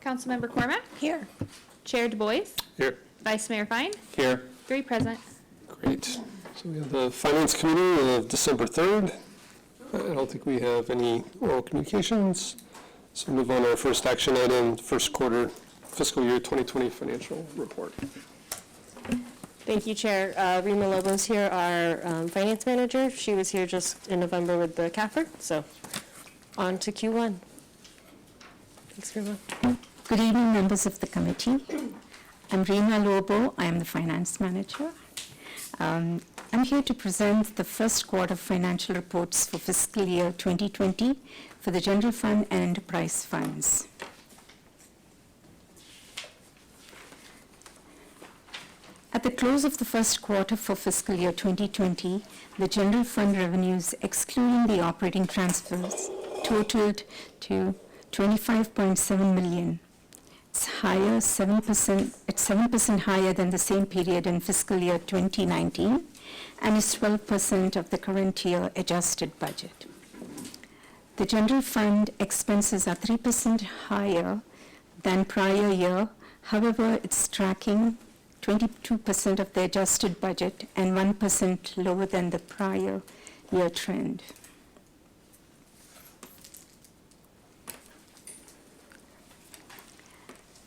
Councilmember Cormack? Here. Chair Du Bois? Here. Vice Mayor Fine? Here. 3 present. Great. So we have the Finance Committee of December 3rd. I don't think we have any oral communications. So move on to our first action item, first quarter fiscal year 2020 financial report. Thank you, Chair. Rima Lobo's here, our finance manager. She was here just in November with the CAFR. So on to Q1. Thanks, Rima. Good evening, members of the committee. I'm Rima Lobo. I am the finance manager. I'm here to present the first quarter financial reports for fiscal year 2020 for the general fund and enterprise funds. At the close of the first quarter for fiscal year 2020, the general fund revenues, excluding the operating transfers, totaled to 25.7 million. It's higher, 7%. It's 7% higher than the same period in fiscal year 2019, and is 12% of the current year adjusted budget. The general fund expenses are 3% higher than prior year. However, it's tracking 22% of the adjusted budget and 1% lower than the prior year trend.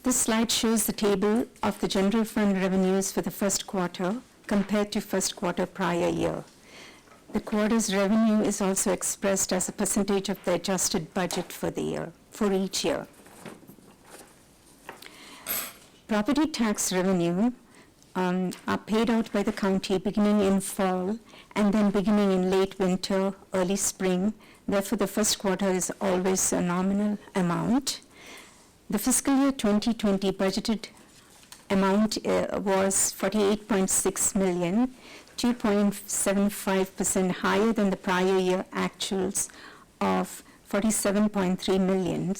This slide shows the table of the general fund revenues for the first quarter compared to first quarter prior year. The quarter's revenue is also expressed as a percentage of the adjusted budget for the year, for each year. Property tax revenue are paid out by the county beginning in fall and then beginning in late winter, early spring. Therefore, the first quarter is always a nominal amount. The fiscal year 2020 budgeted amount was 48.6 million, 2.75% higher than the prior year actuals of 47.3 million.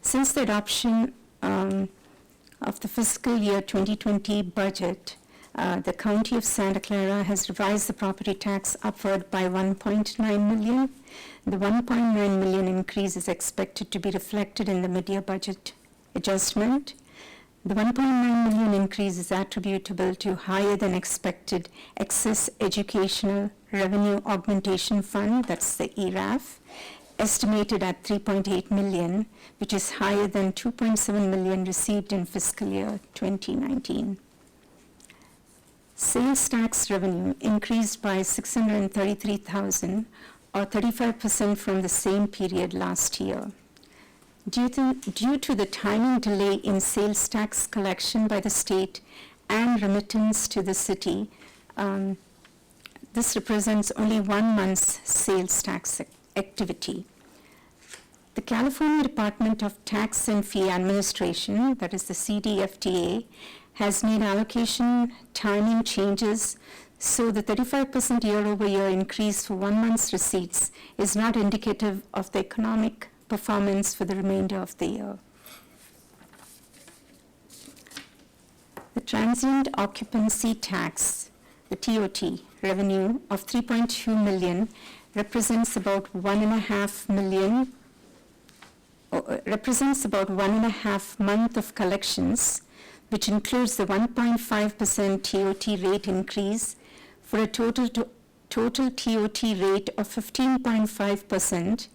Since the adoption of the fiscal year 2020 budget, the County of Santa Clara has revised the property tax upward by 1.9 million. The 1.9 million increase is expected to be reflected in the mid-year budget adjustment. The 1.9 million increase is attributable to higher than expected excess educational revenue augmentation fund, that's the ERAF, estimated at 3.8 million, which is higher than 2.7 million received in fiscal year 2019. Sales tax revenue increased by 633,000, or 35% from the same period last year. Due to the timing delay in sales tax collection by the state and remittance to the city, this represents only 1 month's sales tax activity. The California Department of Tax and Fee Administration, that is the CDFTA, has made allocation timing changes, so the 35% year-over-year increase for 1 month's receipts is not indicative of the economic performance for the remainder of the year. The transient occupancy tax, the TOT, revenue of 3.2 million represents about 1.5 million, represents about 1.5 month of collections, which includes the 1.5% TOT rate increase for a total TOT rate of 15.5%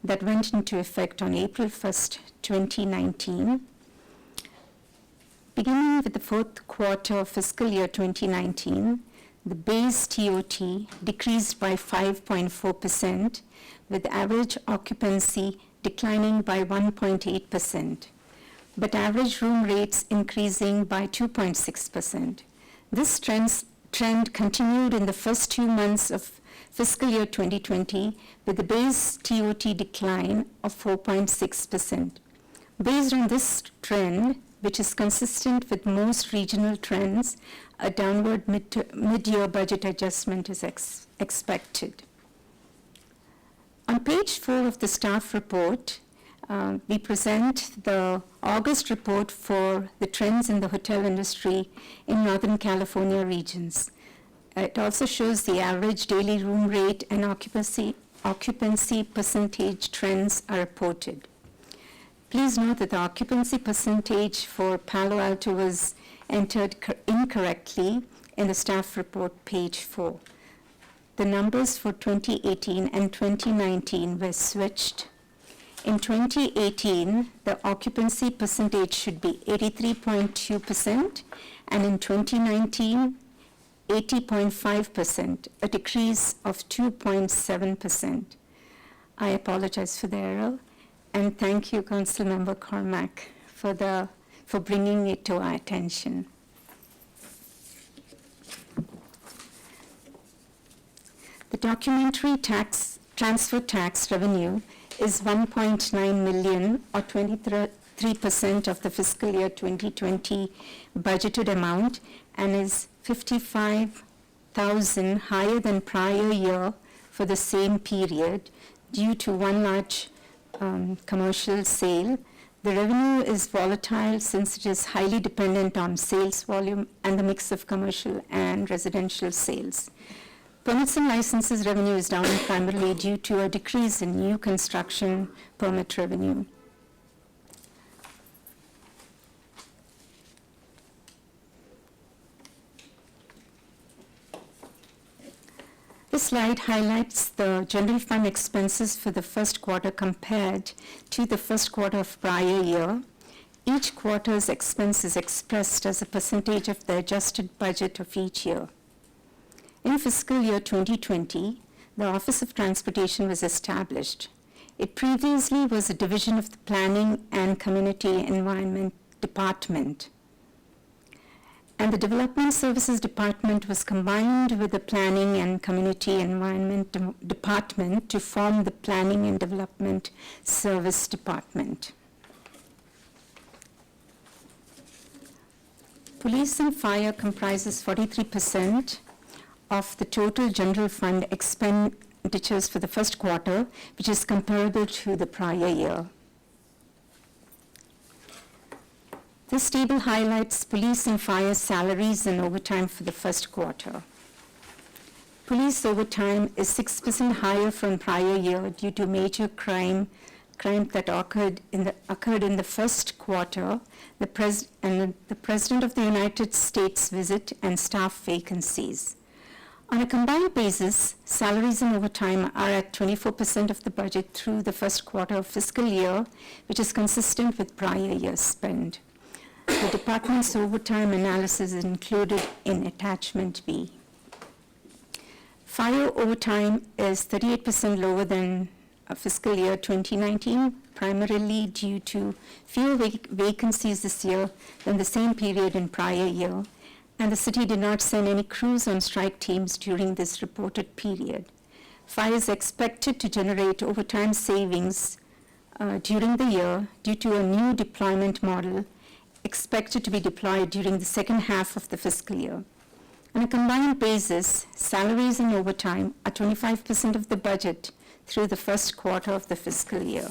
that went into effect on April 1st, 2019. Beginning with the fourth quarter of fiscal year 2019, the base TOT decreased by 5.4%, with average occupancy declining by 1.8%, but average room rates increasing by 2.6%. This trend continued in the first 2 months of fiscal year 2020, with the base TOT decline of 4.6%. Based on this trend, which is consistent with most regional trends, a downward mid-year budget adjustment is expected. On page 4 of the staff report, we present the August report for the trends in the hotel industry in Northern California regions. It also shows the average daily room rate and occupancy percentage trends are reported. Please note that the occupancy percentage for Palo Alto was entered incorrectly in the staff report, page 4. The numbers for 2018 and 2019 were switched. In 2018, the occupancy percentage should be 83.2%, and in 2019, 80.5%, a decrease of 2.7%. I apologize for the error, and thank you, Councilmember Cormack, for bringing it to our attention. The documentary transfer tax revenue is 1.9 million, or 23% of the fiscal year 2020 budgeted amount, and is 55,000 higher than prior year for the same period due to one large commercial sale. The revenue is volatile since it is highly dependent on sales volume and the mix of commercial and residential sales. Permits and licenses revenue is down primarily due to a decrease in new construction permit revenue. This slide highlights the general fund expenses for the first quarter compared to the first quarter of prior year. Each quarter's expense is expressed as a percentage of the adjusted budget of each year. In fiscal year 2020, the Office of Transportation was established. It previously was a division of the Planning and Community Environment Department. And the Development Services Department was combined with the Planning and Community Environment Department to form the Planning and Development Service Department. Police and fire comprises 43% of the total general fund expenditures for the first quarter, which is comparable to the prior year. This table highlights police and fire salaries and overtime for the first quarter. Police overtime is 6% higher from prior year due to major crime that occurred in the first quarter, the President of the United States visit, and staff vacancies. On a combined basis, salaries and overtime are at 24% of the budget through the first quarter of fiscal year, which is consistent with prior year's spend. The department's overtime analysis is included in attachment B. Fire overtime is 38% lower than fiscal year 2019, primarily due to fewer vacancies this year than the same period in prior year, and the city did not send any crews on strike teams during this reported period. Fire is expected to generate overtime savings during the year due to a new deployment model expected to be deployed during the second half of the fiscal year. On a combined basis, salaries and overtime are 25% of the budget through the first quarter of the fiscal year.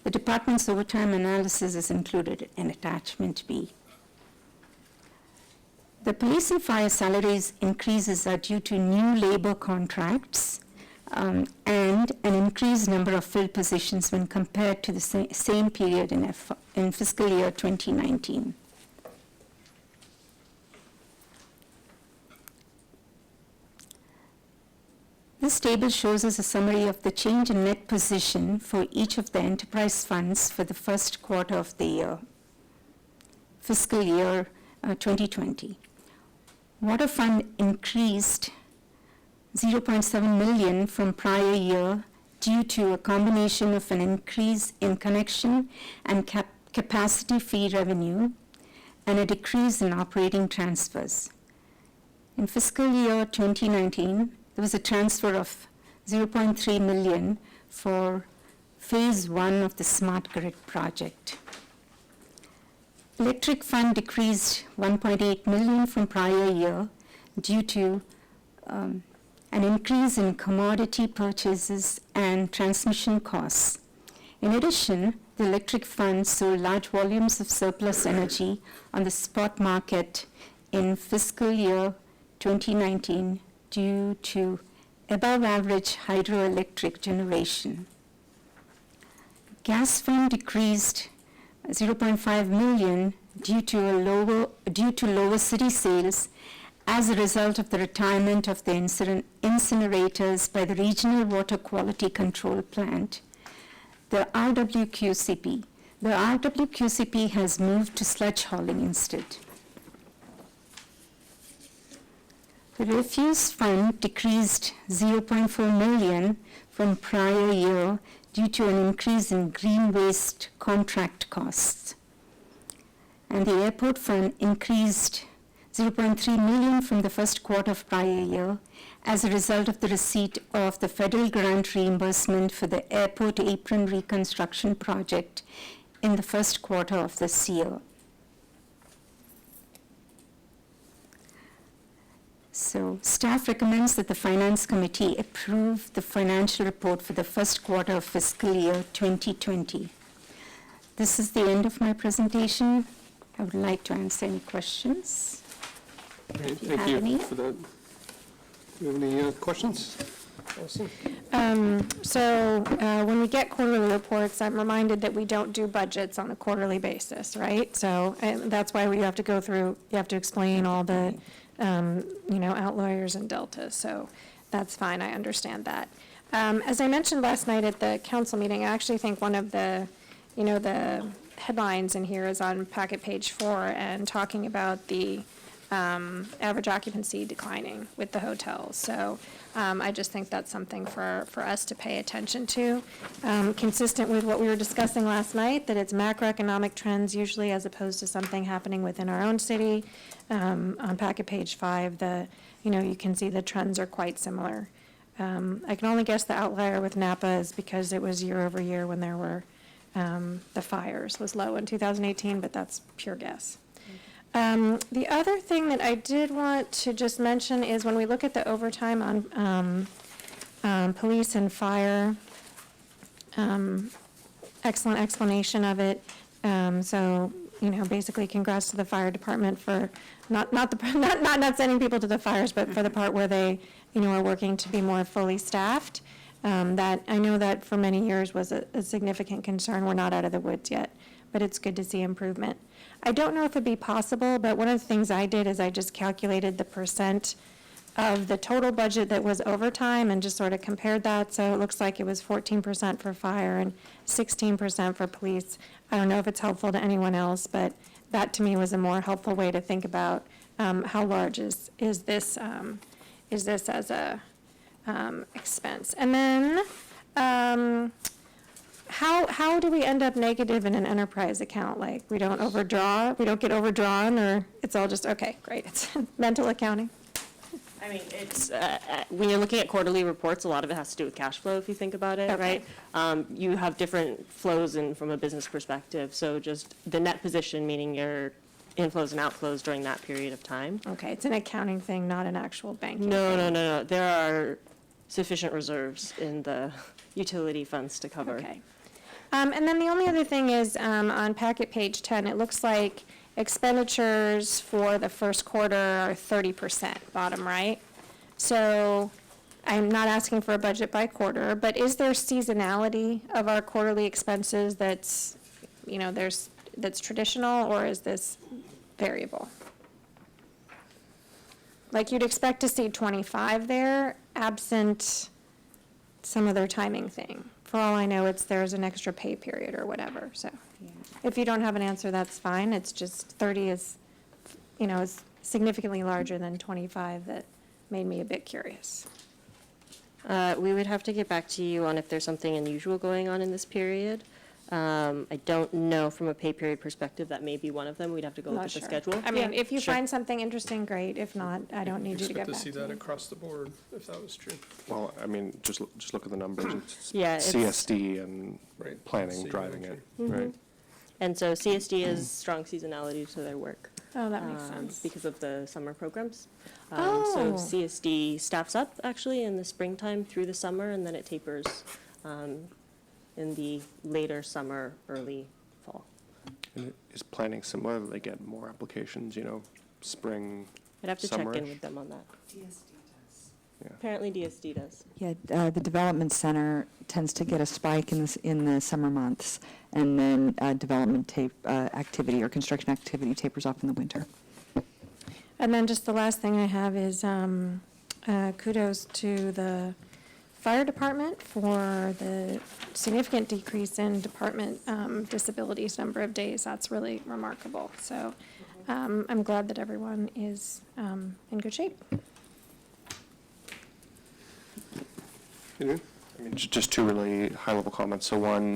The department's overtime analysis is included in attachment B. The police and fire salaries increases are due to new labor contracts and an increased number of filled positions when compared to the same period in fiscal year 2019. This table shows us a summary of the change in net position for each of the enterprise funds for the first quarter of the year, fiscal year 2020. Water fund increased 0.7 million from prior year due to a combination of an increase in connection and capacity fee revenue and a decrease in operating transfers. In fiscal year 2019, there was a transfer of 0.3 million for phase 1 of the smart grid project. Electric fund decreased 1.8 million from prior year due to an increase in commodity purchases and transmission costs. In addition, the electric fund sold large volumes of surplus energy on the spot market in fiscal year 2019 due to above average hydroelectric generation. Gas fund decreased 0.5 million due to lower city sales as a result of the retirement of the incinerators by the Regional Water Quality Control Plant, the RWQCP. The RWQCP has moved to sludge hauling instead. The refuse fund decreased 0.4 million from prior year due to an increase in green waste contract costs. And the airport fund increased 0.3 million from the first quarter of prior year as a result of the receipt of the federal grant reimbursement for the airport apron reconstruction project in the first quarter of this year. So staff recommends that the Finance Committee approve the financial report for the first quarter of fiscal year 2020. This is the end of my presentation. I would like to answer any questions. Great, you thank have you any. for that. Do you have any questions? Allison? When we get quarterly reports, I'm reminded that we don't do budgets on a quarterly basis, right? So that's why we have to go through, you have to explain all the, outliers and deltas. So that's fine, I understand that. As I mentioned last night at the council meeting, I actually think one of the, the headlines in here is on packet page 4 and talking about the average occupancy declining with the hotels. So I just think that's something for us to pay attention to. Consistent with what we were discussing last night, that it's macroeconomic trends usually as opposed to something happening within our own city. On packet page 5, you can see the trends are quite similar. I can only guess the outlier with Napa is because it was year over year when there were the fires was low in 2018, but that's pure guess. The other thing that I did want to just mention is when we look at the overtime on police and fire, excellent explanation of it. Basically congrats to the fire department for not sending people to the fires, but for the part where they, are working to be more fully staffed. That I know that for many years was a significant concern. We're not out of the woods yet, but it's good to see improvement. I don't know if it'd be possible, but one of the things I did is I just calculated the percent of the total budget that was overtime and just sort of compared that. So it looks like it was 14% for fire and 16% for police. I don't know if it's helpful to anyone else, but that to me was a more helpful way to think about how large is this as a expense. And then how do we end up negative in an enterprise account? Like we don't get overdrawn, or it's all just, okay, great, it's mental accounting. I mean, it's, when you're looking at quarterly reports, a lot of it has to do with cash flow, if you think about it, Okay. right? You have different flows in from a business perspective, so just the net position, meaning your inflows and outflows during that period of time. Okay, it's an accounting thing, not an actual banking No, thing. no. There are sufficient reserves in the utility funds to cover. Okay. And then the only other thing is on packet page 10, it looks like expenditures for the first quarter are 30%, bottom right. So I'm not asking for a budget by quarter, but is there seasonality of our quarterly expenses that's, that's traditional, or is this variable? Like you'd expect to see 25 there, absent some other timing thing. For all I know, there's an extra pay period or whatever, so. If you don't have an answer, that's fine. It's just 30 is, is significantly larger than 25 that made me a bit curious. We would have to get back to you on if there's something unusual going on in this period. I don't know from a pay period perspective, that may be one of them. We'd have to go look Not at the sure. schedule. I mean, if you Sure. find something interesting, great. If not, I don't need you to get Expect back to see to that me. across the board, if that was true. Well, I mean, just look at the numbers. It's Yeah, it's- CSD and Right. planning See, driving it, Mm-hmm. right? And so CSD is strong seasonality to their work. Oh, that makes sense. Because of the summer programs. Oh. So CSD staffs up actually in the springtime through the summer, and then it tapers in the later summer, early fall. And is planning similar? They get more applications, spring, I'd have to check in summerish? with them on that. CSD does. Apparently DSD does. Yeah, the development center tends to get a spike in the summer months, and then development activity or construction activity tapers off in the winter. And then just the last thing I have is kudos to the fire department for the significant decrease in department disabilities number of days. That's really remarkable. So I'm glad that everyone is in good shape. Adrian? I mean, just two really high-level comments. So one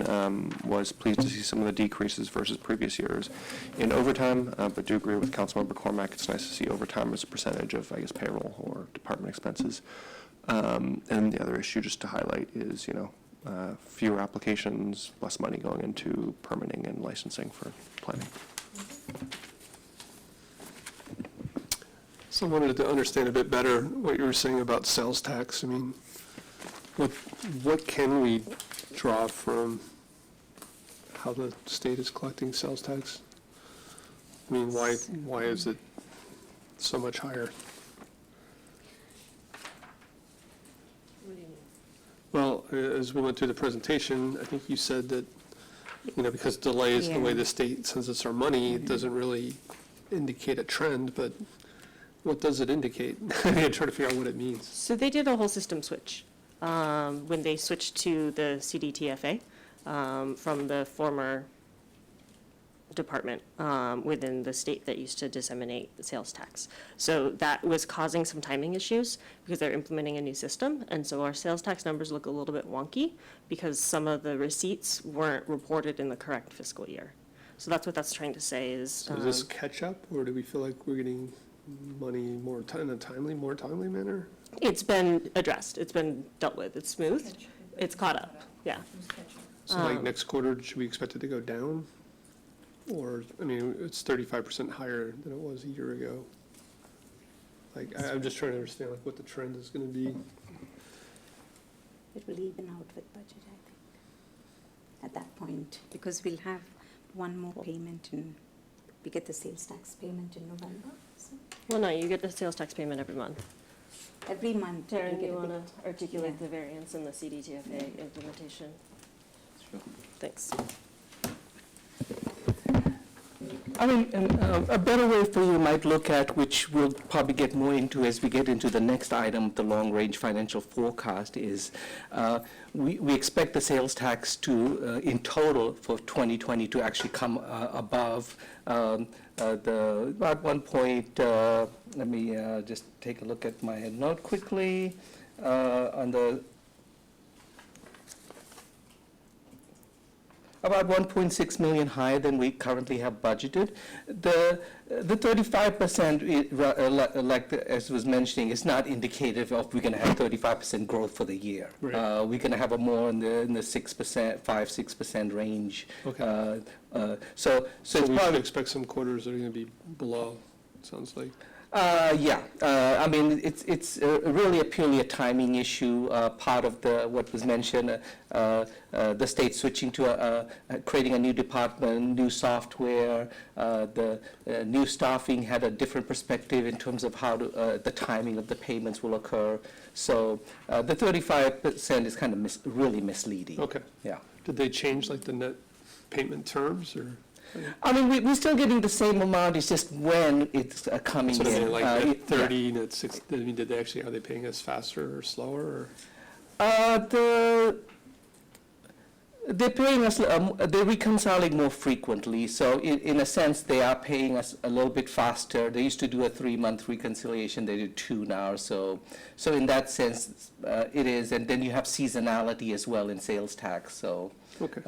was pleased to see some of the decreases versus previous years in overtime, but do agree with Councilmember Cormack. It's nice to see overtime as a percentage of, I guess, payroll or department expenses. And the other issue, just to highlight, is, fewer applications, less money going into permitting and licensing for planning. So I wanted to understand a bit better what you were saying about sales tax. I mean, what can we draw from how the state is collecting sales tax? I mean, why is it so much higher? What do you mean? Well, as we went through the presentation, I think you said that, because delays, the way the state sends us our money, it doesn't really indicate a trend, but what does it indicate? I'm trying to figure out what it means. So they did a whole system switch when they switched to the CDTFA from the former department within the state that used to disseminate the sales tax. So that was causing some timing issues because they're implementing a new system. And so our sales tax numbers look a little bit wonky because some of the receipts weren't reported in the correct fiscal year. So that's what that's trying to say is. So is this catch up, or do we feel like we're getting money in a more timely manner? It's been addressed. It's been dealt with. It's smooth. It's caught up. Yeah. So like next quarter, should we expect it to go down? Or, I mean, it's 35% higher than it was a year ago. Like, I'm just trying to understand like what the trend is gonna be. It will even out with budget, I think, at that point, because we'll have one more payment and we get the sales tax payment in November. So Well, no, you get the sales tax payment every month. every month. we Darren, do get you a want bit- to articulate yeah. the variance in the CDTFA implementation? Thanks. I mean, a better way for you might look at, which we'll probably get more into as we get into the next item, the long-range financial forecast, is we expect the sales tax to, in total for 2020, to actually come above the, about 1 point, let me just take a look at my note quickly, on the about 1.6 million higher than we currently have budgeted. The 35%, as was mentioning, is not indicative of we're going to have 35% growth for the year. Right. We're going to have a more in the 6%, 5-6% range. Okay. So So it's we should probably. expect some quarters that are gonna be below, sounds like. Yeah, I mean, it's really purely a timing issue. Part of what was mentioned, the state switching to creating a new department, new software, the new staffing had a different perspective in terms of how the timing of the payments will occur. So the 35% is kind of really misleading. Okay. Yeah. Did they change like the net payment terms, or? I mean, we're still getting the same amount, it's just when it's coming That's what I in. mean, like Yeah. net 30, net 60, I mean, did they actually, are they paying us faster or slower, or? They're paying us, they're reconciling more frequently, so in a sense, they are paying us a little bit faster. They used to do a 3-month reconciliation, they do 2 now, so in that sense, it is, and then you have seasonality as well in sales tax, so. Okay.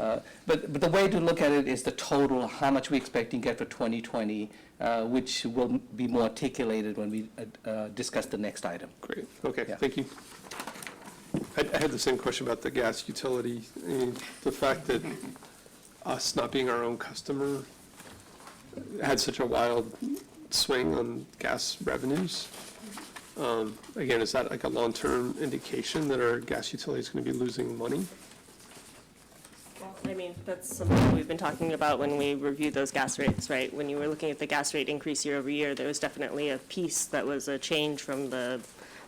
But the way to look at it is the total, how much we expect to get for 2020, which will be more articulated when we discuss the next item. Great, okay, Yeah. thank you. I had the same question about the gas utility. I mean, the fact that us not being our own customer had such a wild swing on gas revenues. Again, is that like a long-term indication that our gas utility is going to be losing money? I mean, that's something we've been talking about when we reviewed those gas rates, right? When you were looking at the gas rate increase year over year, there was definitely a piece that was a change from the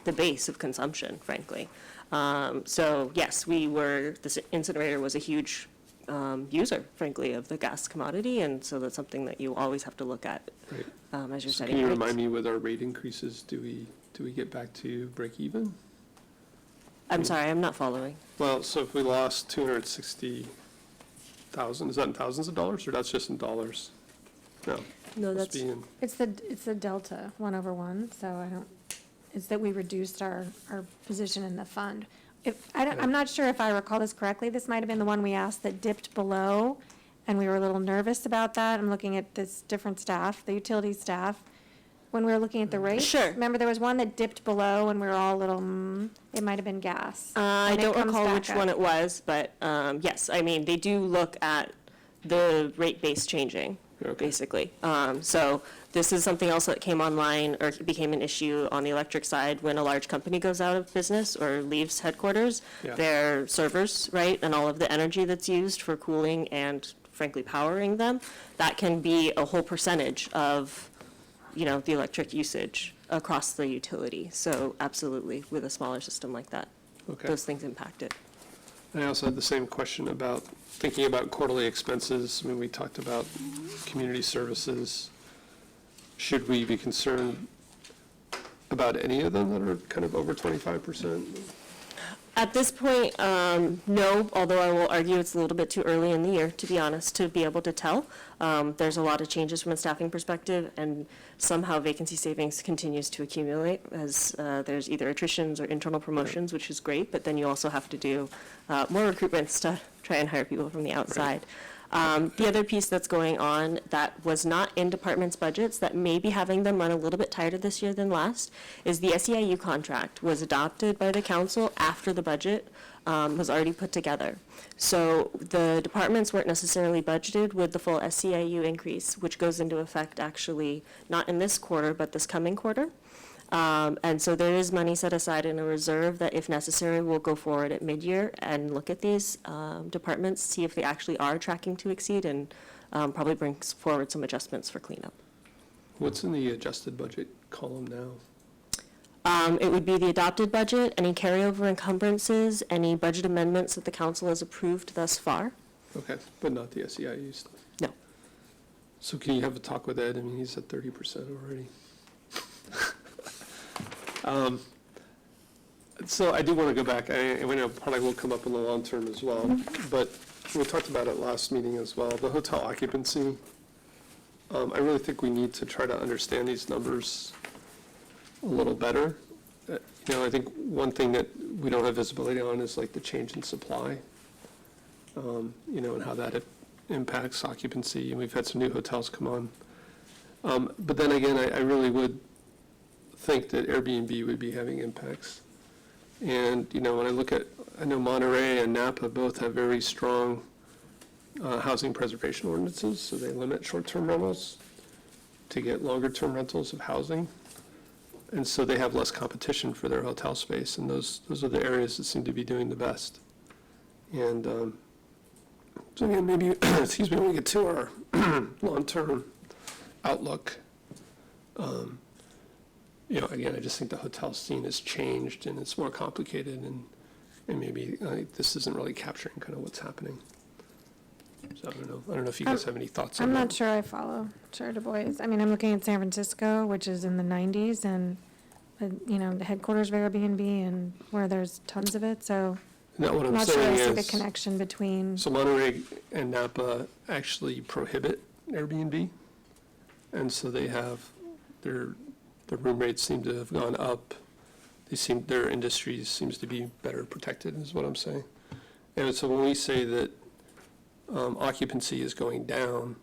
the base of consumption, frankly. So yes, this incinerator was a huge user, frankly, of the gas commodity, and so that's something that you always have to look at Right. as you're So setting can you rates. remind me, with our rate increases, do we get back to break even? I'm sorry, I'm not following. Well, so if we lost 260,000, is that in thousands of dollars, or that's just in dollars? No. No, must that's, be in- It's the delta, 1/1, so it's that we reduced our position in the fund. I'm not sure if I recall this correctly, this might have been the one we asked that dipped below, and we were a little nervous about that. I'm looking at this different staff, the utility staff, when we were looking at the rates. Sure. Remember, there was one that dipped below, and we were all a little, it might have been gas. I And it don't comes recall back which up. one it was, but yes, I mean, they do look at the rate base changing, Okay. basically. So this is something else that came online or became an issue on the electric side when a large company goes out of business or leaves headquarters. Yeah. Their servers, right, and all of the energy that's used for cooling and frankly powering them, that can be a whole percentage of, the electric usage across the utility. So absolutely, with a smaller system like that, Okay. those things impact it. I also had the same question about thinking about quarterly expenses when we talked about community services. Should we be concerned about any of them that are kind of over 25%? At this point, no, although I will argue it's a little bit too early in the year, to be honest, to be able to tell. There's a lot of changes from a staffing perspective, and somehow vacancy savings continues to accumulate as there's either attritions or internal promotions, which is great, but then you also have to do more recruitments to try and hire people from the outside. The other piece that's going on that was not in departments' budgets, that may be having them run a little bit tighter this year than last, is the SEIU contract was adopted by the council after the budget was already put together. So the departments weren't necessarily budgeted with the full SEIU increase, which goes into effect actually not in this quarter, but this coming quarter. And so there is money set aside in a reserve that, if necessary, we'll go forward at mid-year and look at these departments, see if they actually are tracking to exceed, and probably bring forward some adjustments for cleanup. What's in the adjusted budget column now? It would be the adopted budget, any carryover encumbrances, any budget amendments that the council has approved thus far. Okay, but not the SEIU stuff. No. So can you have a talk with Ed? I mean, he's at 30% already. So I do want to go back, and we know probably will come up in the long term as well, but we talked about it last meeting as well, the hotel occupancy. I really think we need to try to understand these numbers a little better. I think one thing that we don't have visibility on is like the change in supply, and how that impacts occupancy, and we've had some new hotels come on. But then again, I really would think that Airbnb would be having impacts. And, when I know Monterey and Napa both have very strong housing preservation ordinances, so they limit short-term rentals to get longer-term rentals of housing. And so they have less competition for their hotel space, and those are the areas that seem to be doing the best. And so again, maybe, excuse me, when we get to our long-term outlook, again, I just think the hotel scene has changed and it's more complicated, and maybe this isn't really capturing kind of what's happening. So I don't know if you guys have any thoughts on I'm that. not sure I follow Chair Du Bois. I mean, I'm looking at San Francisco, which is in the 90s, and, the headquarters of Airbnb, and where there's tons of it, so Now, what I'm I'm not sure I saying see the is, connection between, so Monterey and Napa actually prohibit Airbnb, and so they have, their room rates seem to have gone up. Their industries seems to be better protected, is what I'm saying. And so when we say that occupancy is going down,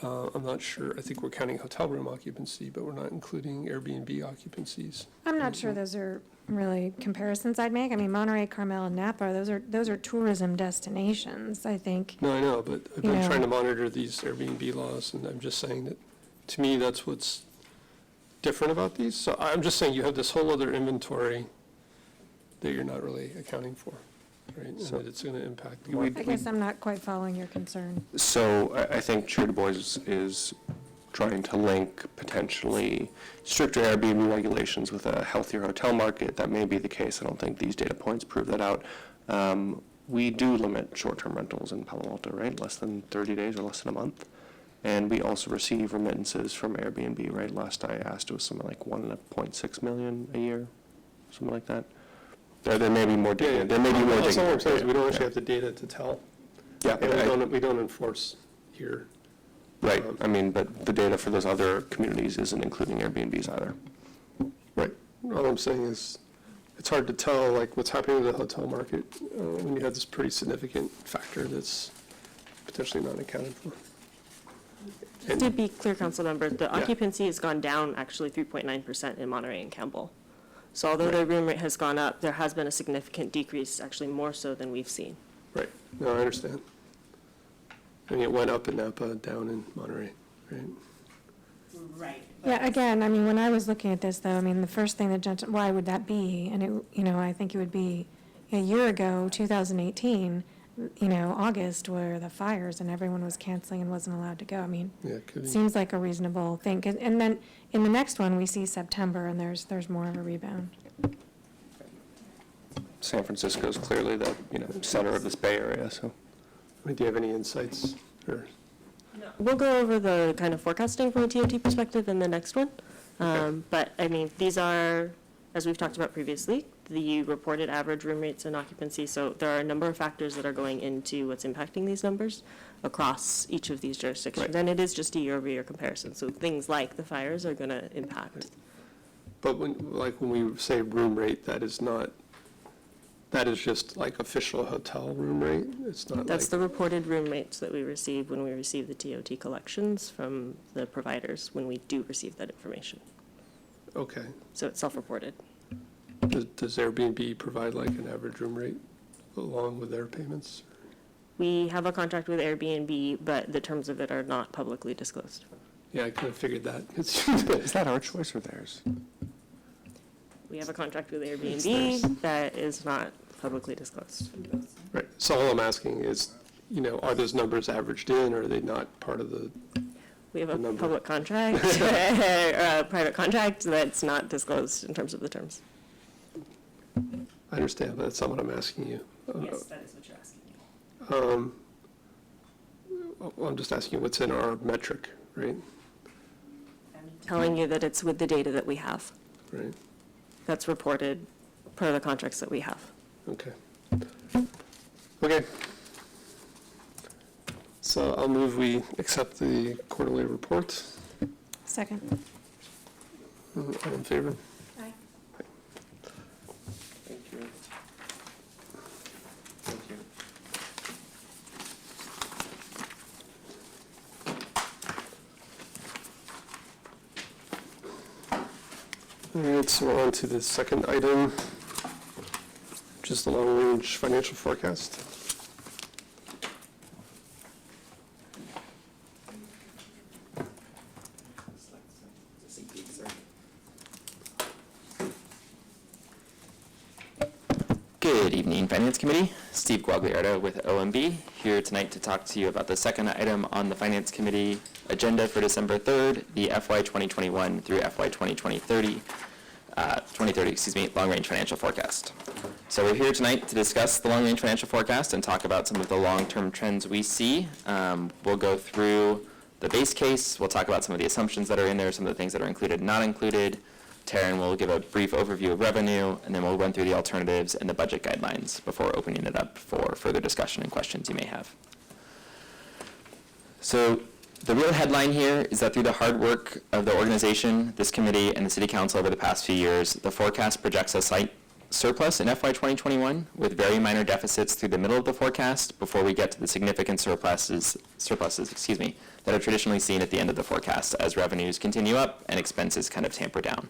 I'm not sure, I think we're counting hotel room occupancy, but we're not including Airbnb occupancies. I'm not sure those are really comparisons I'd make. I mean, Monterey, Carmel, and Napa, those are tourism destinations, I think. No, I know, but I've You been know. trying to monitor these Airbnb laws, and I'm just saying that, to me, that's what's different about these. So I'm just saying you have this whole other inventory that you're not really accounting for, right? And that it's going to impact. I guess I'm not quite following your concern. So I think Chair Du Bois is trying to link potentially stricter Airbnb regulations with a healthier hotel market. That may be the case. I don't think these data points prove that out. We do limit short-term rentals in Palo Alto, right? Less than 30 days or less than a month. And we also receive remittances from Airbnb, right? Last I asked, it was something like 1.6 million a year, something like that. There may be more data. There may be more That's all I'm saying, is data. we don't actually have the data to tell. Yeah, And we don't enforce here. right. I mean, but the data for those other communities isn't including Airbnbs either. Right. All I'm saying is, it's hard to tell, like, what's happening to the hotel market when you have this pretty significant factor that's potentially not accounted for. Just to be clear, council member, the Yeah. occupancy has gone down actually 3.9% in Monterey and Campbell. So although the room rate has gone up, there has been a significant decrease, actually more so than we've seen. Right. No, I understand. I mean, it went up in Napa, down in Monterey, right? Yeah, again, I mean, when I was looking at this, though, I mean, the first thing that jumped, why would that be? And it, I think it would be a year ago, 2018, August, where the fires and everyone was canceling and wasn't allowed to go. I mean, Yeah, it could be. seems like a reasonable thing. And then in the next one, we see September, and there's more of a rebound. San Francisco is clearly the center of this Bay Area, so. I mean, do you have any insights? Or, We'll go over the kind of forecasting from a TOT perspective in the next one. But, I mean, these are, as we've talked about previously, the reported average room rates and occupancy. So there are a number of factors that are going into what's impacting these numbers across each of these jurisdictions. Right. And it is just a year-over-year comparison. So things like the fires are going to impact. but when we say room rate, that is just like official hotel room rate? It's not That's like, the reported room rates that we receive when we receive the TOT collections from the providers when we do receive that information. okay. So it's self-reported. Does Airbnb provide like an average room rate along with their payments? We have a contract with Airbnb, but the terms of it are not publicly disclosed. Yeah, I kind of figured that. Is that our choice or theirs? We have a contract with theirs. Airbnb that is not publicly disclosed. Right. So all I'm asking is, are those numbers averaged in, or are they not part of the? We have a The number. public contract, or a private contract that's not disclosed in terms of the terms. I understand, but that's not what I'm asking you. that is what you're asking. Well, I'm just asking you what's in our metric, right? Telling you that it's with the data that we have. Right. That's reported per the contracts that we have. Okay. Okay. So I'll move we accept the quarterly report. Second. All in favor? Aye. Thank you. Thank you. All right, so we're on to the second item, which is the long-range financial forecast. Good evening, Finance Committee. Steve Guagliardo with OMB, here tonight to talk to you about the second item on the Finance Committee agenda for December 3rd, the FY 2021 through FY 2030, long-range financial forecast. So we're here tonight to discuss the long-range financial forecast and talk about some of the long-term trends we see. We'll go through the base case, we'll talk about some of the assumptions that are in there, some of the things that are included, not included. Taryn will give a brief overview of revenue, and then we'll run through the alternatives and the budget guidelines before opening it up for further discussion and questions you may have. So the real headline here is that through the hard work of the organization, this committee, and the City Council over the past few years, the forecast projects a slight surplus in FY 2021 with very minor deficits through the middle of the forecast before we get to the significant surpluses that are traditionally seen at the end of the forecast as revenues continue up and expenses kind of tamper down.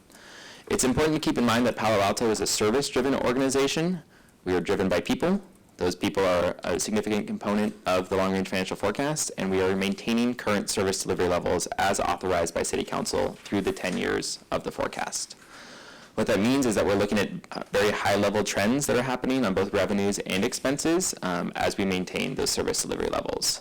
It's important to keep in mind that Palo Alto is a service-driven organization. We are driven by people. Those people are a significant component of the long-range financial forecast, and we are maintaining current service delivery levels as authorized by City Council through the 10 years of the forecast. What that means is that we're looking at very high-level trends that are happening on both revenues and expenses as we maintain those service delivery levels.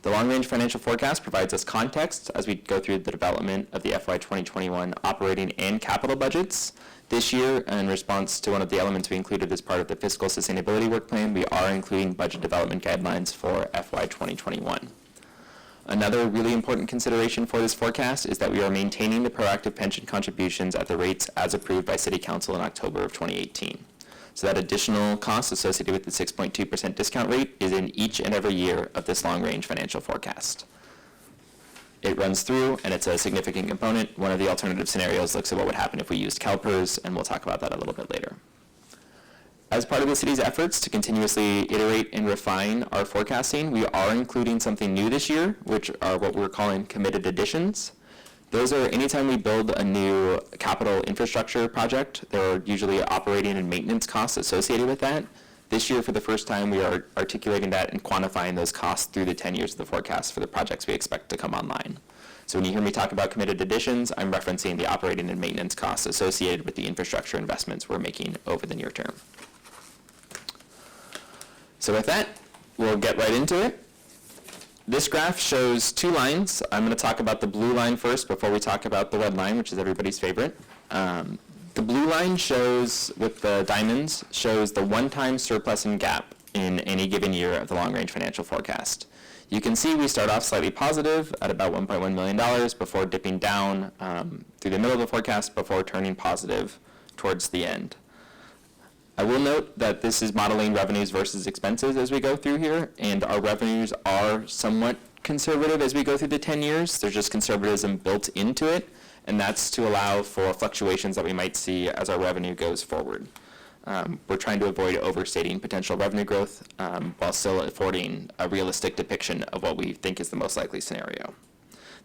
The long-range financial forecast provides us context as we go through the development of the FY 2021 operating and capital budgets. This year, in response to one of the elements we included as part of the fiscal sustainability work plan, we are including budget development guidelines for FY 2021. Another really important consideration for this forecast is that we are maintaining the proactive pension contributions at the rates as approved by City Council in October of 2018. So that additional cost associated with the 6.2% discount rate is in each and every year of this long-range financial forecast. It runs through, and it's a significant component. One of the alternative scenarios looks at what would happen if we used CalPERS, and we'll talk about that a little bit later. As part of the city's efforts to continuously iterate and refine our forecasting, we are including something new this year, which are what we're calling committed additions. Those are anytime we build a new capital infrastructure project, there are usually operating and maintenance costs associated with that. This year, for the first time, we are articulating that and quantifying those costs through the 10 years of the forecast for the projects we expect to come online. So when you hear me talk about committed additions, I'm referencing the operating and maintenance costs associated with the infrastructure investments we're making over the near term. So with that, we'll get right into it. This graph shows two lines. I'm going to talk about the blue line first before we talk about the red line, which is everybody's favorite. The blue line shows, with the diamonds, shows the one-time surplus and gap in any given year of the long-range financial forecast. You can see we start off slightly positive at about $1.1 million before dipping down through the middle of the forecast before turning positive towards the end. I will note that this is modeling revenues versus expenses as we go through here, and our revenues are somewhat conservative as we go through the 10 years. There's just conservatism built into it, and that's to allow for fluctuations that we might see as our revenue goes forward. We're trying to avoid overstating potential revenue growth while still affording a realistic depiction of what we think is the most likely scenario.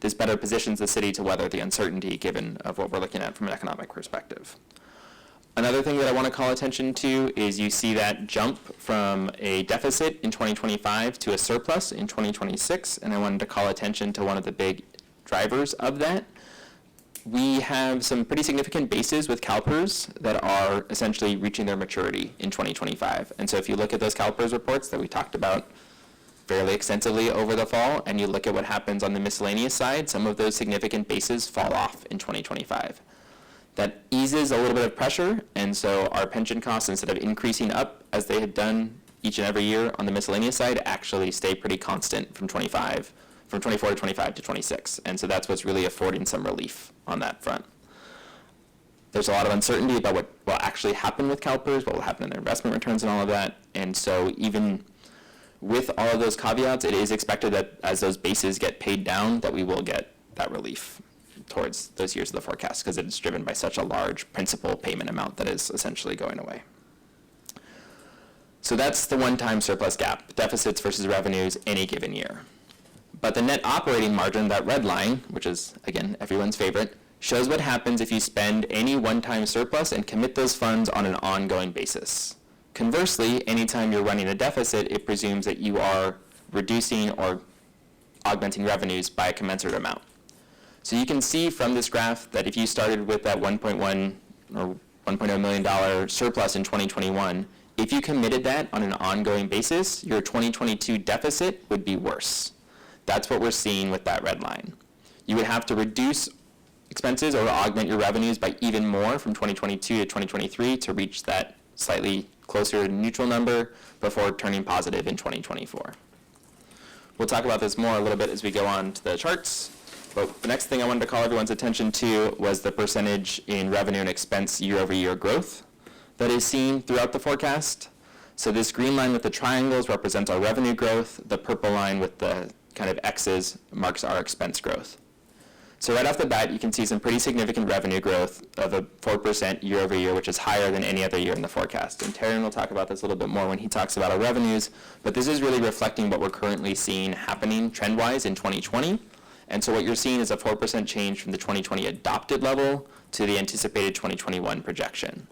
This better positions the city to weather the uncertainty given of what we're looking at from an economic perspective. Another thing that I want to call attention to is you see that jump from a deficit in 2025 to a surplus in 2026, and I wanted to call attention to one of the big drivers of that. We have some pretty significant bases with CalPERS that are essentially reaching their maturity in 2025. And so if you look at those CalPERS reports that we talked about fairly extensively over the fall, and you look at what happens on the miscellaneous side, some of those significant bases fall off in 2025. That eases a little bit of pressure, and so our pension costs, instead of increasing up as they had done each and every year on the miscellaneous side, actually stay pretty constant from 24 to 25 to 26. And so that's what's really affording some relief on that front. There's a lot of uncertainty about what will actually happen with CalPERS, what will happen in their investment returns and all of that. And so even with all of those caveats, it is expected that as those bases get paid down, that we will get that relief towards those years of the forecast, because it's driven by such a large principal payment amount that is essentially going away. So that's the one-time surplus gap, deficits versus revenues any given year. But the net operating margin, that red line, which is, again, everyone's favorite, shows what happens if you spend any one-time surplus and commit those funds on an ongoing basis. Conversely, anytime you're running a deficit, it presumes that you are reducing or augmenting revenues by a commensurate amount. So you can see from this graph that if you started with that $1.1 or $1.0 million surplus in 2021, if you committed that on an ongoing basis, your 2022 deficit would be worse. That's what we're seeing with that red line. You would have to reduce expenses or augment your revenues by even more from 2022 to 2023 to reach that slightly closer to neutral number before turning positive in 2024. We'll talk about this more a little bit as we go on to the charts. But the next thing I wanted to call everyone's attention to was the percentage in revenue and expense year-over-year growth that is seen throughout the forecast. So this green line with the triangles represents our revenue growth. The purple line with the kind of X's marks our expense growth. So right off the bat, you can see some pretty significant revenue growth of a 4% year-over-year, which is higher than any other year in the forecast. And Taryn will talk about this a little bit more when he talks about our revenues, but this is really reflecting what we're currently seeing happening trend-wise in 2020. And so what you're seeing is a 4% change from the 2020 adopted level to the anticipated 2021 projection.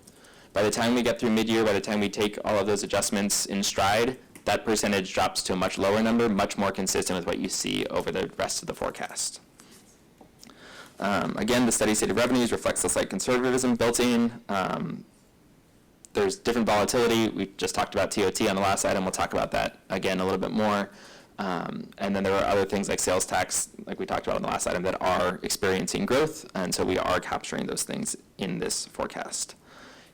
By the time we get through mid-year, by the time we take all of those adjustments in stride, that percentage drops to a much lower number, much more consistent with what you see over the rest of the forecast. Again, the steady state of revenues reflects the slight conservatism built in. There's different volatility. We just talked about TOT on the last item. We'll talk about that again a little bit more. And then there are other things like sales tax, like we talked about in the last item, that are experiencing growth, and so we are capturing those things in this forecast.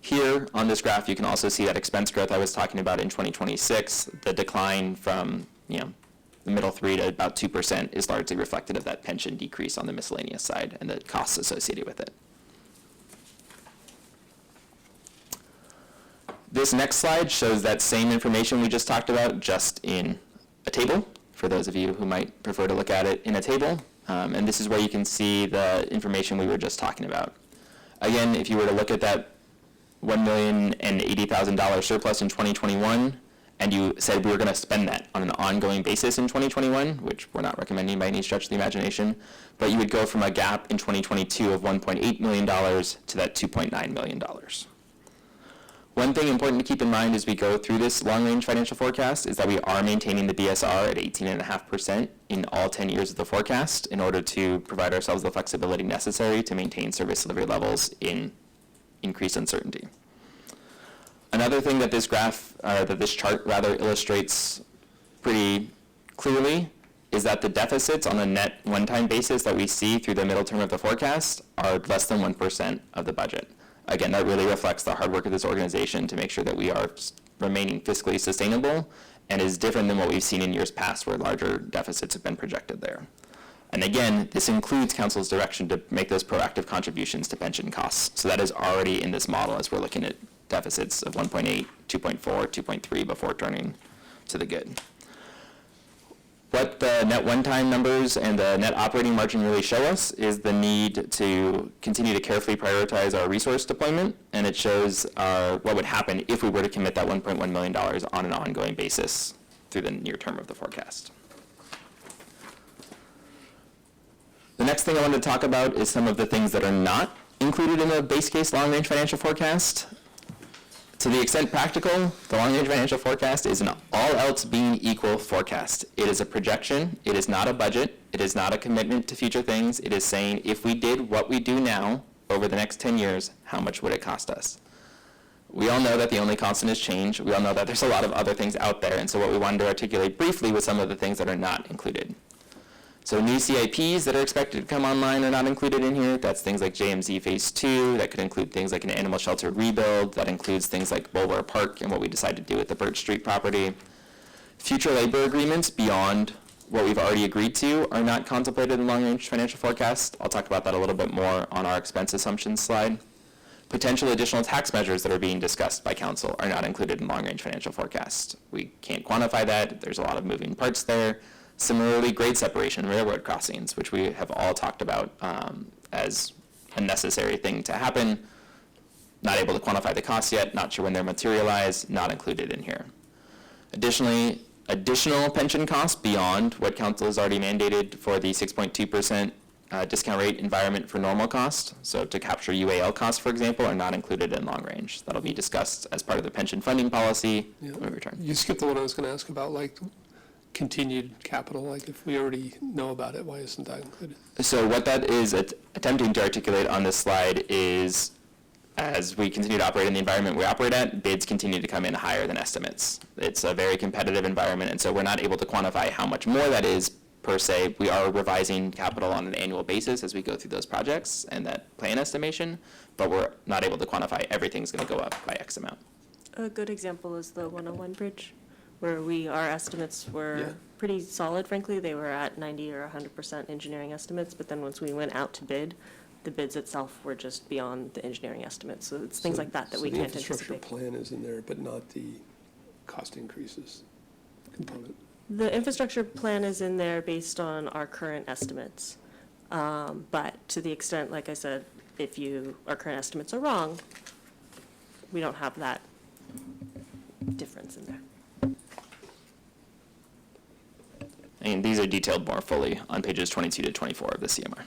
Here on this graph, you can also see that expense growth I was talking about in 2026. The decline from the middle 3 to about 2% is largely reflective of that pension decrease on the miscellaneous side and the costs associated with it. This next slide shows that same information we just talked about, just in a table, for those of you who might prefer to look at it in a table. And this is where you can see the information we were just talking about. Again, if you were to look at that $1,080,000 surplus in 2021, and you said we were going to spend that on an ongoing basis in 2021, which we're not recommending by any stretch of the imagination, but you would go from a gap in 2022 of $1.8 million to that $2.9 million. One thing important to keep in mind as we go through this long-range financial forecast is that we are maintaining the BSR at 18.5% in all 10 years of the forecast in order to provide ourselves the flexibility necessary to maintain service delivery levels in increased uncertainty. Another thing that this chart illustrates pretty clearly is that the deficits on a net one-time basis that we see through the middle term of the forecast are less than 1% of the budget. Again, that really reflects the hard work of this organization to make sure that we are remaining fiscally sustainable, and is different than what we've seen in years past where larger deficits have been projected there. And again, this includes Council's direction to make those proactive contributions to pension costs. So that is already in this model as we're looking at deficits of 1.8, 2.4, 2.3 before turning to the good. What the net one-time numbers and the net operating margin really show us is the need to continue to carefully prioritize our resource deployment, and it shows what would happen if we were to commit that $1.1 million on an ongoing basis through the near term of the forecast. The next thing I wanted to talk about is some of the things that are not included in the base case long-range financial forecast. To the extent practical, the long-range financial forecast is an all else being equal forecast. It is a projection. It is not a budget. It is not a commitment to future things. It is saying if we did what we do now over the next 10 years, how much would it cost us? We all know that the only constant is change. We all know that there's a lot of other things out there, and so what we wanted to articulate briefly was some of the things that are not included. So new CIPs that are expected to come online are not included in here. That's things like JMZ Phase 2. That could include things like an animal shelter rebuild. That includes things like Bulwer Park and what we decide to do with the Birch Street property. Future labor agreements beyond what we've already agreed to are not contemplated in long-range financial forecast. I'll talk about that a little bit more on our expense assumptions slide. Potential additional tax measures that are being discussed by council are not included in long-range financial forecast. We can't quantify that. There's a lot of moving parts there. Similarly, grade separation, railroad crossings, which we have all talked about as a necessary thing to happen. Not able to quantify the costs yet, not sure when they're materialized, not included in here. Additionally, additional pension costs beyond what council has already mandated for the 6.2% discount rate environment for normal cost. So to capture UAL costs, for example, are not included in long range. That'll be discussed as part of the pension funding policy when we return. You skipped the one I was going to ask about, like continued capital, like if we already know about it, why isn't that included? So what that is attempting to articulate on this slide is, as we continue to operate in the environment we operate at, bids continue to come in higher than estimates. It's a very competitive environment, and so we're not able to quantify how much more that is per se. We are revising capital on an annual basis as we go through those projects and that plan estimation, but we're not able to quantify everything's going to go up by X amount. A good example is the 101 bridge, where our estimates were pretty solid, frankly. They were at 90 or 100% engineering estimates, but then once we went out to bid, the bids itself were just beyond the engineering estimates. So it's things like that we can't anticipate. So the infrastructure plan is in there, but not the cost increases component? The infrastructure plan is in there based on our current estimates. But to the extent, like I said, if our current estimates are wrong, we don't have that difference in there. And these are detailed more fully on pages 22 to 24 of the CMR.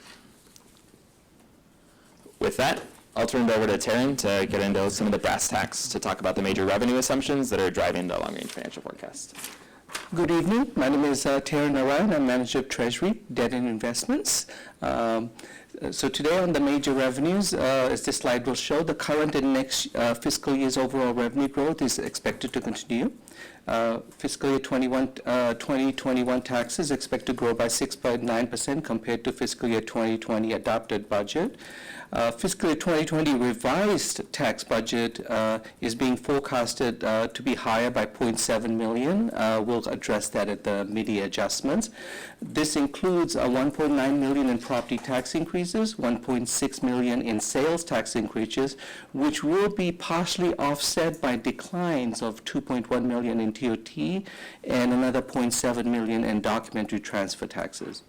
With that, I'll turn it over to Taryn to get into some of the brass tacks to talk about the major revenue assumptions that are driving the long-range financial forecast. Good evening. My name is Taryn Narayan. I'm Manager of Treasury, Debt and Investments. So today on the major revenues, as this slide will show, the current and next fiscal year's overall revenue growth is expected to continue. Fiscal year 2021 taxes expect to grow by 6.9% compared to fiscal year 2020 adopted budget. Fiscal year 2020 revised tax budget is being forecasted to be higher by 0.7 million. We'll address that at the mid-year adjustments. This includes 1.9 million in property tax increases, 1.6 million in sales tax increases, which will be partially offset by declines of 2.1 million in TOT and another 0.7 million in documentary transfer taxes.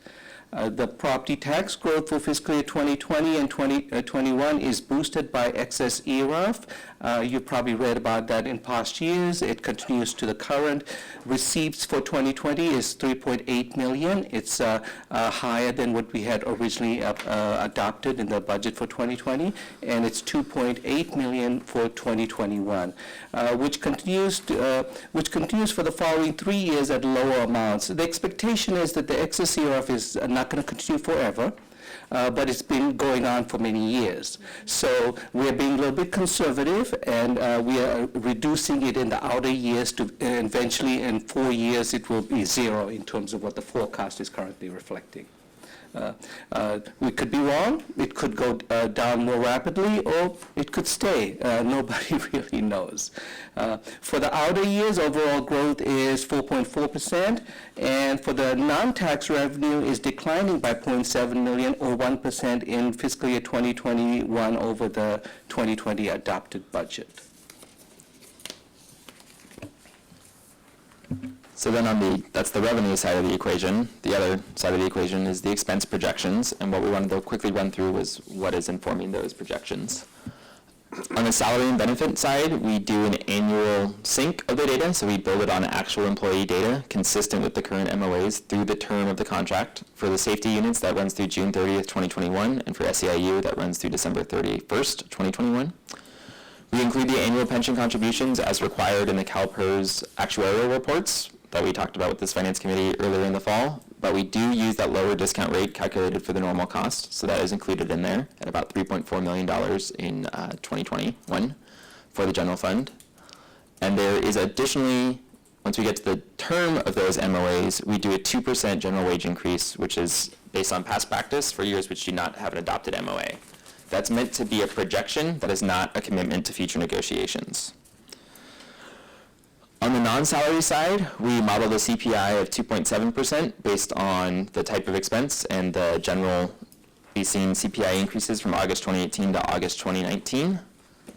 The property tax growth for fiscal year 2020 and 2021 is boosted by excess ERAF. You probably read about that in past years. It continues to the current. Receipts for 2020 is 3.8 million. It's higher than what we had originally adopted in the budget for 2020, and it's 2.8 million for 2021, which continues for the following 3 years at lower amounts. The expectation is that the excess ERAF is not going to continue forever, but it's been going on for many years. So we're being a little bit conservative, and we are reducing it in the outer years to eventually in 4 years it will be zero in terms of what the forecast is currently reflecting. We could be wrong. It could go down more rapidly, or it could stay. Nobody really knows. For the outer years, overall growth is 4.4%, and for the non-tax revenue is declining by 0.7 million or 1% in fiscal year 2021 over the 2020 adopted budget. So then that's the revenue side of the equation. The other side of the equation is the expense projections, and what we wanted to quickly run through was what is informing those projections. On the salary and benefit side, we do an annual sync of the data, so we build it on actual employee data consistent with the current MOAs through the term of the contract. For the safety units, that runs through June 30th, 2021, and for SEIU, that runs through December 31st, 2021. We include the annual pension contributions as required in the CalPERS actuarial reports that we talked about with this finance committee earlier in the fall, but we do use that lower discount rate calculated for the normal cost, so that is included in there at about $3.4 million in 2021 for the general fund. And there is additionally, once we get to the term of those MOAs, we do a 2% general wage increase, which is based on past practice for years which do not have an adopted MOA. That's meant to be a projection, that is not a commitment to future negotiations. On the non-salary side, we model the CPI of 2.7% based on the type of expense and the general, we've seen CPI increases from August 2018 to August 2019.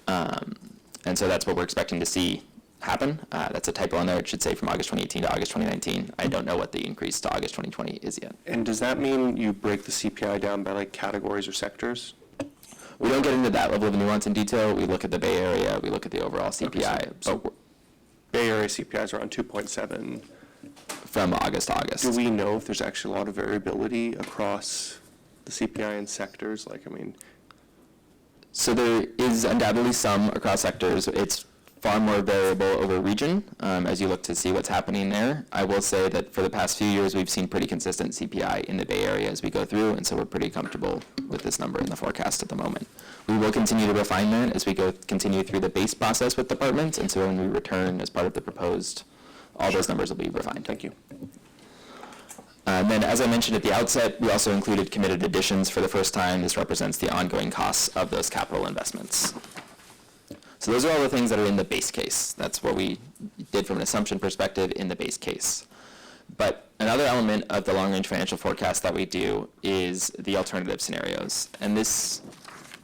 And so that's what we're expecting to see happen. That's a typo on there. It should say from August 2018 to August 2019. I don't know what the increase to August 2020 is yet. And does that mean you break the CPI down by like categories or sectors? We don't get into that level of nuance and detail. We look at the Bay Area, we look at the overall CPI. Okay, so Bay Area CPIs are on 2.7. From August to August. Do we know if there's actually a lot of variability across the CPI in sectors? So there is undoubtedly some across sectors. It's far more variable over region as you look to see what's happening there. I will say that for the past few years, we've seen pretty consistent CPI in the Bay Area as we go through, and so we're pretty comfortable with this number in the forecast at the moment. We will continue to refine that as we continue through the base process with departments, and so when we return as part of the proposed, all those numbers will be refined. Thank you. And then, as I mentioned at the outset, we also included committed additions for the first time. This represents the ongoing costs of those capital investments. So those are all the things that are in the base case. That's what we did from an assumption perspective in the base case. But another element of the long-range financial forecast that we do is the alternative scenarios. And this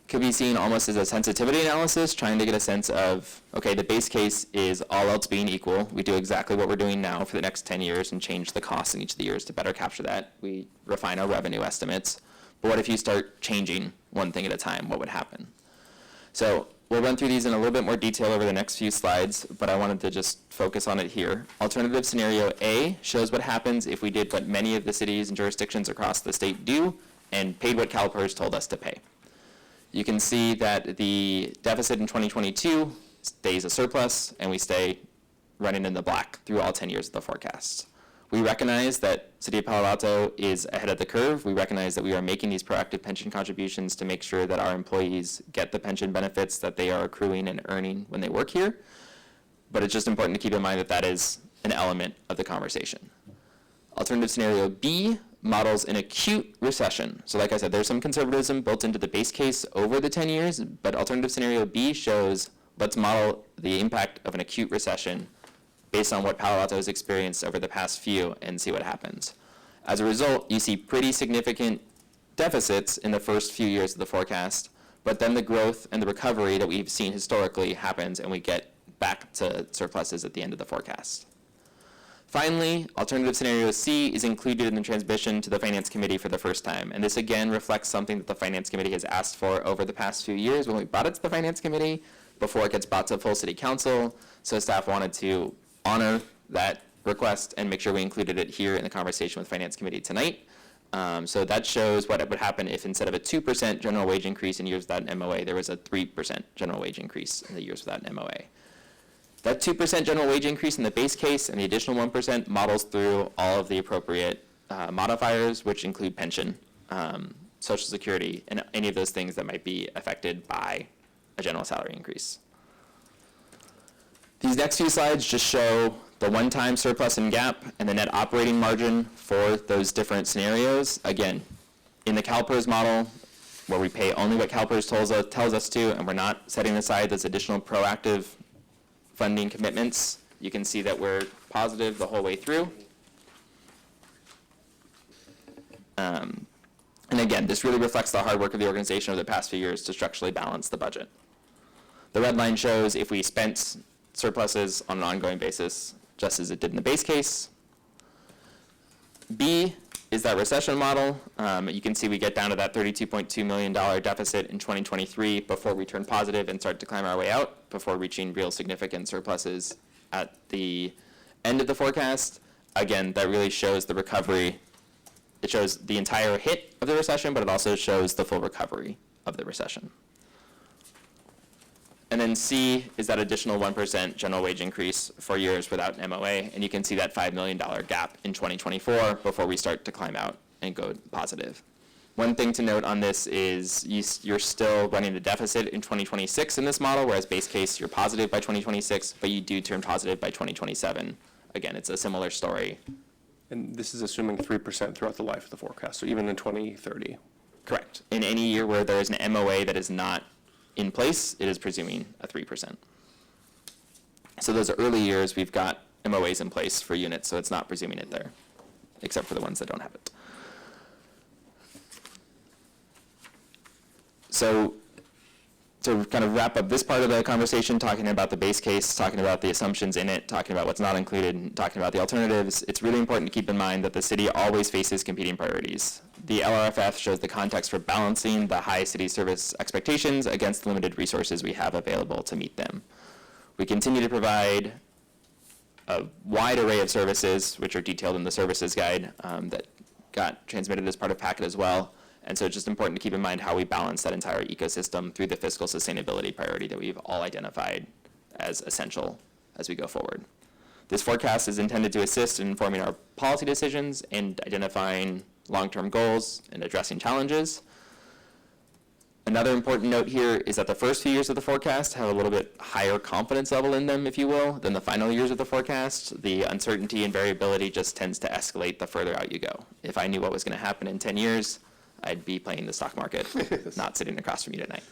could be seen almost as a sensitivity analysis, trying to get a sense of, okay, the base case is all else being equal. We do exactly what we're doing now for the next 10 years and change the costs in each of the years to better capture that. We refine our revenue estimates. But what if you start changing one thing at a time? What would happen? So we'll run through these in a little bit more detail over the next few slides, but I wanted to just focus on it here. Alternative scenario A shows what happens if we did what many of the cities and jurisdictions across the state do and paid what CalPERS told us to pay. You can see that the deficit in 2022 stays a surplus, and we stay running in the black through all 10 years of the forecast. We recognize that City of Palo Alto is ahead of the curve. We recognize that we are making these proactive pension contributions to make sure that our employees get the pension benefits that they are accruing and earning when they work here. But it's just important to keep in mind that that is an element of the conversation. Alternative scenario B models an acute recession. So like I said, there's some conservatism built into the base case over the 10 years, but alternative scenario B shows let's model the impact of an acute recession based on what Palo Alto has experienced over the past few and see what happens. As a result, you see pretty significant deficits in the first few years of the forecast, but then the growth and the recovery that we've seen historically happens and we get back to surpluses at the end of the forecast. Finally, alternative scenario C is included in the transmission to the Finance Committee for the first time. And this again reflects something that the Finance Committee has asked for over the past few years when we brought it to the Finance Committee before it gets brought to full City Council. So staff wanted to honor that request and make sure we included it here in the conversation with Finance Committee tonight. So that shows what would happen if instead of a 2% general wage increase in years without an MOA, there was a 3% general wage increase in the years without an MOA. That 2% general wage increase in the base case and the additional 1% models through all of the appropriate modifiers, which include pension, Social Security, and any of those things that might be affected by a general salary increase. These next few slides just show the one-time surplus and gap and the net operating margin for those different scenarios. Again, in the CalPERS model, where we pay only what CalPERS tells us to, and we're not setting aside those additional proactive funding commitments, you can see that we're positive the whole way through. And again, this really reflects the hard work of the organization over the past few years to structurally balance the budget. The red line shows if we spent surpluses on an ongoing basis, just as it did in the base case. B is that recession model. You can see we get down to that $32.2 million deficit in 2023 before we turn positive and start to climb our way out, before reaching real significant surpluses at the end of the forecast. Again, that really shows the recovery. It shows the entire hit of the recession, but it also shows the full recovery of the recession. And then C is that additional 1% general wage increase for years without an MOA, and you can see that $5 million gap in 2024 before we start to climb out and go positive. One thing to note on this is you're still running a deficit in 2026 in this model, whereas base case you're positive by 2026, but you do turn positive by 2027. Again, it's a similar story. And this is assuming 3% throughout the life of the forecast, so even in 2030. Correct. In any year where there is an MOA that is not in place, it is presuming a 3%. So those early years, we've got MOAs in place for units, so it's not presuming it there, except for the ones that don't have it. So to kind of wrap up this part of the conversation, talking about the base case, talking about the assumptions in it, talking about what's not included, and talking about the alternatives, it's really important to keep in mind that the city always faces competing priorities. The LRFF shows the context for balancing the high city service expectations against the limited resources we have available to meet them. We continue to provide a wide array of services, which are detailed in the services guide that got transmitted as part of packet as well. And so it's just important to keep in mind how we balance that entire ecosystem through the fiscal sustainability priority that we've all identified as essential as we go forward. This forecast is intended to assist in informing our policy decisions and identifying long-term goals and addressing challenges. Another important note here is that the first few years of the forecast have a little bit higher confidence level in them, if you will, than the final years of the forecast. The uncertainty and variability just tends to escalate the further out you go. If I knew what was going to happen in 10 years, I'd be playing the stock market, not sitting across from you tonight.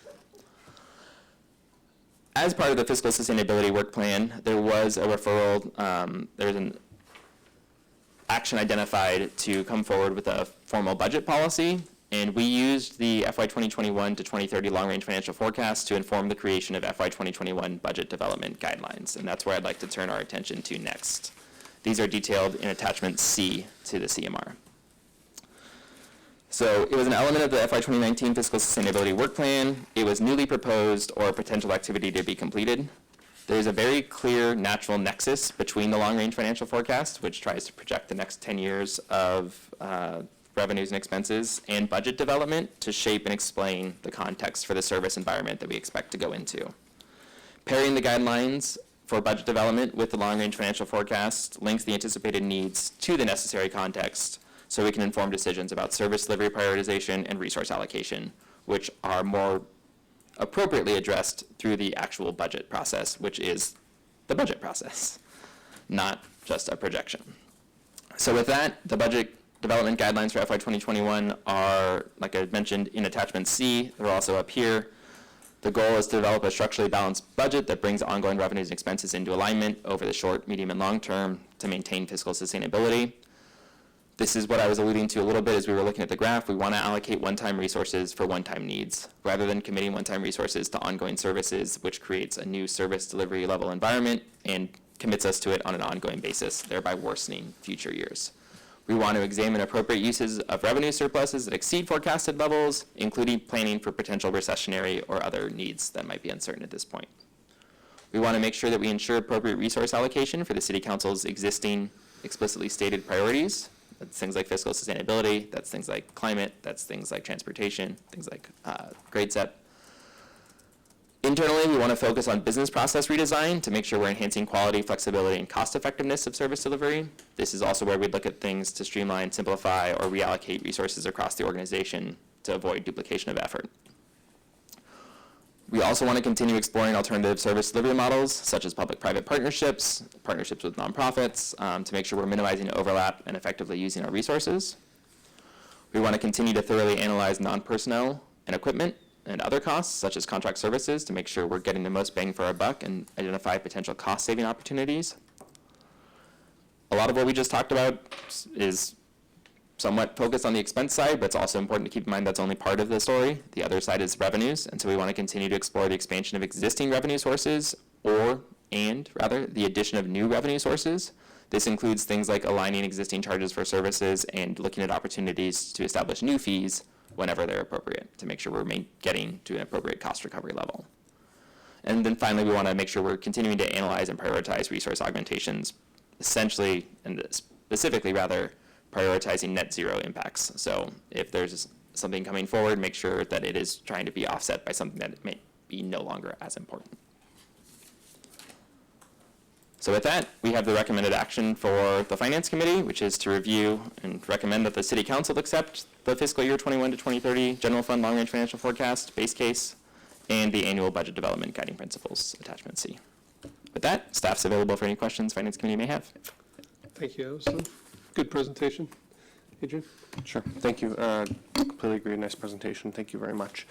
As part of the fiscal sustainability work plan, there was a referral, there's an action identified to come forward with a formal budget policy, and we used the FY 2021 to 2030 long-range financial forecast to inform the creation of FY 2021 budget development guidelines, and that's where I'd like to turn our attention to next. These are detailed in attachment C to the CMR. So it was an element of the FY 2019 Fiscal Sustainability Work Plan. It was newly proposed or a potential activity to be completed. There is a very clear natural nexus between the long-range financial forecast, which tries to project the next 10 years of revenues and expenses, and budget development to shape and explain the context for the service environment that we expect to go into. Pairing the guidelines for budget development with the long-range financial forecast links the anticipated needs to the necessary context so we can inform decisions about service delivery prioritization and resource allocation, which are more appropriately addressed through the actual budget process, which is the budget process, not just a projection. So with that, the budget development guidelines for FY 2021 are, like I mentioned, in attachment C. They're also up here. The goal is to develop a structurally balanced budget that brings ongoing revenues and expenses into alignment over the short, medium, and long term to maintain fiscal sustainability. This is what I was alluding to a little bit as we were looking at the graph. We want to allocate one-time resources for one-time needs, rather than committing one-time resources to ongoing services, which creates a new service delivery level environment and commits us to it on an ongoing basis, thereby worsening future years. We want to examine appropriate uses of revenue surpluses that exceed forecasted levels, including planning for potential recessionary or other needs that might be uncertain at this point. We want to make sure that we ensure appropriate resource allocation for the City Council's existing explicitly stated priorities. That's things like fiscal sustainability, that's things like climate, that's things like transportation, things like grade set. Internally, we want to focus on business process redesign to make sure we're enhancing quality, flexibility, and cost effectiveness of service delivery. This is also where we look at things to streamline, simplify, or reallocate resources across the organization to avoid duplication of effort. We also want to continue exploring alternative service delivery models, such as public-private partnerships, partnerships with nonprofits, to make sure we're minimizing overlap and effectively using our resources. We want to continue to thoroughly analyze non-personnel and equipment and other costs, such as contract services, to make sure we're getting the most bang for our buck and identify potential cost-saving opportunities. A lot of what we just talked about is somewhat focused on the expense side, but it's also important to keep in mind that's only part of the story. The other side is revenues, and so we want to continue to explore the expansion of existing revenue sources the addition of new revenue sources. This includes things like aligning existing charges for services and looking at opportunities to establish new fees whenever they're appropriate to make sure we're getting to an appropriate cost recovery level. And then finally, we want to make sure we're continuing to analyze and prioritize resource augmentations, essentially, and specifically rather, prioritizing net zero impacts. So if there's something coming forward, make sure that it is trying to be offset by something that may be no longer as important. So with that, we have the recommended action for the Finance Committee, which is to review and recommend that the City Council accept the fiscal year 21 to 2030 General Fund Long Range Financial Forecast, base case, and the annual budget development guiding principles, attachment C. With that, staff's available for any questions Finance Committee may have. Thank you. That was a good presentation. Adrian? Sure, thank you. Completely agree, nice presentation, thank you very much.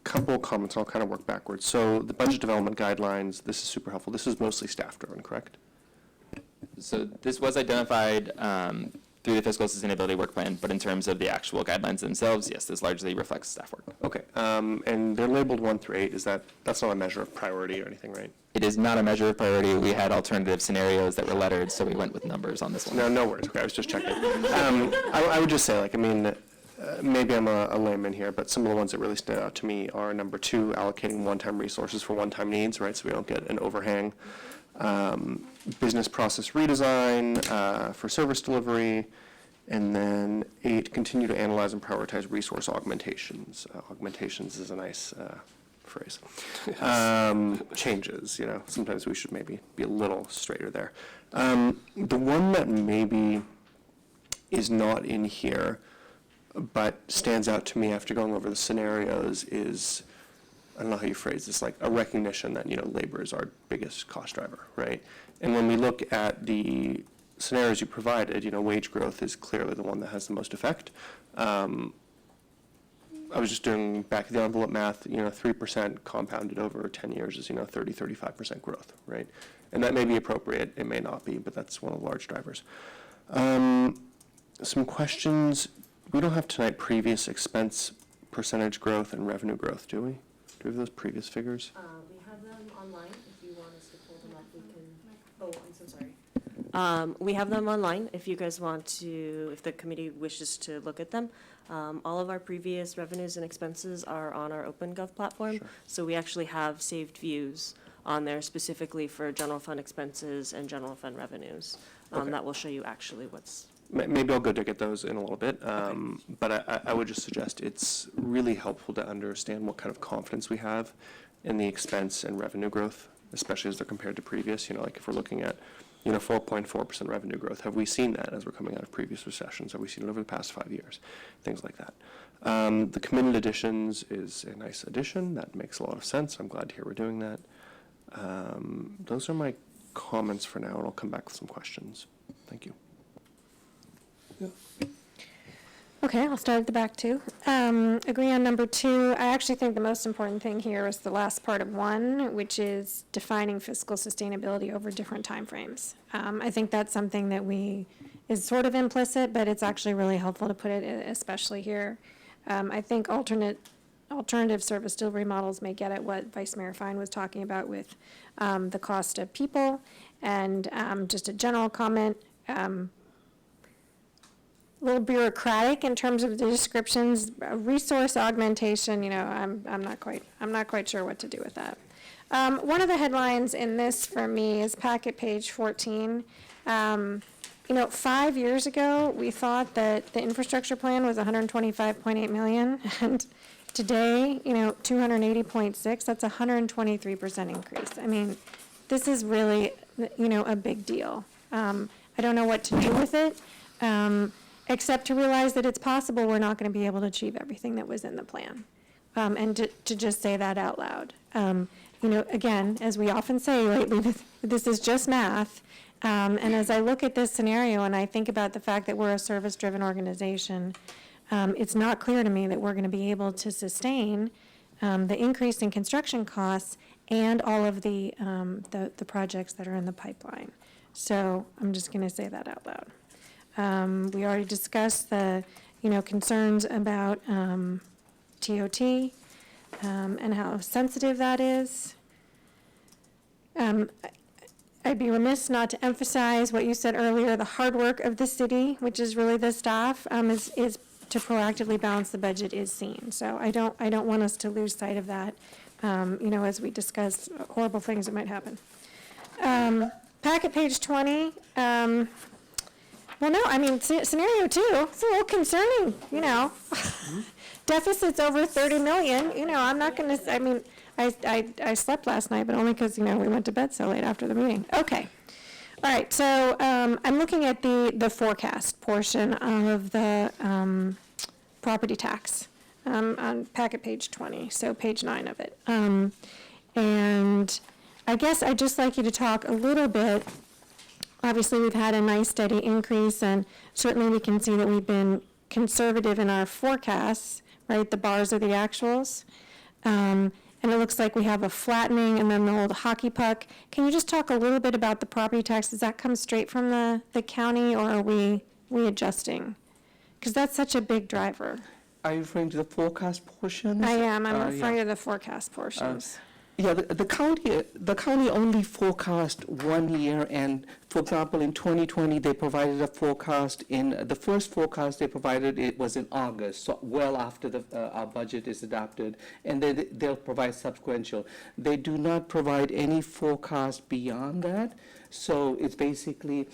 Couple comments, I'll kind of work backwards. So the budget development guidelines, this is super helpful. This is mostly staff-driven, correct? So this was identified through the fiscal sustainability work plan, but in terms of the actual guidelines themselves, yes, this largely reflects staff work. Okay, and they're labeled 1 through 8. That's not a measure of priority or anything, right? It is not a measure of priority. We had alternative scenarios that were lettered, so we went with numbers on this one. No worries. Okay, I was just checking. I would just say, maybe I'm a layman here, but some of the ones that really stand out to me are number 2, allocating one-time resources for one-time needs, right? So we don't get an overhang. Business process redesign for service delivery. And then 8, continue to analyze and prioritize resource augmentations. Augmentations is a nice phrase. Changes, sometimes we should maybe be a little straighter there. The one that maybe is not in here, but stands out to me after going over the scenarios is, I don't know how you phrase this, like a recognition that, labor is our biggest cost driver, right? And when we look at the scenarios you provided, wage growth is clearly the one that has the most effect. I was just doing back of the envelope math, 3% compounded over 10 years is, 35% growth, right? And that may be appropriate, it may not be, but that's one of the large drivers. Some questions. We don't have tonight previous expense percentage growth and revenue growth, do we? Do we have those previous figures? We have them online. If you want us to pull them up, we can. Oh, I'm so sorry. We have them online if you guys want to, if the committee wishes to look at them. All of our previous revenues and expenses are on our OpenGov platform. Sure. So we actually have saved views on there specifically for general fund expenses and general fund revenues. Okay. That will show you actually what's. Maybe I'll go to get those in a little bit, but I would just suggest it's really helpful to understand what kind of confidence we have in the expense and revenue growth especially as they're compared to previous. Like if we're looking at 4.4% revenue growth, have we seen that as we're coming out of previous recessions? Have we seen it over the past 5 years? Things like that. The committed additions is a nice addition. That makes a lot of sense. I'm glad to hear we're doing that. Those are my comments for now, and I'll come back with some questions. Thank you. Okay, I'll start at the back too. Agree on number 2. I actually think the most important thing here is the last part of 1, which is defining fiscal sustainability over different timeframes. I think that's something that is sort of implicit, but it's actually really helpful to put it, especially here. I think alternative service delivery models may get at what Vice Mayor Fine was talking about with the cost of people, and just a general comment. A little bureaucratic in terms of the descriptions, resource augmentation. I'm not quite sure what to do with that. One of the headlines in this for me is packet page 14. 5 years ago we thought that the infrastructure plan was 125.8 million, and today, 280.6. That's a 123% increase. I mean, this is really, a big deal. I don't know what to do with it. Except to realize that it's possible we're not going to be able to achieve everything that was in the plan. And to just say that out loud. Again, as we often say lately, this is just math. And as I look at this scenario and I think about the fact that we're a service-driven organization, it's not clear to me that we're going to be able to sustain the increase in construction costs and all of the projects that are in the pipeline. So I'm just going to say that out loud. We already discussed the, concerns about TOT and how sensitive that is. I'd be remiss not to emphasize what you said earlier. The hard work of the city, which is really the staff, is to proactively balance the budget, is seen. So I don't want us to lose sight of that. As we discuss horrible things that might happen. Packet page 20. Well, no, scenario 2, it's a little concerning, Deficits over 30 million, I'm not going to, I slept last night, but only because, we went to bed so late after the meeting. Okay. All right, so I'm looking at the forecast portion of the property tax on packet page 20, so page 9 of it. And I guess I'd just like you to talk a little bit. Obviously, we've had a nice steady increase, and certainly we can see that we've been conservative in our forecasts, right? The bars are the actuals. And it looks like we have a flattening and then the old hockey puck. Can you just talk a little bit about the property tax? Does that come straight from the county, or are we adjusting? Because that's such a big driver. Are you referring to the forecast portions? I am. I'm referring to the forecast portions. The county only forecast 1 year, and for example, in 2020, they provided a forecast. In the first forecast they provided, it was in August, so well after our budget is adopted, and they'll provide subsequential. They do not provide any forecast beyond that, so it's basically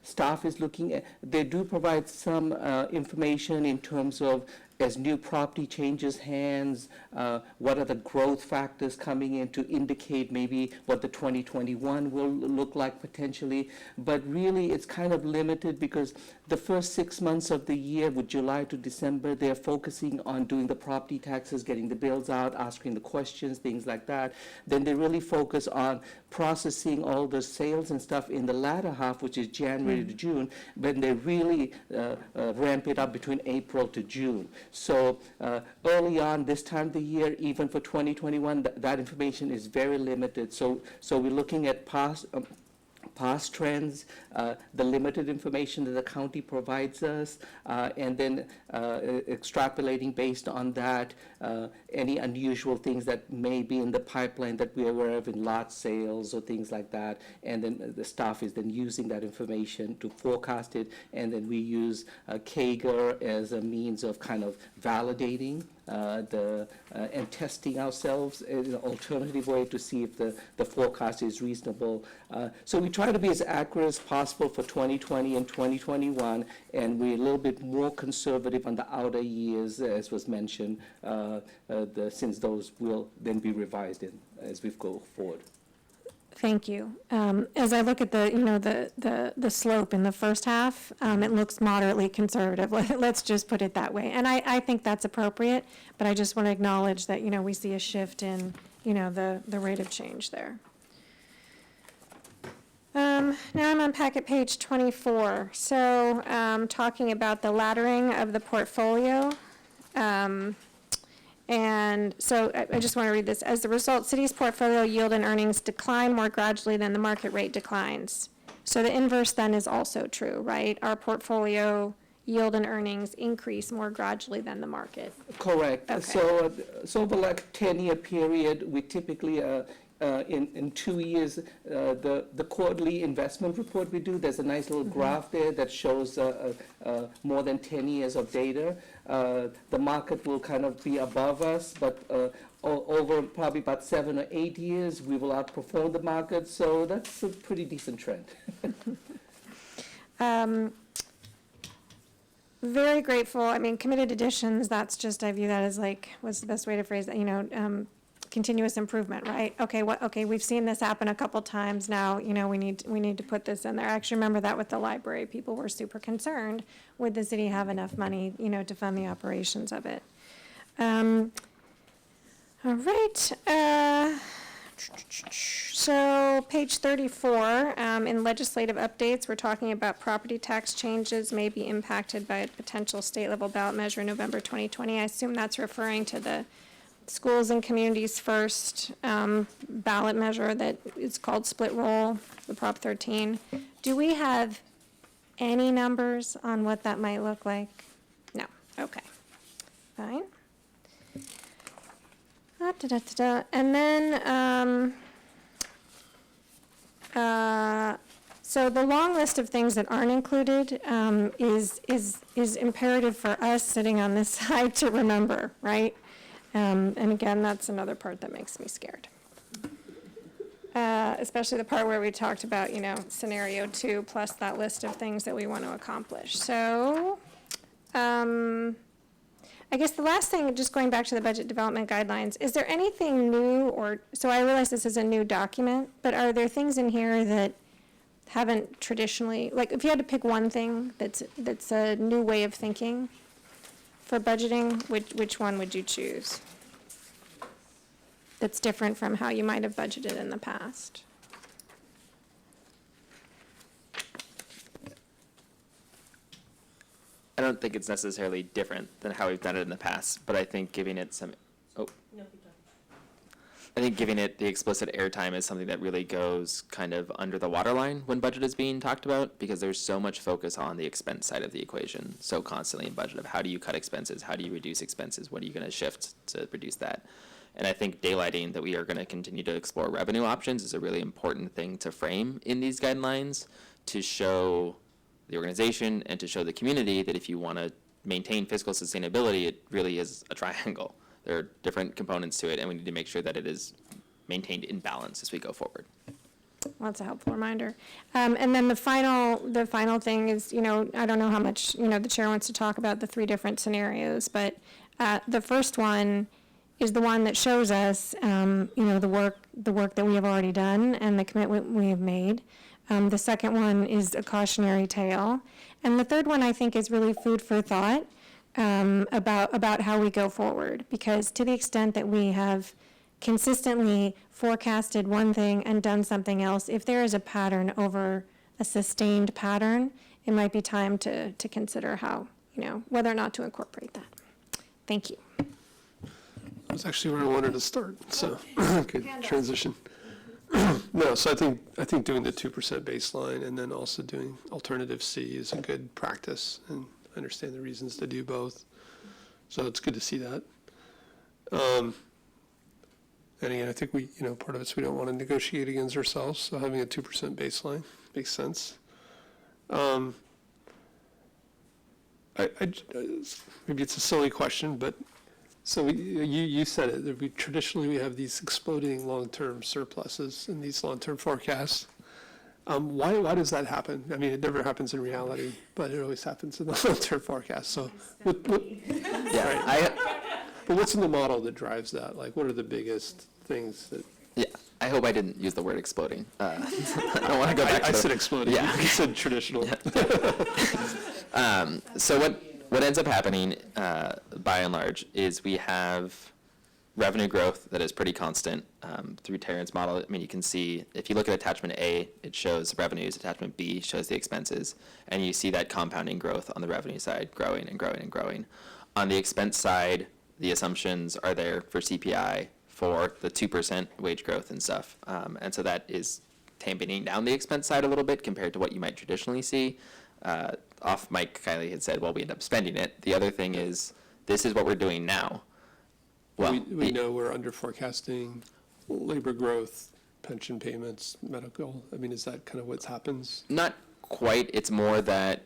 staff is looking at. They do provide some information in terms of, as new property changes hands, what are the growth factors coming in to indicate maybe what the 2021 will look like potentially. But really, it's kind of limited because the first 6 months of the year, with July to December, they're focusing on doing the property taxes, getting the bills out, asking the questions, things like that. Then they really focus on processing all the sales and stuff in the latter half, which is January to June, when they really ramp it up between April to June. So early on this time of the year, even for 2021, that information is very limited. So we're looking at past trends, the limited information that the county provides us, and then extrapolating based on that any unusual things that may be in the pipeline that we're aware of in lot sales or things like that. And then the staff is then using that information to forecast it, and then we use CAGR as a means of kind of validating and testing ourselves in an alternative way to see if the forecast is reasonable. So we try to be as accurate as possible for 2020 and 2021, and we're a little bit more conservative on the outer years, as was mentioned, since those will then be revised as we go forward. Thank you. As I look at the slope in the first half, it looks moderately conservative. Let's just put it that way. And I think that's appropriate, but I just want to acknowledge that, we see a shift in, the rate of change there. Now I'm on packet page 24. So, talking about the laddering of the portfolio. And so I just want to read this. As a result, city's portfolio yield and earnings decline more gradually than the market rate declines. So the inverse then is also true, right? Our portfolio yield and earnings increase more gradually than the market. Correct. Okay. So over like a 10-year period, we typically, in 2 years, the quarterly investment report we do, there's a nice little graph there that shows more than 10 years of data. The market will kind of be above us, but over probably about 7 or 8 years, we will outperform the market. So that's a pretty decent trend. Very grateful. I mean, committed additions, that's just, I view that as like, what's the best way to phrase that, continuous improvement, right? Okay, we've seen this happen a couple times now, we need to put this in there. I actually remember that with the library. People were super concerned, would the city have enough money, to fund the operations of it? All right. So page 34, in legislative updates, we're talking about property tax changes may be impacted by a potential state level ballot measure in November 2020. I assume that's referring to the Schools and Communities First ballot measure that is called split roll, the Prop 13. Do we have any numbers on what that might look like? No. Okay. Fine. And then, so the long list of things that aren't included is imperative for us sitting on this side to remember, right? And again, that's another part that makes me scared. Especially the part where we talked about, scenario 2 plus that list of things that we want to accomplish. So, I guess the last thing, just going back to the budget development guidelines, is there anything new so I realize this is a new document, but are there things in here that haven't traditionally, like if you had to pick one thing that's a new way of thinking for budgeting, which one would you choose? That's different from how you might have budgeted in the past? I don't think it's necessarily different than how we've done it in the past, but I think giving it I think giving it the explicit airtime is something that really goes kind of under the waterline when budget is being talked about, because there's so much focus on the expense side of the equation, so constantly in budget of how do you cut expenses, how do you reduce expenses, what are you going to shift to reduce that. And I think daylighting that we are going to continue to explore revenue options is a really important thing to frame in these guidelines to show the organization and to show the community that if you want to maintain fiscal sustainability, it really is a triangle. There are different components to it, and we need to make sure that it is maintained in balance as we go forward. Well, that's a helpful reminder. And then the final thing is, I don't know how much, the chair wants to talk about the 3 different scenarios, but the first one is the one that shows us, the work that we have already done and the commitment we have made. The second one is a cautionary tale. And the third one, I think, is really food for thought about how we go forward. Because to the extent that we have consistently forecasted one thing and done something else, if there is a pattern over a sustained pattern, it might be time to consider how, whether or not to incorporate that. Thank you. That's actually where I wanted to start, so good transition. No, so I think doing the 2% baseline and then also doing alternative C is a good practice, and I understand the reasons to do both. So it's good to see that. And again, I think we, part of it's we don't want to negotiate against ourselves, so having a 2% baseline makes sense. Maybe it's a silly question, but so you said it, that traditionally we have these exploding long-term surpluses in these long-term forecasts. Why does that happen? I mean, it never happens in reality, but it always happens in the long-term forecast. So, Yeah, but what's in the model that drives that? Like, what are the biggest things that? Yeah, I hope I didn't use the word exploding. I don't want to go back to I the- said exploding. Yeah. You said traditional. So what ends up happening, by and large, is we have revenue growth that is pretty constant through Terrance's model. I mean, you can see, if you look at attachment A, it shows revenues, attachment B shows the expenses, and you see that compounding growth on the revenue side, growing and growing and growing. On the expense side, the assumptions are there for CPI, for the 2% wage growth and stuff. And so that is tamping down the expense side a little bit compared to what you might traditionally see. Off mic, Kylie had said, well, we end up spending it. The other thing is, this is what we're doing now. Well, We know we're under forecasting labor growth, pension payments, medical. I mean, is that kind of what happens? not quite. It's more that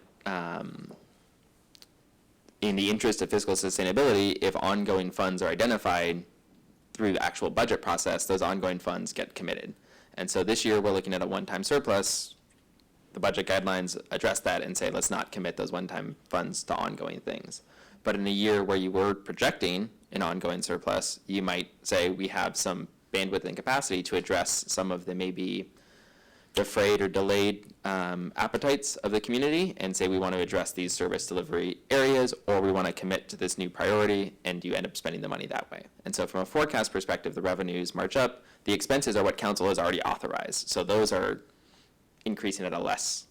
in the interest of fiscal sustainability, if ongoing funds are identified through the actual budget process, those ongoing funds get committed. And so this year, we're looking at a one-time surplus. The budget guidelines address that and say, let's not commit those one-time funds to ongoing things. But in a year where you were projecting an ongoing surplus, you might say we have some bandwidth and capacity to address some of the maybe defrayed or delayed appetites of the community and say we want to address these service delivery areas, or we want to commit to this new priority, and you end up spending the money that way. And so from a forecast perspective, the revenues march up. The expenses are what council has already authorized. So those are increasing at a less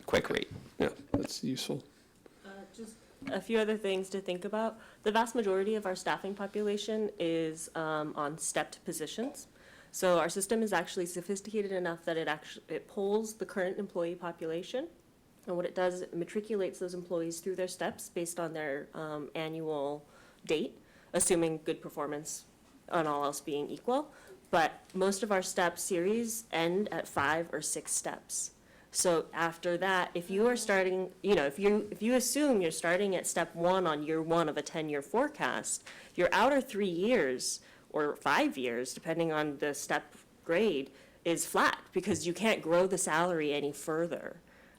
quick rate. Yeah, that's useful. Just a few other things to think about. The vast majority of our staffing population is on stepped positions. So our system is actually sophisticated enough that it pulls the current employee population. And what it does is it matriculates those employees through their steps based on their annual date, assuming good performance on all else being equal. But most of our step series end at 5 or 6 steps. So after that, if you are starting, if you assume you're starting at step 1 on year 1 of a 10-year forecast, your outer 3 years or 5 years, depending on the step grade, is flat because you can't grow the salary any further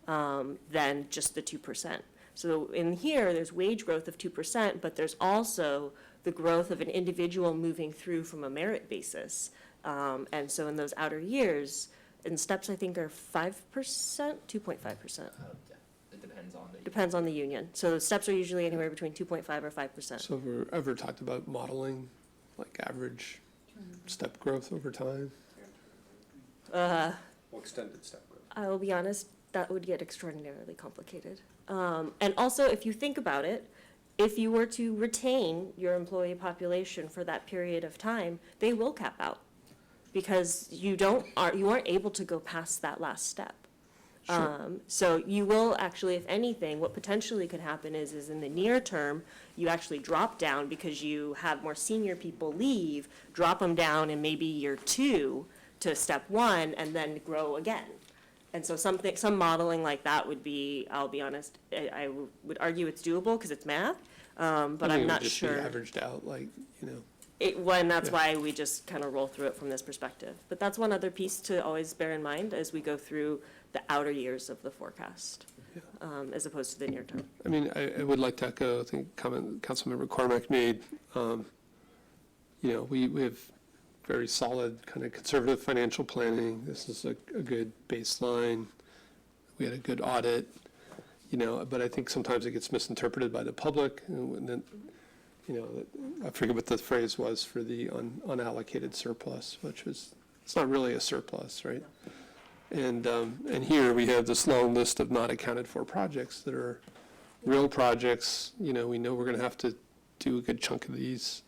than just the 2%. So in here, there's wage growth of 2%, but there's also the growth of an individual moving through from a merit basis. And so in those outer years, and steps I think are 5%, 2.5%. It depends on the Depends on the union. So the steps are usually anywhere between 2.5 or 5%. So have we ever talked about modeling, like average step growth over time? Extended step growth. I will be honest, that would get extraordinarily complicated. And also, if you think about it, if you were to retain your employee population for that period of time, they will cap out because you aren't able to go past that last step. So you will actually, if anything, what potentially could happen is in the near term, you actually drop down because you have more senior people leave, drop them down in maybe year 2 to step 1, and then grow again. And so some modeling like that would be, I'll be honest, I would argue it's doable because it's math, but I'm not sure. It would just be averaged out, like, That's why we just kind of roll through it from this perspective. But that's one other piece to always bear in mind as we go through the outer years of the forecast, as opposed to the near term. I mean, I would like to echo, I think, comment Councilmember Cormack made. We have very solid kind of conservative financial planning. This is a good baseline. We had a good audit, but I think sometimes it gets misinterpreted by the public. And then, I forget what the phrase was for the unallocated surplus, which was, it's not really a surplus, right? And here we have this long list of not accounted for projects that are real projects. We know we're going to have to do a good chunk of these.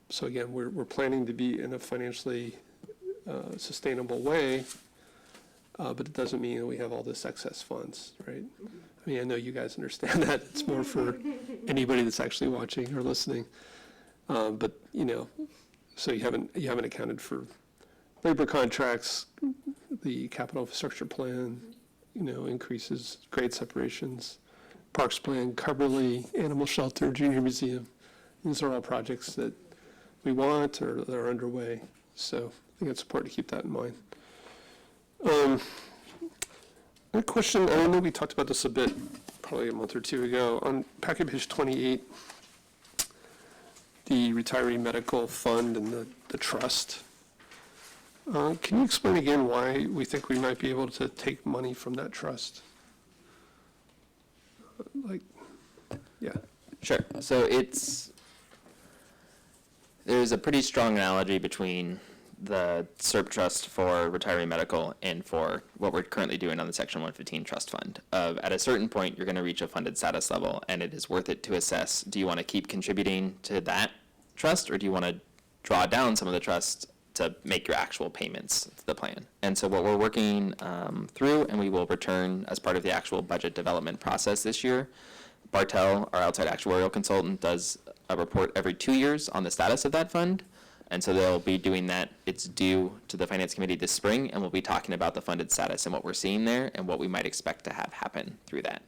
So again, we're planning to be in a financially sustainable way, but it doesn't mean that we have all this excess funds, right? I mean, I know you guys understand that. It's more for anybody that's actually watching or listening. But so you haven't accounted for labor contracts, the capital infrastructure plan, increases, grade separations, parks plan, Carberly, animal shelter, junior museum. These are all projects that we want or that are underway. So I think it's important to keep that in mind. A question, I know we talked about this a bit, probably a month or two ago, on packet page 28, the retiree medical fund and the trust. Can you explain again why we think we might be able to take money from that trust? Like, yeah. Sure. So there's a pretty strong analogy between the SERP trust for retiree medical and for what we're currently doing on the Section 115 trust fund. At a certain point, you're going to reach a funded status level, and it is worth it to assess, do you want to keep contributing to that trust, or do you want to draw down some of the trust to make your actual payments to the plan? And so what we're working through, and we will return as part of the actual budget development process this year, Bartel, our outside actuarial consultant, does a report every 2 years on the status of that fund. And so they'll be doing that. It's due to the Finance Committee this spring, and we'll be talking about the funded status and what we're seeing there and what we might expect to have happen through that.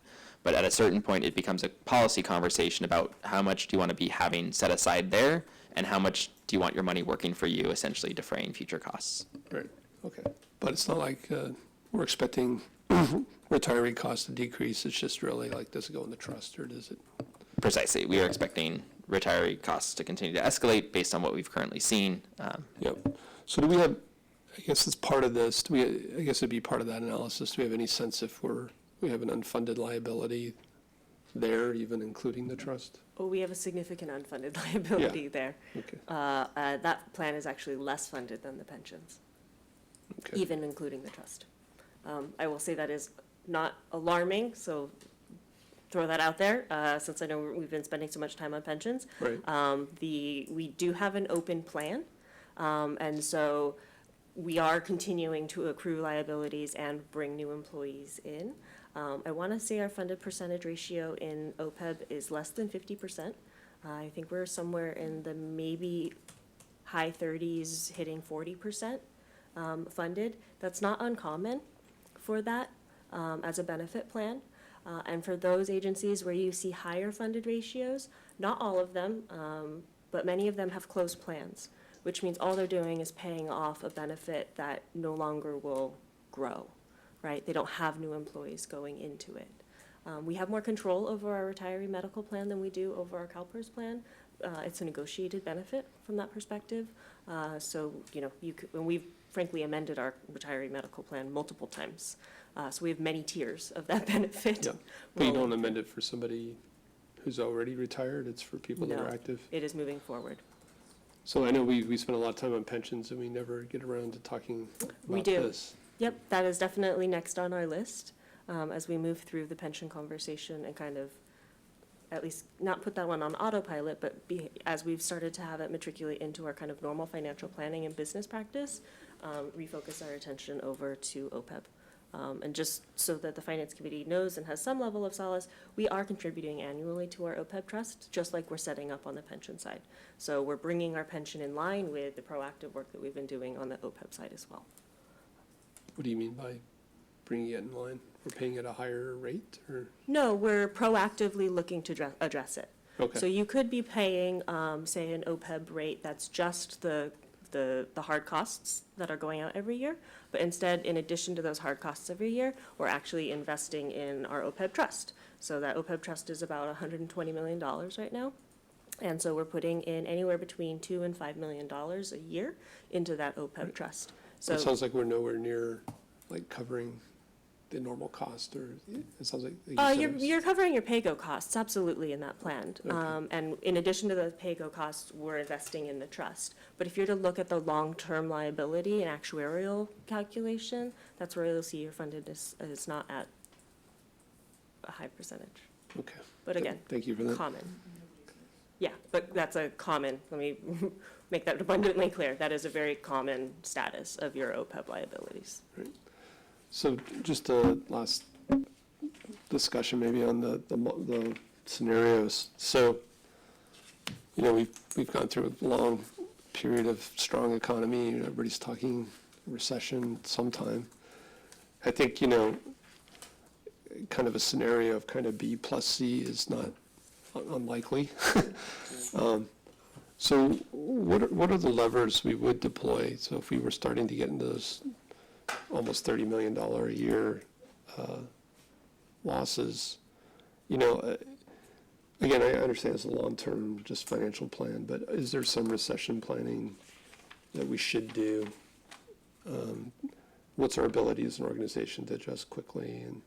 But at a certain point, it becomes a policy conversation about how much do you want to be having set aside there, and how much do you want your money working for you, essentially defraying future costs. Right, okay. But it's not like we're expecting retiree costs to decrease. It's just really like, does it go in the trust, or does it? Precisely. We are expecting retiree costs to continue to escalate based on what we've currently seen. Yep. So do we have, I guess as part of this, I guess it'd be part of that analysis, do we have any sense if we have an unfunded liability there, even including the trust? Oh, we have a significant unfunded liability there. Okay. That plan is actually less funded than the pensions, Okay. even including the trust. I will say that is not alarming, so throw that out there, since I know we've been spending so much time on pensions. Right. We do have an open plan, and so we are continuing to accrue liabilities and bring new employees in. I want to say our funded percentage ratio in OPEB is less than 50%. I think we're somewhere in the maybe high 30s, hitting 40% funded. That's not uncommon for that as a benefit plan. And for those agencies where you see higher funded ratios, not all of them, but many of them have closed plans, which means all they're doing is paying off a benefit that no longer will grow, right? They don't have new employees going into it. We have more control over our retiree medical plan than we do over our CalPERS plan. It's a negotiated benefit from that perspective. So, and we've frankly amended our retiree medical plan multiple times. So we have many tiers of that benefit. Yeah. But you don't amend it for somebody who's already retired, it's for people that are No, active? it is moving forward. So I know we spend a lot of time on pensions, and we never get around to talking We about do. this. Yep, that is definitely next on our list as we move through the pension conversation and kind of at least not put that one on autopilot, but as we've started to have it matriculate into our kind of normal financial planning and business practice, refocus our attention over to OPEB. And just so that the Finance Committee knows and has some level of solace, we are contributing annually to our OPEB trust, just like we're setting up on the pension side. So we're bringing our pension in line with the proactive work that we've been doing on the OPEB side as well. What do you mean by bringing it in line? We're paying at a higher rate, or? No, we're proactively looking to address it. Okay. So you could be paying, say, an OPEB rate that's just the hard costs that are going out every year, but instead, in addition to those hard costs every year, we're actually investing in our OPEB trust. So that OPEB trust is about $120 million right now. And so we're putting in anywhere between $2 and $5 million a year into that OPEB trust. So It sounds like we're nowhere near, like, covering the normal cost, or it sounds like. you're covering your pay-go costs, absolutely, in that plan. Okay. And in addition to the pay-go costs, we're investing in the trust. But if you're to look at the long-term liability and actuarial calculation, that's where you'll see your fundedness is not at a high percentage. Okay. But again, Thank you for that. common. Yeah, but that's a common, let me make that abundantly clear. That is a very common status of your OPEB liabilities. So just a last discussion maybe on the scenarios. So, we've gone through a long period of strong economy. Everybody's talking recession sometime. I think, kind of a scenario of kind of B plus C is not unlikely. So what are the levers we would deploy? So if we were starting to get into those almost $30 million a year losses, again, I understand it's a long-term just financial plan, but is there some recession planning that we should do what's our ability as an organization to adjust quickly, and,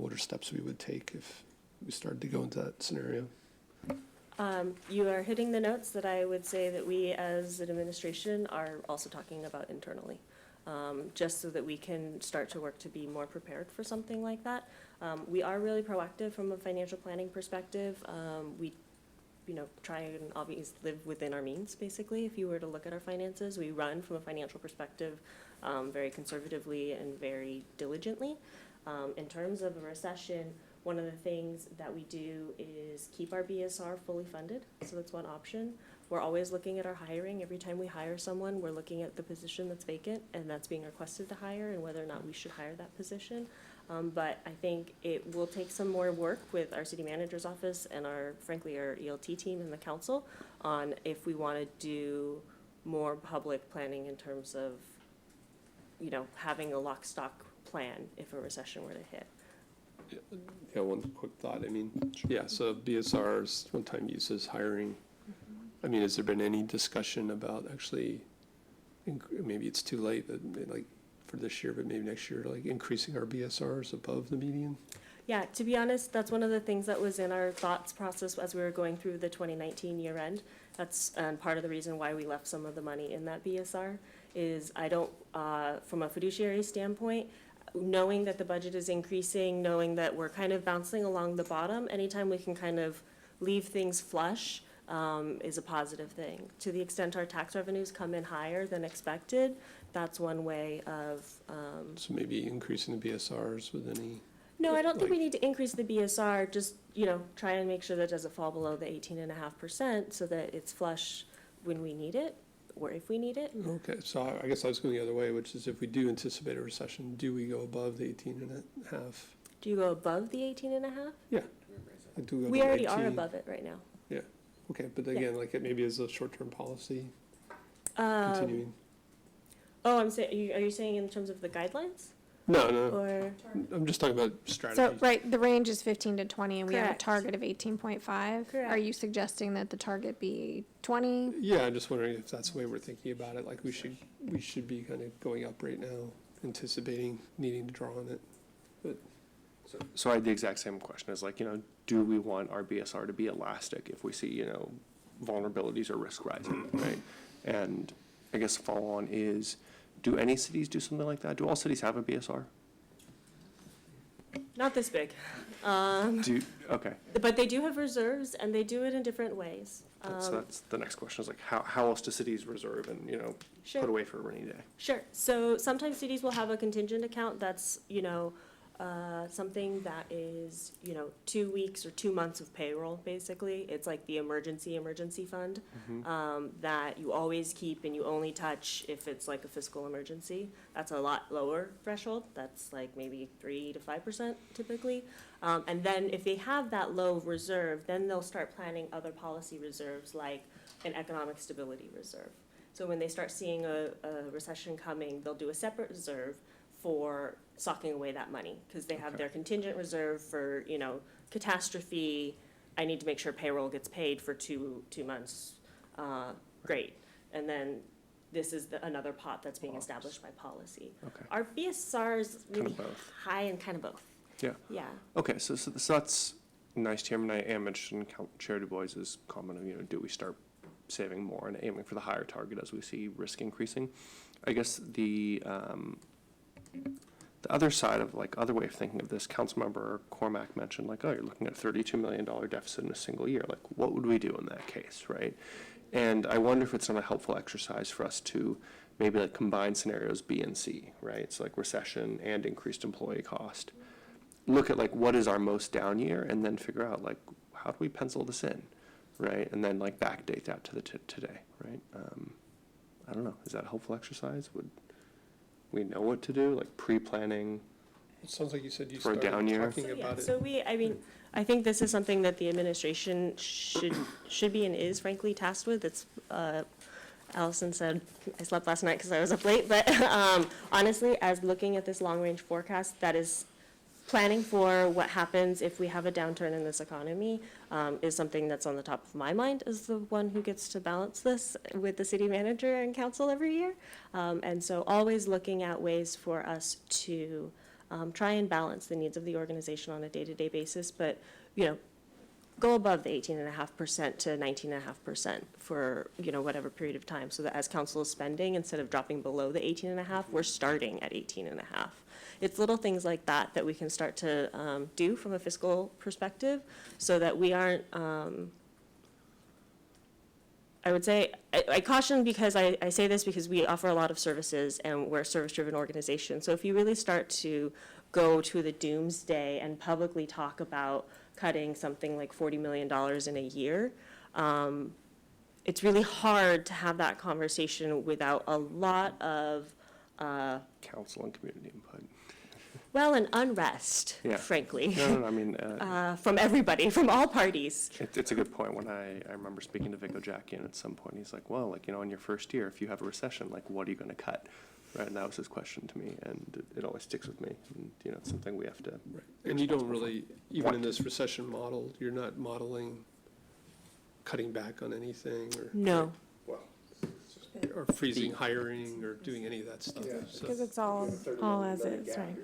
what are steps we would take if we started to go into that scenario? You are hitting the notes that I would say that we as an administration are also talking about internally, just so that we can start to work to be more prepared for something like that. We are really proactive from a financial planning perspective. We try and always live within our means, basically. If you were to look at our finances, we run from a financial perspective very conservatively and very diligently. In terms of a recession, one of the things that we do is keep our BSR fully funded, so that's one option. We're always looking at our hiring. Every time we hire someone, we're looking at the position that's vacant and that's being requested to hire and whether or not we should hire that position. But I think it will take some more work with our city manager's office and frankly, our ELT team and the council on if we want to do more public planning in terms of, having a lock stock plan if a recession were to hit. Yeah, one quick thought. So BSR's one-time uses, hiring. Has there been any discussion about actually, maybe it's too late, but like for this year, but maybe next year, like increasing our BSRs above the median? Yeah, to be honest, that's one of the things that was in our thoughts process as we were going through the 2019 year end. That's part of the reason why we left some of the money in that BSR is from a fiduciary standpoint, knowing that the budget is increasing, knowing that we're kind of bouncing along the bottom, anytime we can kind of leave things flush is a positive thing. To the extent our tax revenues come in higher than expected, that's one way of. So maybe increasing the BSRs with any. No, I don't think we need to increase the BSR, just, try and make sure that it doesn't fall below the 18.5% so that it's flush when we need it, or if we need it. Okay, so I guess I was going the other way, which is if we do anticipate a recession, do we go above the 18.5? Do you go above the 18.5? Yeah. I do go We to already 18. are above it right now. Yeah, okay, but again, like it maybe as a short-term policy, Um, continuing. Oh, I'm saying, are you saying in terms of the guidelines? No, Or, I'm just talking about So, strategies. right, the range is 15 to 20, and we have a Correct. target of 18.5. Are Correct. you suggesting that the target be 20? Yeah, I'm just wondering if that's the way we're thinking about it, like we should be kind of going up right now, anticipating needing to draw on it. But So I had the exact same question as do we want our BSR to be elastic if we see, vulnerabilities or risk rising, right? And I guess follow on is, do any cities do something like that? Do all cities have a BSR? not this big. Okay. But they do have reserves, and they do it in different ways. So that's the next question is how else do cities reserve and, Sure. put away for a rainy day? Sure. So sometimes cities will have a contingent account that's, something that is, 2 weeks or 2 months of payroll, basically. It's like the emergency fund that you always keep and you only touch if it's like a fiscal emergency. That's a lot lower threshold. That's like maybe 3 to 5% typically. And then if they have that low reserve, then they'll start planning other policy reserves like an economic stability reserve. So when they start seeing a recession coming, they'll do a separate reserve for socking away that money, because they have their contingent reserve for, catastrophe. I need to make sure payroll gets paid for two months. Great. And then this is another pot that's being established by policy. Okay. Our BSR is Kind really of both. high and kind of both. Yeah. Yeah. Okay, so that's nice to hear, and I am interested in Chair Du Bois's comment of, do we start saving more and aiming for the higher target as we see risk increasing? I guess the other side of, other way of thinking of this, Councilmember Cormack mentioned, you're looking at a $32 million deficit in a single year. What would we do in that case, right? And I wonder if it's not a helpful exercise for us to maybe combine scenarios B and C, right? So recession and increased employee cost. Look at what is our most down year and then figure out how do we pencil this in, right? And then backdate that to the today, right? I don't know. Is that a helpful exercise? Would we know what to do, pre-planning? it sounds like you said you For a started down year? talking about it. So I think this is something that the administration should be and is frankly tasked with. It's, Allison said, I slept last night because I was up late, but honestly, as looking at this long-range forecast, that is planning for what happens if we have a downturn in this economy is something that's on the top of my mind as the one who gets to balance this with the city manager and council every year. And so always looking at ways for us to try and balance the needs of the organization on a day-to-day basis, but, you know, go above the 18.5% to 19.5% for, you know, whatever period of time, so that as council is spending, instead of dropping below the 18.5, we're starting at 18.5. It's little things like that that we can start to do from a fiscal perspective, so that we aren't, I would say, I caution because I say this because we offer a lot of services and we're a service-driven organization. So if you really start to go to the doomsday and publicly talk about cutting something like $40 million in a year, it's really hard to have that conversation without a lot of Council and community input. well, and unrest, Yeah. frankly, No, I mean, from everybody, from all parties. it's a good point. When I remember speaking to Vic Ojakian at some point, he's like, well, like, you know, in your first year, if you have a recession, like, what are you going to cut? Right, and that was his question to me, and it always sticks with me. And, you know, it's something we have to. And you don't really, even in this recession model, you're not modeling cutting back on anything or. No. Or freezing hiring or doing any of that stuff. So- Because it's all as is, right?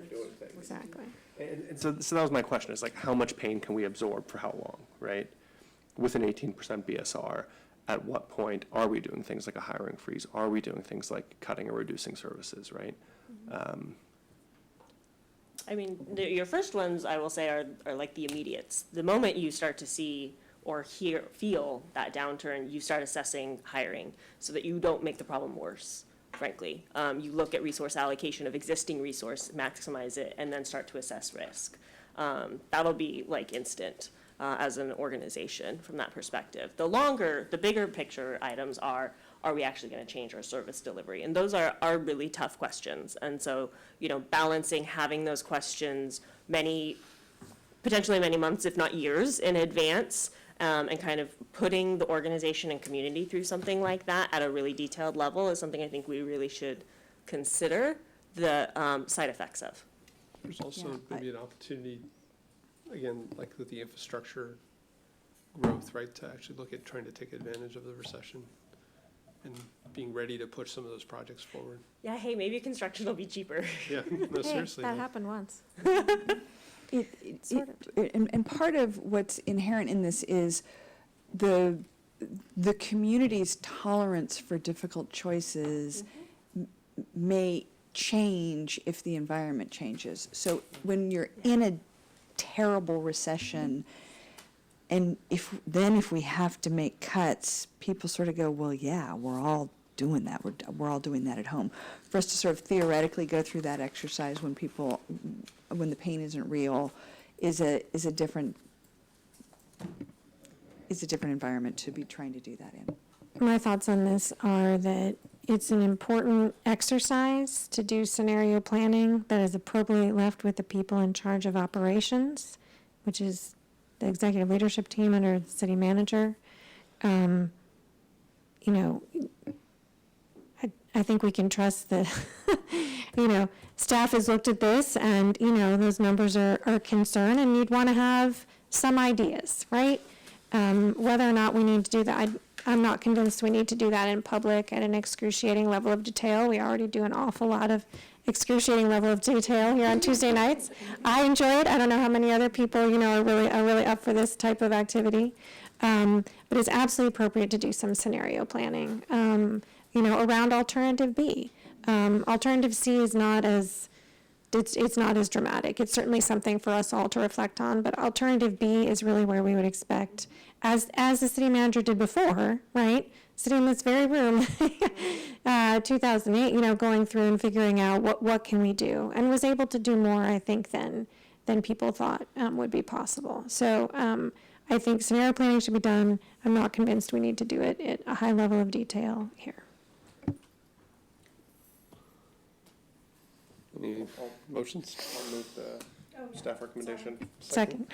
Exactly. And so that was my question, is like, how much pain can we absorb for how long, right? With an 18% BSR, at what point are we doing things like a hiring freeze? Are we doing things like cutting or reducing services, right? I mean, your first ones, I will say, are like the immediates. The moment you start to see or feel that downturn, you start assessing hiring so that you don't make the problem worse, frankly. You look at resource allocation of existing resource, maximize it, and then start to assess risk. That'll be like instant as an organization from that perspective. The bigger picture items are we actually going to change our service delivery? And those are really tough questions. And so, you know, balancing having those questions potentially many months, if not years in advance, and kind of putting the organization and community through something like that at a really detailed level is something I think we really should consider the side effects of. There's also Yeah, maybe an opportunity, again, like with the infrastructure growth, right, to actually look at trying to take advantage of the recession and being ready to push some of those projects forward. Yeah, hey, maybe construction will be cheaper. Yeah, no, Hey, seriously. that no. happened once. And part of what's inherent in this is the community's tolerance for difficult choices may change if the environment changes. So when you're in a terrible recession, and if we have to make cuts, people sort of go, well, yeah, we're all doing that. We're all doing that at home. For us to sort of theoretically go through that exercise when the pain isn't real, is a different environment to be trying to do that in. My thoughts on this are that it's an important exercise to do scenario planning that is appropriately left with the people in charge of operations, which is the executive leadership team under the city manager. You know, I think we can trust that, you know, staff has looked at this and, you know, those numbers are a concern and you'd want to have some ideas, right? Whether or not we need to do that, I'm not convinced we need to do that in public at an excruciating level of detail. We already do an awful lot of excruciating level of detail here on Tuesday nights. I enjoy it. I don't know how many other people, you know, are really up for this type of activity. But it's absolutely appropriate to do some scenario planning, you know, around alternative B. Alternative C is not as, it's not as dramatic. It's certainly something for us all to reflect on, but alternative B is really where we would expect, as the city manager did before, right? Sitting in this very room, 2008, you know, going through and figuring out what can we do, and was able to do more, I think, than people thought would be possible. So I think scenario planning should be done. I'm not convinced we need to do it at a high level of detail here. Any motions? I'll move the staff recommendation. Second.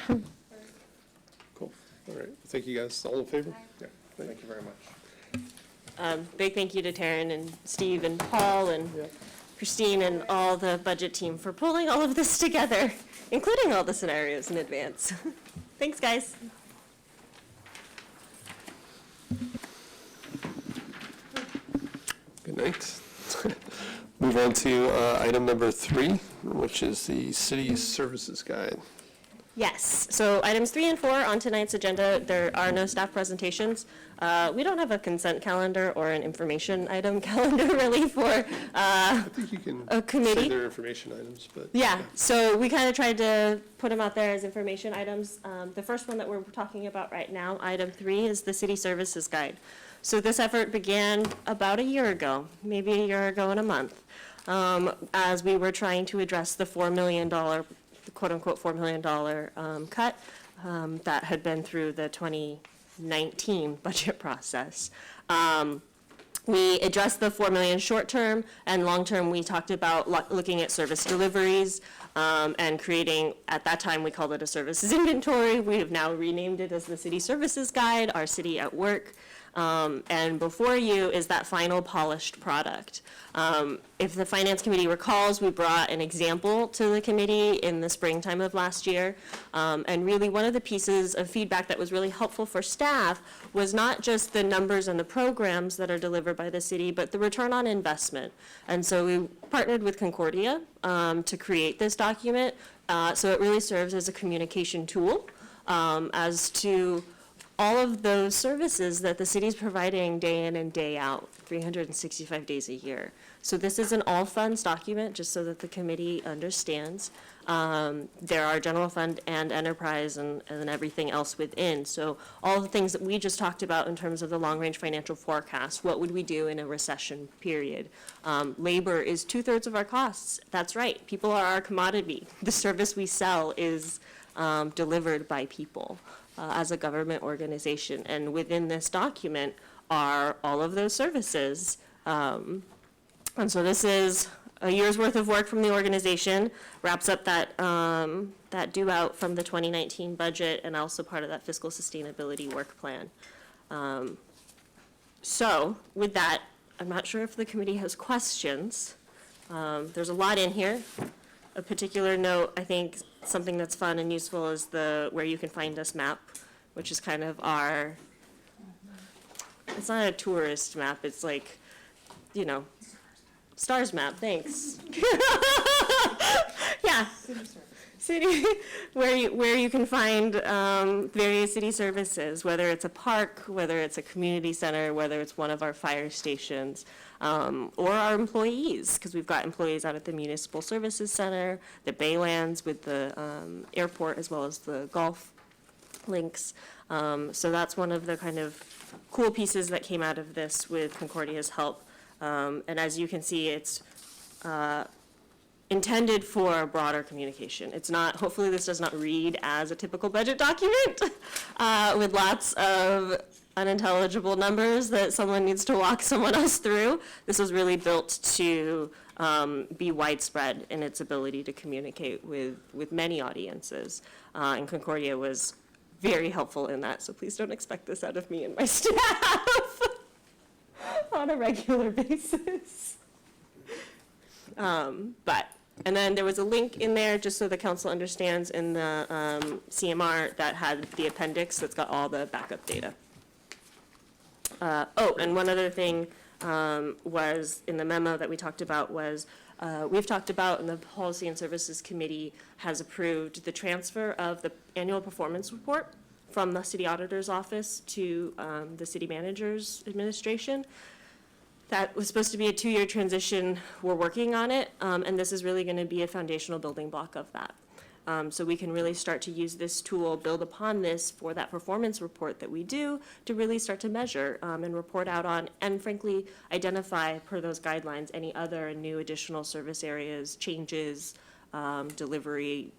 Cool. All right. Thank you, guys. All in favor? Yeah, thank you very much. Big thank you to Taryn and Steve and Paul and Christine and all the budget team for pulling all of this together, including all the scenarios in advance. Thanks, guys. Good night. Move on to item number 3, which is the City Services Guide. Yes, so items 3 and 4 on tonight's agenda, there are no staff presentations. We don't have a consent calendar or an information item calendar really for I think you can a committee. say they're information items, but. Yeah, so we kind of tried to put them out there as information items. The first one that we're talking about right now, item 3, is the City Services Guide. So this effort began about a year ago, maybe a year ago and a month, as we were trying to address the $4 million, the quote-unquote $4 million cut that had been through the 2019 budget process. We addressed the 4 million short-term, and long-term, we talked about looking at service deliveries and creating, at that time, we called it a services inventory. We have now renamed it as the City Services Guide, our City at Work. And before you is that final polished product. If the Finance Committee recalls, we brought an example to the committee in the springtime of last year. And really one of the pieces of feedback that was really helpful for staff was not just the numbers and the programs that are delivered by the city, but the return on investment. And so we partnered with Concordia to create this document. So it really serves as a communication tool as to all of those services that the city's providing day in and day out, 365 days a year. So this is an all funds document, just so that the committee understands. There are general fund and enterprise and everything else within. So all the things that we just talked about in terms of the long-range financial forecast, what would we do in a recession period? Labor is 2/3 of our costs. That's right, people are our commodity. The service we sell is delivered by people. As a government organization. And within this document are all of those services. And so this is a year's worth of work from the organization, wraps up that, that due out from the 2019 budget and also part of that fiscal sustainability work plan. So with that, I'm not sure if the committee has questions. There's a lot in here. A particular note, I think something that's fun and useful is the where you can find us map, which is kind of our, it's not a tourist map, it's like, you know, stars map, thanks. Yeah. City, where you can find various city services, whether it's a park, whether it's a community center, whether it's one of our fire stations, or our employees, because we've got employees out at the Municipal Services Center, the Baylands with the airport, as well as the golf links. So that's one of the kind of cool pieces that came out of this with Concordia's help. And as you can see, it's intended for broader communication. It's not, hopefully this does not read as a typical budget document with lots of unintelligible numbers that someone needs to walk someone else through. This was really built to be widespread in its ability to communicate with many audiences. And Concordia was very helpful in that, so please don't expect this out of me and my staff on a regular basis. And then there was a link in there, just so the council understands, in the CMR that had the appendix that's got all the backup data. And one other thing was in the memo that we talked about was, we've talked about, and the Policy and Services Committee has approved the transfer of the annual performance report from the city auditor's office to the city manager's administration. That was supposed to be a 2-year transition. We're working on it, and this is really going to be a foundational building block of that. So we can really start to use this tool, build upon this for that performance report that we do to really start to measure and report out on, and frankly, identify per those guidelines any other new additional service areas, changes, delivery,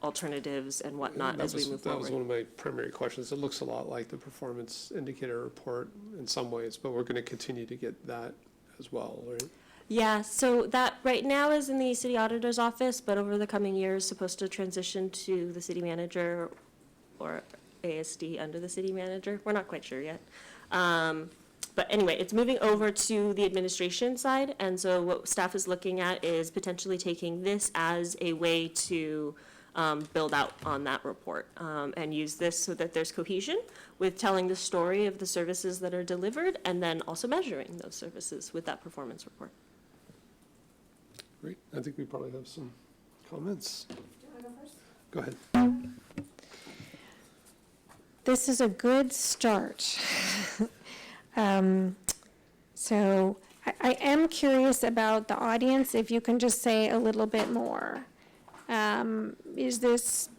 alternatives and whatnot as we move forward. That was one of my primary questions. It looks a lot like the performance indicator report in some ways, but we're going to continue to get that as well, right? Yeah, so that right now is in the city auditor's office, but over the coming years, supposed to transition to the city manager or ASD under the city manager. We're not quite sure yet. But anyway, it's moving over to the administration side, and so what staff is looking at is potentially taking this as a way to build out on that report, and use this so that there's cohesion with telling the story of the services that are delivered, and then also measuring those services with that performance report. Great. I think we probably have some comments. Go ahead. This is a good start. So I am curious about the audience, if you can just say a little bit more. Is this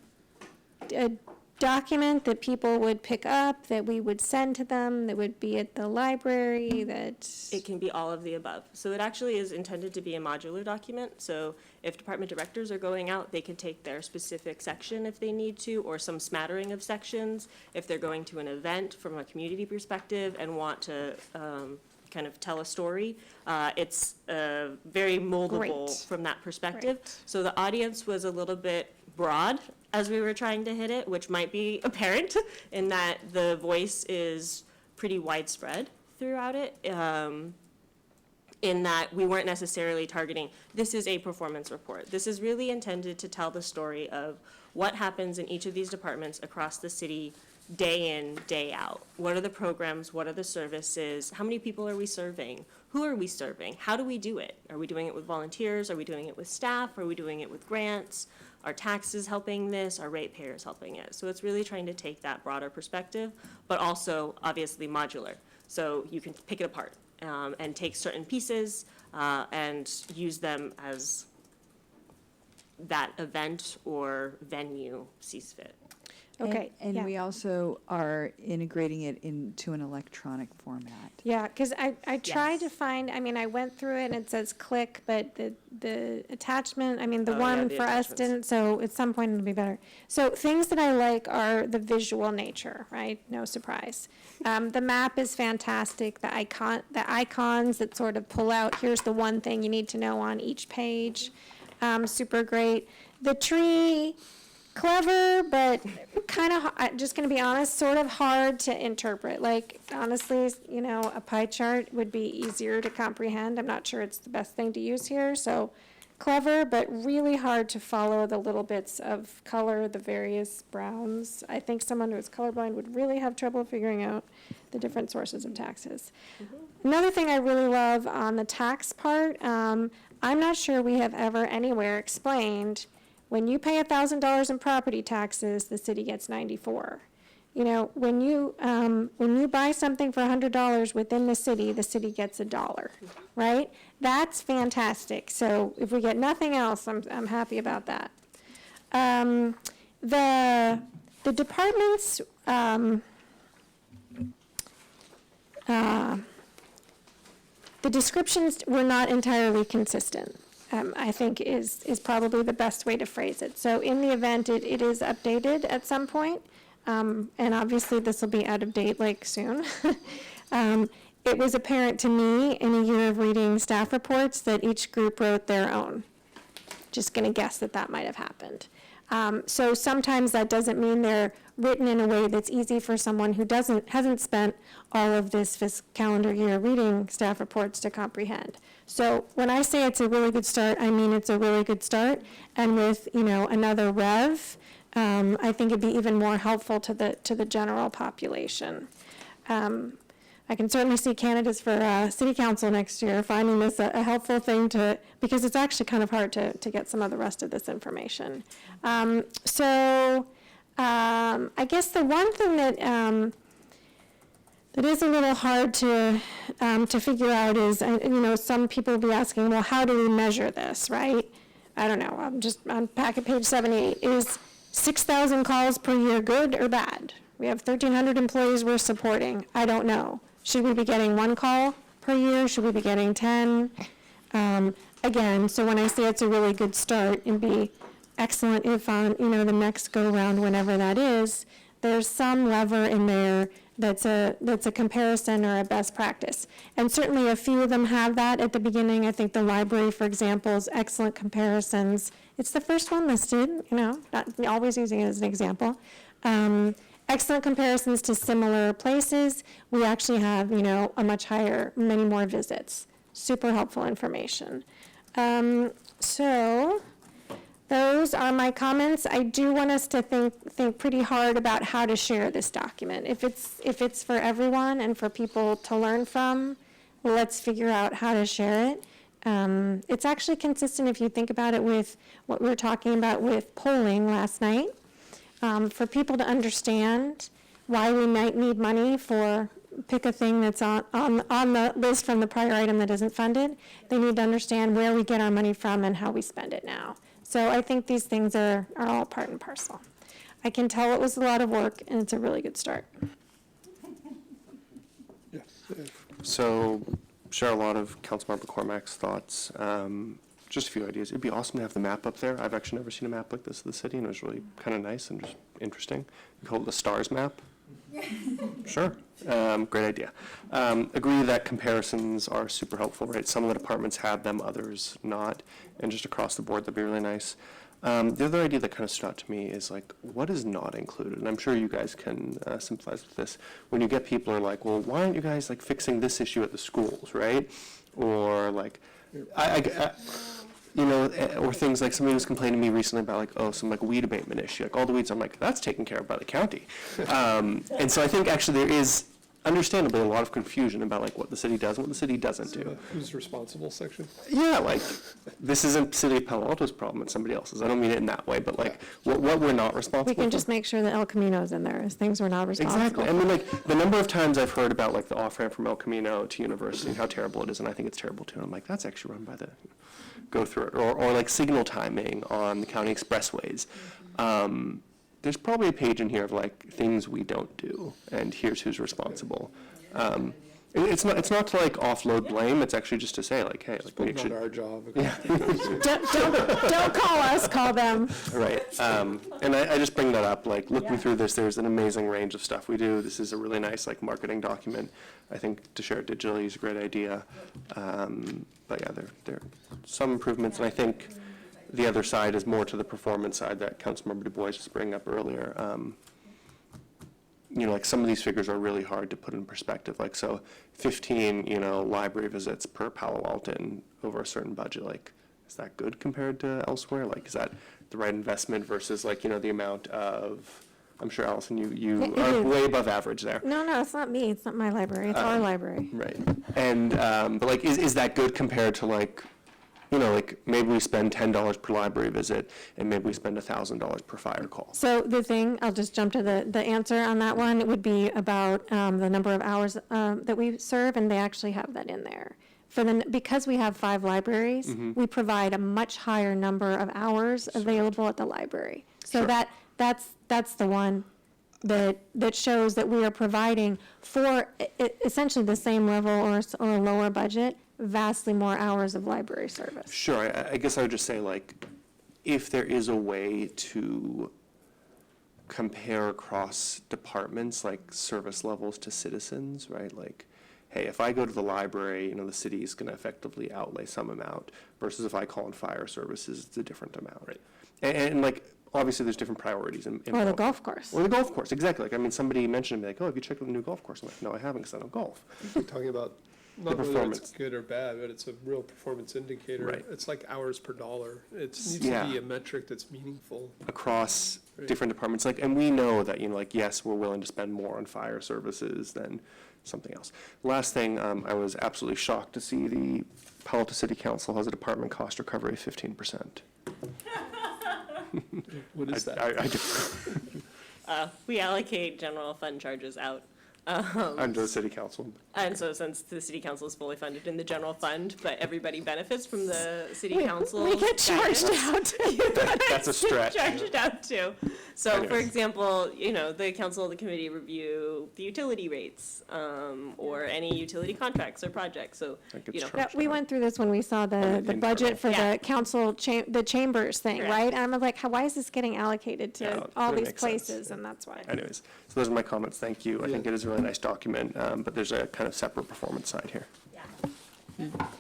a document that people would pick up, that we would send to them, that would be at the library, that? It can be all of the above. So it actually is intended to be a modular document. So if department directors are going out, they can take their specific section if they need to, or some smattering of sections. If they're going to an event from a community perspective and want to kind of tell a story, it's very moldable Great. from that perspective. Great. So the audience was a little bit broad as we were trying to hit it, which might be apparent in that the voice is pretty widespread throughout it, in that we weren't necessarily targeting, this is a performance report. This is really intended to tell the story of what happens in each of these departments across the city, day in, day out. What are the programs? What are the services? How many people are we serving? Who are we serving? How do we do it? Are we doing it with volunteers? Are we doing it with staff? Are we doing it with grants? Are taxes helping this? Are ratepayers helping it? So it's really trying to take that broader perspective, but also obviously modular. So you can pick it apart and take certain pieces and use them as that event or venue sees fit. Okay, And yeah. we also are integrating it into an electronic format. Yeah, because I tried Yes. to find, I mean, I went through it and it says click, but the attachment, I mean, the Oh, yeah, one the for us attachments. didn't, so at some point it'll be better. So things that I like are the visual nature, right? No surprise. The map is fantastic. The icons that sort of pull out, here's the one thing you need to know on each page, super great. The tree, clever, but kind of, just going to be honest, sort of hard to interpret. Like, honestly, you know, a pie chart would be easier to comprehend. I'm not sure it's the best thing to use here. So clever, but really hard to follow the little bits of color, the various browns. I think someone who is colorblind would really have trouble figuring out the different sources of taxes. Another thing I really love on the tax part, I'm not sure we have ever anywhere explained, when you pay $1,000 in property taxes, the city gets 94. You know, when you buy something for $100 within the city gets $1, right? That's fantastic. So if we get nothing else, I'm happy about that. The departments, the descriptions were not entirely consistent. I think is probably the best way to phrase it. So in the event it is updated at some point, and obviously this will be out of date like soon, it was apparent to me in a year of reading staff reports that each group wrote their own. Just going to guess that might have happened. So sometimes that doesn't mean they're written in a way that's easy for someone who hasn't spent all of this calendar year reading staff reports to comprehend. So when I say it's a really good start, I mean it's a really good start. And with, you know, another rev, I think it'd be even more helpful to the general population. I can certainly see candidates for city council next year finding this a helpful thing because it's actually kind of hard to get some of the rest of this information. I guess the one thing that is a little hard to figure out is, you know, some people will be asking, well, how do we measure this, right? I don't know. I'm just on packet page 78. Is 6,000 calls per year good or bad? We have 1,300 employees we're supporting. I don't know. Should we be getting 1 call per year? Should we be getting 10? Again, so when I say it's a really good start, it'd be excellent if on, you know, the next go-round, whenever that is, there's some lever in there that's a comparison or a best practice. And certainly a few of them have that at the beginning. I think the library, for example, is excellent comparisons. It's the first one listed, you know, not always using it as an example. excellent comparisons to similar places. We actually have, a much higher, many more visits. Super helpful information. So those are my comments. I do want us to think pretty hard about how to share this document. If it's for everyone and for people to learn from, let's figure out how to share it. It's actually consistent if you think about it with what we were talking about with polling last night. For people to understand why we might need money for pick a thing that's on the list from the prior item that isn't funded, they need to understand where we get our money from and how we spend it now. So I think these things are all part and parcel. I can tell it was a lot of work, and it's a really good start. So, share a lot of Councilmember Cormack's thoughts. Just a few ideas. It'd be awesome to have the map up there. I've actually never seen a map like this of the city, and it was really kind of nice and just interesting. We call it the STARS map. Sure. Great idea. Agree that comparisons are super helpful, right? Some of the departments have them, others not, and just across the board, that'd be really nice. The other idea that kind of stood out to me is like, what is not included? And I'm sure you guys can sympathize with this. When you get people who are like, well, why aren't you guys like fixing this issue at the schools, right? Or like, or things like somebody was complaining to me recently about like, oh, some like weed abatement issue, like all the weeds. I'm like, that's taken care of by the county. And so I think actually there is understandably a lot of confusion about like what the city does and what the city doesn't do. Who's responsible section? Yeah, like this isn't City of Palo Alto's problem, it's somebody else's. I don't mean it in that way, but like what we're not responsible We can for. just make sure that El Camino's in there as things we're not responsible Exactly. I mean, like the number of times I've heard about like the off-ramp from El Camino to University and how terrible it is, and I think it's terrible too. And I'm like, that's actually run by the go through it, or like signal timing on the county expressways. There's probably a page in here of like things we don't do, and here's who's responsible. It's not to like offload blame. It's actually just to say like, hey, like we Not should. our job. Don't call us, call them. Right. And I just bring that up, like, looking through this, there's an amazing range of stuff we do. This is a really nice, like, marketing document. I think to share it digitally is a great idea. But yeah, there are some improvements, and I think the other side is more to the performance side that Councilmember Du Bois was bringing up earlier. Like some of these figures are really hard to put in perspective. Like, so 15, library visits per Palo Alto over a certain budget, like, is that good compared to elsewhere? Like, is that the right investment versus like, the amount of, I'm sure Allison, you are way above average there. No, it's not me. It's not my library. It's our library. Right. And, but like, is that good compared to like, like maybe we spend $10 per library visit and maybe we spend $1,000 per fire call. So the thing, I'll just jump to the answer on that one. It would be about the number of hours that we serve, and they actually have that in there. Because we have 5 libraries, we provide a much higher number of hours available at the library. So Sure. that's the one that shows that we are providing for essentially the same level or a lower budget, vastly more hours of library service. Sure, I guess I would just say, like, if there is a way to compare across departments, like service levels to citizens, right? Like, hey, if I go to the library, the city is going to effectively outlay some amount, versus if I call in fire services, it's a different amount. Right. And like, obviously, there's different priorities. In Or the both. golf course. Or the golf course, exactly. Like, I mean, somebody mentioned to me, like, oh, have you checked out the new golf course? I'm like, no, I haven't, because I don't golf. We're talking about not whether performance. it's good or bad, but it's a real performance indicator. Right. It's like hours per dollar. It needs Yeah. to be a metric that's meaningful. Across Right. different departments, like, and we know that, like, yes, we're willing to spend more on fire services than something else. Last thing, I was absolutely shocked to see the Palo Alto City Council has a department cost recovery of 15%. What is that? I do. We allocate general fund charges out. Under the city council. And so since the city council is fully funded in the general fund, but everybody benefits from the city council. We get charged guidance. out. That's a stretch. Charged out too. So for Anyways. example, the council and the committee review the utility rates, or any utility contracts or projects, so, That gets Yeah, charged we out. went through this when we saw the budget for Yeah. the council, the chambers thing, Correct. right? And I'm like, why is this getting allocated Yeah, to it all really these makes sense. places? And that's why. Anyways, so those are my comments. Thank you. I think it is a really nice document, but there's a kind of separate performance side here.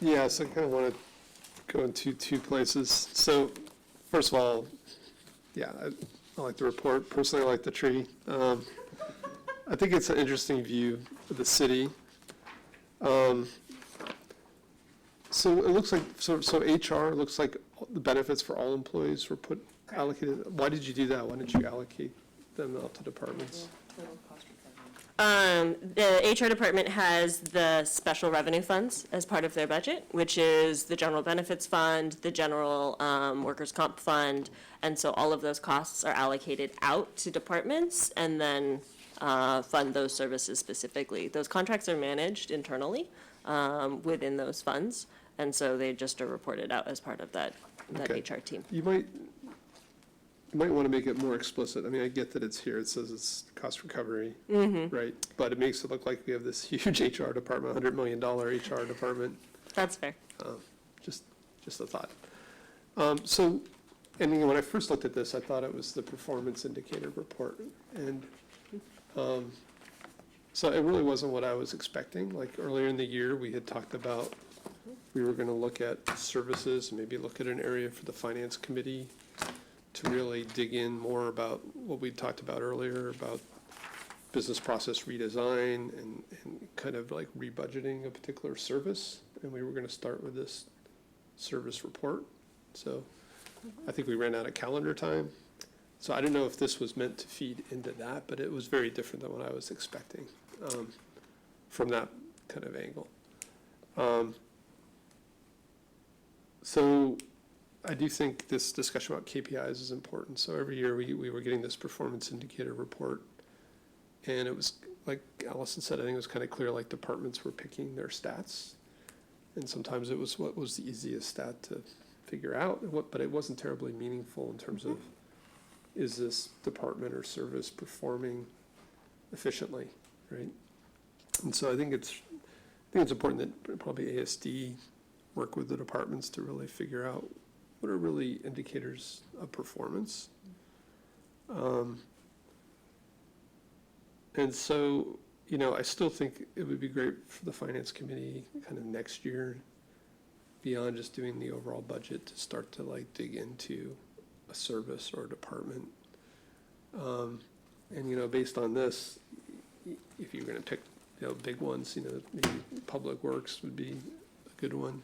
Yeah, so I kind of want to go into 2 places. So, first of all, yeah, I like the report. Personally, I like the tree. I think it's an interesting view of the city. So it looks like, so HR looks like the benefits for all employees were allocated. Why did you do that? Why didn't you allocate them out to departments? The HR department has the special revenue funds as part of their budget, which is the general benefits fund, the general workers' comp fund, and so all of those costs are allocated out to departments and then fund those services specifically. Those contracts are managed internally within those funds, and so they just are reported out as part of that Okay. HR team. You might want to make it more explicit. I mean, I get that it's here, it says it's cost recovery, right? But it makes it look like we have this huge HR department, $100 million HR department. That's fair. Just a thought. So, and you know, when I first looked at this, I thought it was the performance indicator report. And so it really wasn't what I was expecting. Like earlier in the year, we had talked about, we were going to look at services, maybe look at an area for the finance committee to really dig in more about what we talked about earlier, about business process redesign and kind of like rebudgeting a particular service. And we were going to start with this service report. So I think we ran out of calendar time. So I didn't know if this was meant to feed into that, but it was very different than what I was expecting from that kind of angle. So I do think this discussion about KPIs is important. So every year we were getting this performance indicator report, and it was, like Allison said, I think it was kind of clear, like departments were picking their stats, and sometimes it was what was the easiest stat to figure out, but it wasn't terribly meaningful in terms of, is this department or service performing efficiently, right? And so I think it's important that probably ASD work with the departments to really figure out what are really indicators of performance. And so, you know, I still think it would be great for the finance committee kind of next year, beyond just doing the overall budget, to start to like dig into a service or a department. And, you know, based on this, if you're going to pick, you know, big ones, you know, maybe Public Works would be a good one.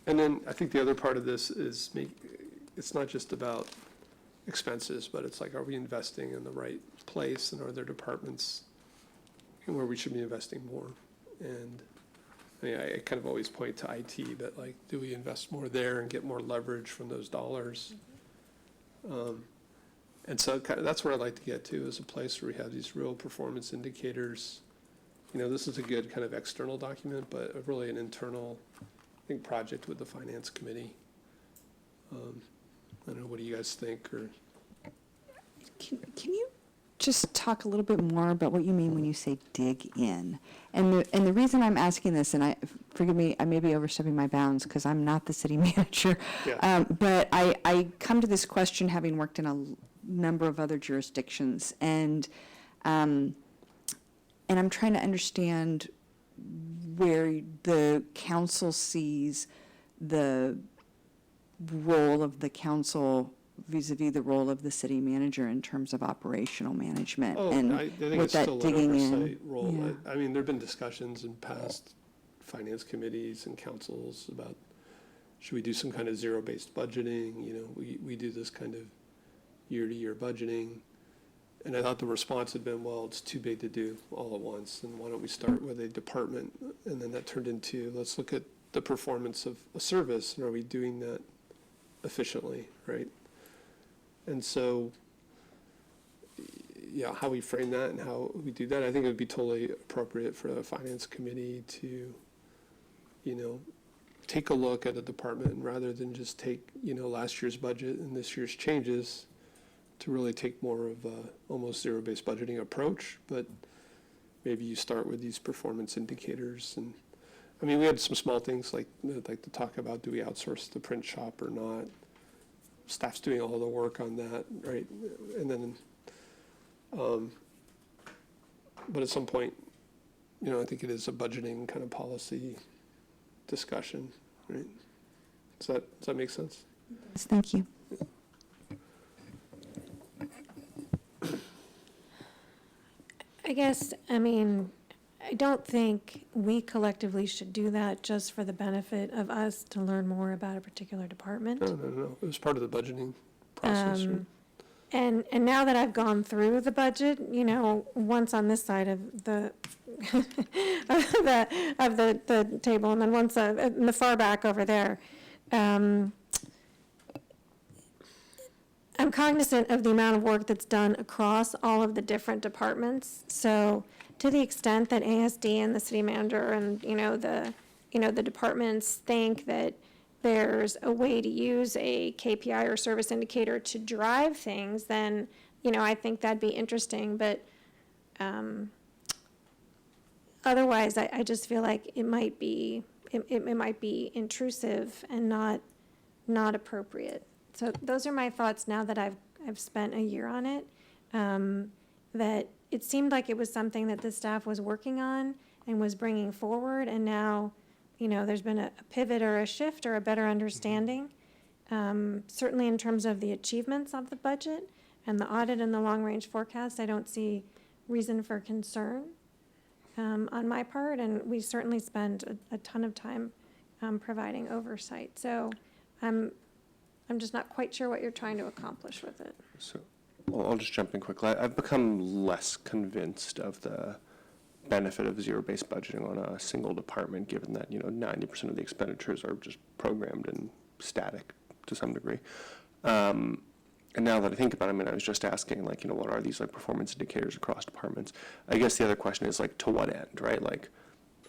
And then I think the other part of this is it's not just about expenses, but it's like, are we investing in the right place, and are there departments where we should be investing more? And I mean, I kind of always point to IT, but like, do we invest more there and get more leverage from those dollars? And so kind of, that's where I'd like to get to, is a place where we have these real performance indicators. You know, this is a good kind of external document, but really an internal, I think, project with the finance committee. I don't know, what do you guys think? Or Can you just talk a little bit more about what you mean when you say dig in? And the reason I'm asking this, and forgive me, I may be overstepping my bounds because I'm not the city manager, Yeah. but I come to this question having worked in a number of other jurisdictions, and I'm trying to understand where the council sees the role of the council vis-a-vis the role of the city manager in terms of operational management. And I think with it's that still an digging in. oversight role. Yeah. I mean, there've been discussions in past finance committees and councils about, should we do some kind of zero-based budgeting? You know, we do this kind of year-to-year budgeting. And I thought the response had been, well, it's too big to do all at once, and why don't we start with a department? And then that turned into, let's look at the performance of a service, and are we doing that efficiently, right? And so, yeah, how we frame that and how we do that, I think it would be totally appropriate for the finance committee to, you know, take a look at a department, and rather than just take, you know, last year's budget and this year's changes, to really take more of a almost zero-based budgeting approach. But maybe you start with these performance indicators. And I mean, we had some small things like I'd like to talk about, do we outsource the print shop or not? Staff's doing all the work on that, right? And then, but at some point, you know, I think it is a budgeting kind of policy discussion, right? Does that make sense? Thank you. guess, I mean, I don't think we collectively should do that just for the benefit of us to learn more about a particular department. No. It was part of the budgeting process. Right? And now that I've gone through the budget, you know, once on this side of the of the table, and then once in the far back over there, I'm cognizant of the amount of work that's done across all of the different departments. So to the extent that ASD and the city manager and the departments think that there's a way to use a KPI or service indicator to drive things, then, I think that'd be interesting. But otherwise, I just feel like it might be intrusive and not appropriate. So those are my thoughts now that I've spent a year on it. That it seemed like it was something that the staff was working on and was bringing forward, and now, there's been a pivot or a shift or a better understanding. Certainly in terms of the achievements of the budget and the audit and the long-range forecast, I don't see reason for concern on my part, and we certainly spend a ton of time providing oversight. So I'm just not quite sure what you're trying to accomplish with it. So, well, I'll just jump in quickly. I've become less convinced of the benefit of zero-based budgeting on a single department, given that 90% of the expenditures are just programmed and static to some degree. And now that I think about it, I was just asking, what are these performance indicators across departments? I guess the other question is to what end, right?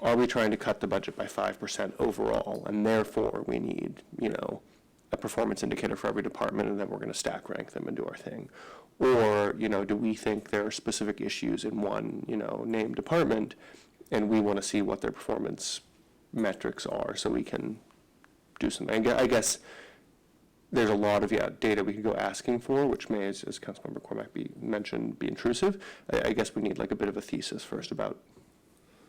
Are we trying to cut the budget by 5% overall, and therefore we need a performance indicator for every department, and then we're going to stack rank them and do our thing? Or, do we think there are specific issues in one, named department, and we want to see what their performance metrics are so we can do something? I guess there's a lot of, data we could go asking for, which may, as Councilmember Cormack mentioned, be intrusive. I guess we need a bit of a thesis first about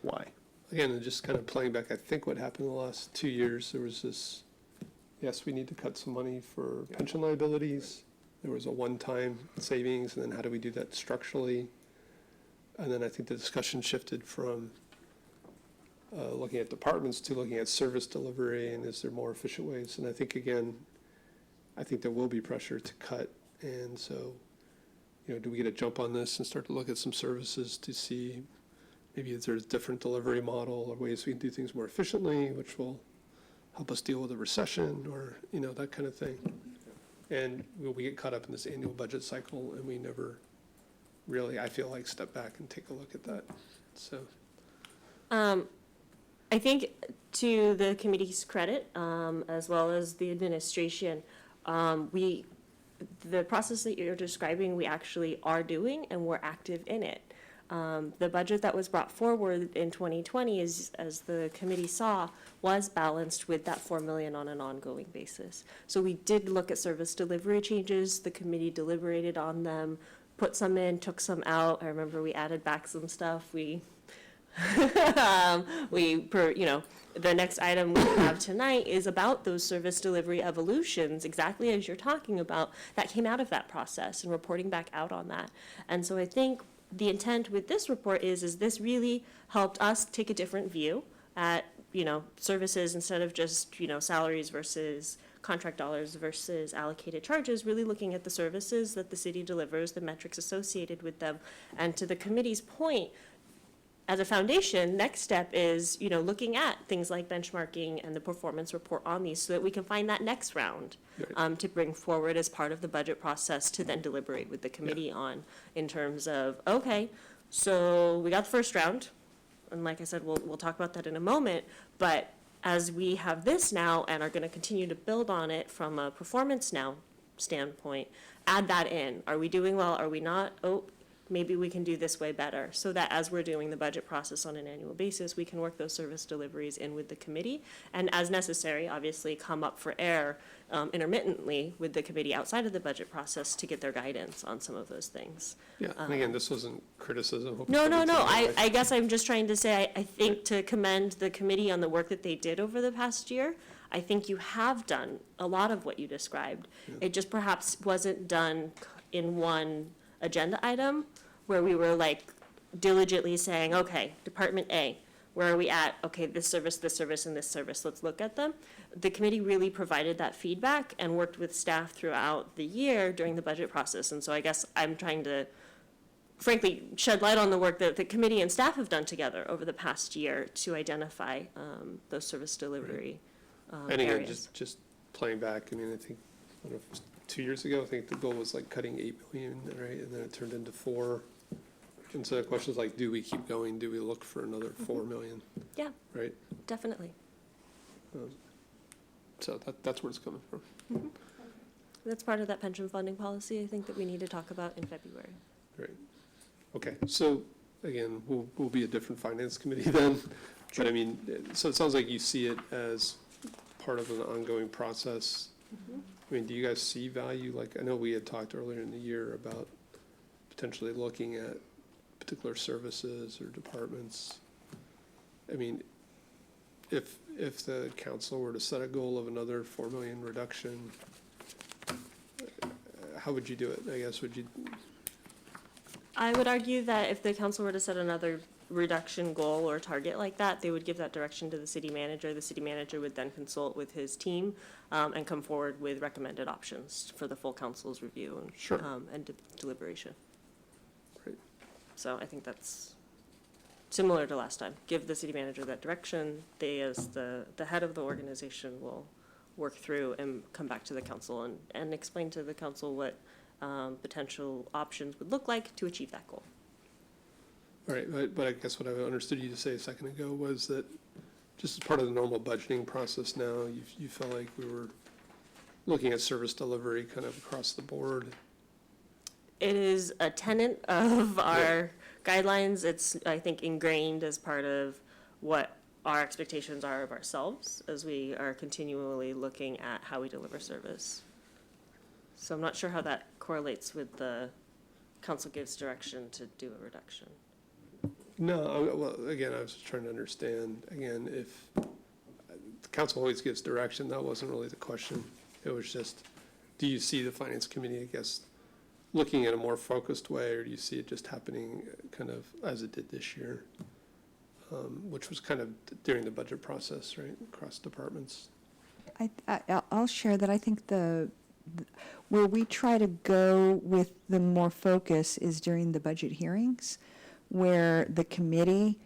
why. Again, just kind of playing back, I think what happened in the last 2 years, there was this, yes, we need to cut some money for pension liabilities. There was a one-time savings, and then how do we do that structurally? And then I think the discussion shifted from looking at departments to looking at service delivery, and is there more efficient ways? And I think, again, there will be pressure to cut. And so, do we get a jump on this and start to look at some services to see maybe if there's a different delivery model or ways we can do things more efficiently, which will help us deal with a recession or, that kind of thing. And we get caught up in this annual budget cycle, and we never really, I feel like, step back and take a look at that. So, I think to the committee's credit, as well as the administration, the process that you're describing, we actually are doing, and we're active in it. The budget that was brought forward in 2020, as the committee saw, was balanced with that $4 million on an ongoing basis. So we did look at service delivery changes. The committee deliberated on them, put some in, took some out. I remember we added back some stuff. The next item we have tonight is about those service delivery evolutions, exactly as you're talking about, that came out of that process and reporting back out on that. And so I think the intent with this report is this really helped us take a different view at, services instead of just, salaries versus contract dollars versus allocated charges, really looking at the services that the city delivers, the metrics associated with them. And to the committee's point, as a foundation, next step is, looking at things like benchmarking and the performance report on these so that we can find that next round to bring forward as part of the budget process to then deliberate with the committee on, in terms of, okay, so we got the first round, and like I said, we'll talk about that in a moment, but as we have this now and are going to continue to build on it from a performance now standpoint, add that in. Are we doing well? Are we not? Oh, maybe we can do this way better, so that as we're doing the budget process on an annual basis, we can work those service deliveries in with the committee, and as necessary, obviously, come up for air intermittently with the committee outside of the budget process to get their guidance on some of those things. yeah, and again, this wasn't criticism. No. I guess I'm just trying to say, I think to commend the committee on the work that they did over the past year. I think you have done a lot of what you described. Yeah. It just perhaps wasn't done in one agenda item where we were diligently saying, okay, Department A, where are we at? Okay, this service, and this service, let's look at them. The committee really provided that feedback and worked with staff throughout the year during the budget process. And so I guess I'm trying to, frankly, shed light on the work that the committee and staff have done together over the past year to identify those service delivery And again, areas. just playing back, I mean, I think, I don't know if it was 2 years ago, I think the goal was like cutting 8 million, right? And then it turned into 4. And so the question is like, do we keep going? Do we look for another 4 million, Yeah, right? definitely. So that's where it's coming from. That's part of that pension funding policy, I think, that we need to talk about in February. Right. Okay, so again, we'll be a different finance committee then. But I mean, so it sounds like you see it as part of an ongoing process. I mean, do you guys see value? Like, I know we had talked earlier in the year about potentially looking at particular services or departments. I mean, if the council were to set a goal of another 4 million reduction, how would you do it? I guess, would you? I would argue that if the council were to set another reduction goal or target like that, they would give that direction to the city manager. The city manager would then consult with his team and come forward with recommended options for the full council's review and, Sure. and deliberation. Right. So I think that's similar to last time. Give the city manager that direction. They, as the head of the organization, will work through and come back to the council and explain to the council what potential options would look like to achieve that goal. All right, but I guess what I understood you to say a second ago was that just as part of the normal budgeting process now, you felt like we were looking at service delivery kind of across the board. It is a tenet of our guidelines. It's, I think, ingrained as part of what our expectations are of ourselves as we are continually looking at how we deliver service. So I'm not sure how that correlates with the council gives direction to do a reduction. No, well, again, I was just trying to understand, again, if the council always gives direction, that wasn't really the question. It was just, do you see the finance committee, I guess, looking at a more focused way, or do you see it just happening kind of as it did this year? Which was kind of during the budget process, right, across departments. I'll share that I think where we try to go with the more focus is during the budget hearings, where the committee,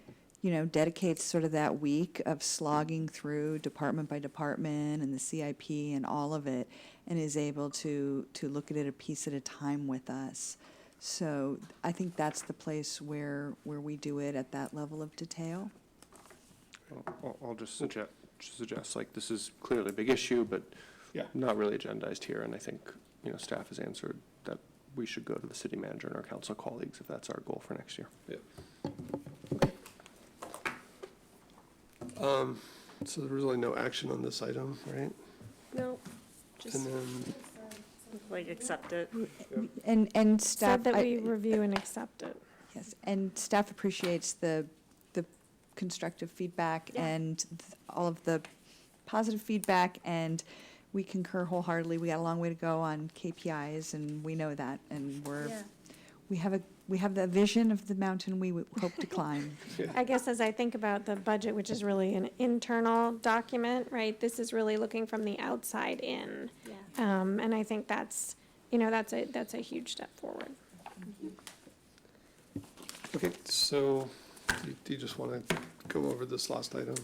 dedicates sort of that week of slogging through department by department and the CIP and all of it, and is able to look at it a piece at a time with us. So I think that's the place where we do it at that level of detail. I'll just suggest, like, this is clearly a big issue, but Yeah. not really agendized here, and I think, staff has answered that we should go to the city manager and our council colleagues if that's our goal for next year. Yeah. So there was really no action on this item, right? No, just And then, like accept it. And staff. Said that we review and accept it. Yes, and staff appreciates the constructive feedback Yeah. and all of the positive feedback, and we concur wholeheartedly. We got a long way to go on KPIs, and we know that, and we have the vision of the mountain we would hope to climb. I guess as I think about the budget, which is really an internal document, right? This is really looking from the outside in. Yeah. And I think that's a huge step forward. okay, so do you just want to go over this last item?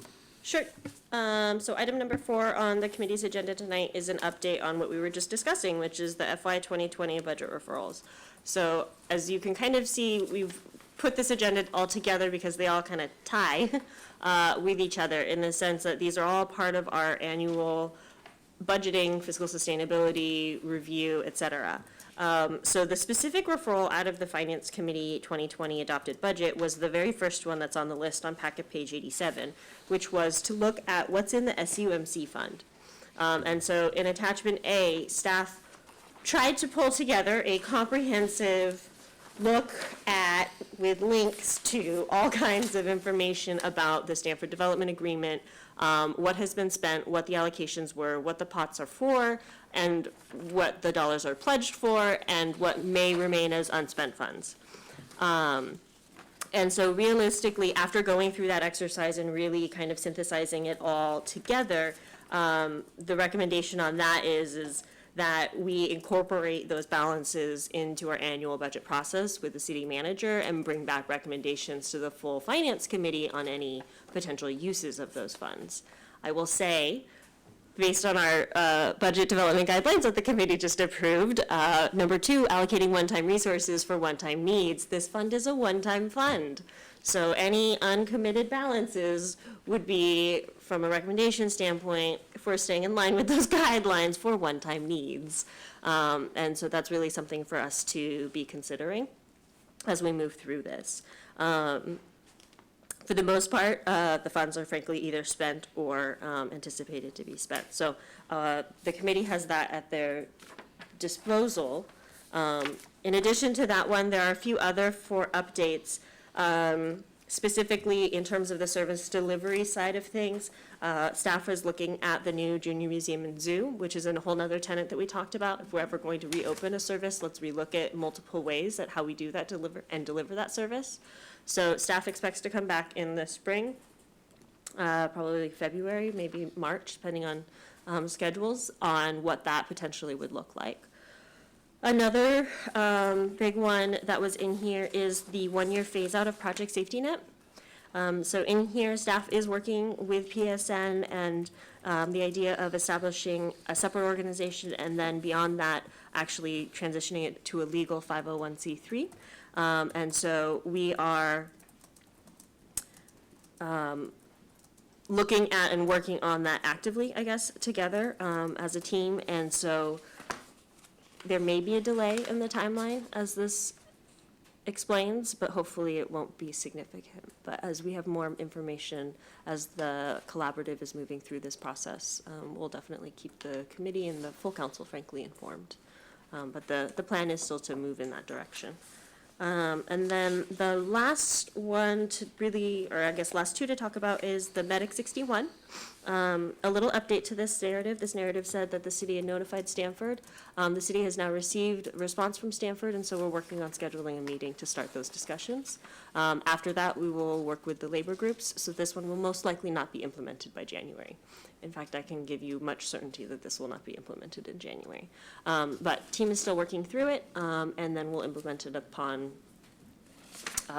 Sure. So item number 4 on the committee's agenda tonight is an update on what we were just discussing, which is the FY 2020 budget referrals. So as you can kind of see, we've put this agenda all together because they all kind of tie with each other in the sense that these are all part of our annual budgeting, fiscal sustainability review, et cetera. So the specific referral out of the Finance Committee 2020 adopted budget was the very first one that's on the list on packet page 87, which was to look at what's in the SUMC fund. And so in attachment A, staff tried to pull together a comprehensive look at, with links to all kinds of information about the Stanford Development Agreement, what has been spent, what the allocations were, what the pots are for, and what the dollars are pledged for, and what may remain as unspent funds. And so realistically, after going through that exercise and really kind of synthesizing it all together, the recommendation on that is that we incorporate those balances into our annual budget process with the city manager and bring back recommendations to the full finance committee on any potential uses of those funds. I will say, based on our budget development guidelines that the committee just approved, number 2, allocating one-time resources for one-time needs. This fund is a one-time fund. So any uncommitted balances would be, from a recommendation standpoint, if we're staying in line with those guidelines, for one-time needs. And so that's really something for us to be considering as we move through this. For the most part, the funds are frankly either spent or anticipated to be spent. So the committee has that at their disposal. In addition to that one, there are a few other updates, specifically in terms of the service delivery side of things. Staff is looking at the new Junior Museum and Zoo, which is a whole nother tenant that we talked about. If we're ever going to reopen a service, let's relook at multiple ways at how we do that, deliver that service. So staff expects to come back in the spring, probably February, maybe March, depending on schedules, on what that potentially would look like. Another big one that was in here is the 1-year phase out of Project Safety Net. So in here, staff is working with PSN and the idea of establishing a separate organization, and then beyond that, actually transitioning it to a legal 501c3. And so we are looking at and working on that actively, I guess, together as a team. And so there may be a delay in the timeline as this explains, but hopefully it won't be significant. But as we have more information, as the collaborative is moving through this process, we'll definitely keep the committee and the full council, frankly, informed. But the plan is still to move in that direction. And then the last one to really, or I guess last 2 to talk about, is the Medic 61. A little update to this narrative. This narrative said that the city had notified Stanford. The city has now received a response from Stanford, and so we're working on scheduling a meeting to start those discussions. After that, we will work with the labor groups, so this one will most likely not be implemented by January. In fact, I can give you much certainty that this will not be implemented in January. But team is still working through it, and then we'll implement it upon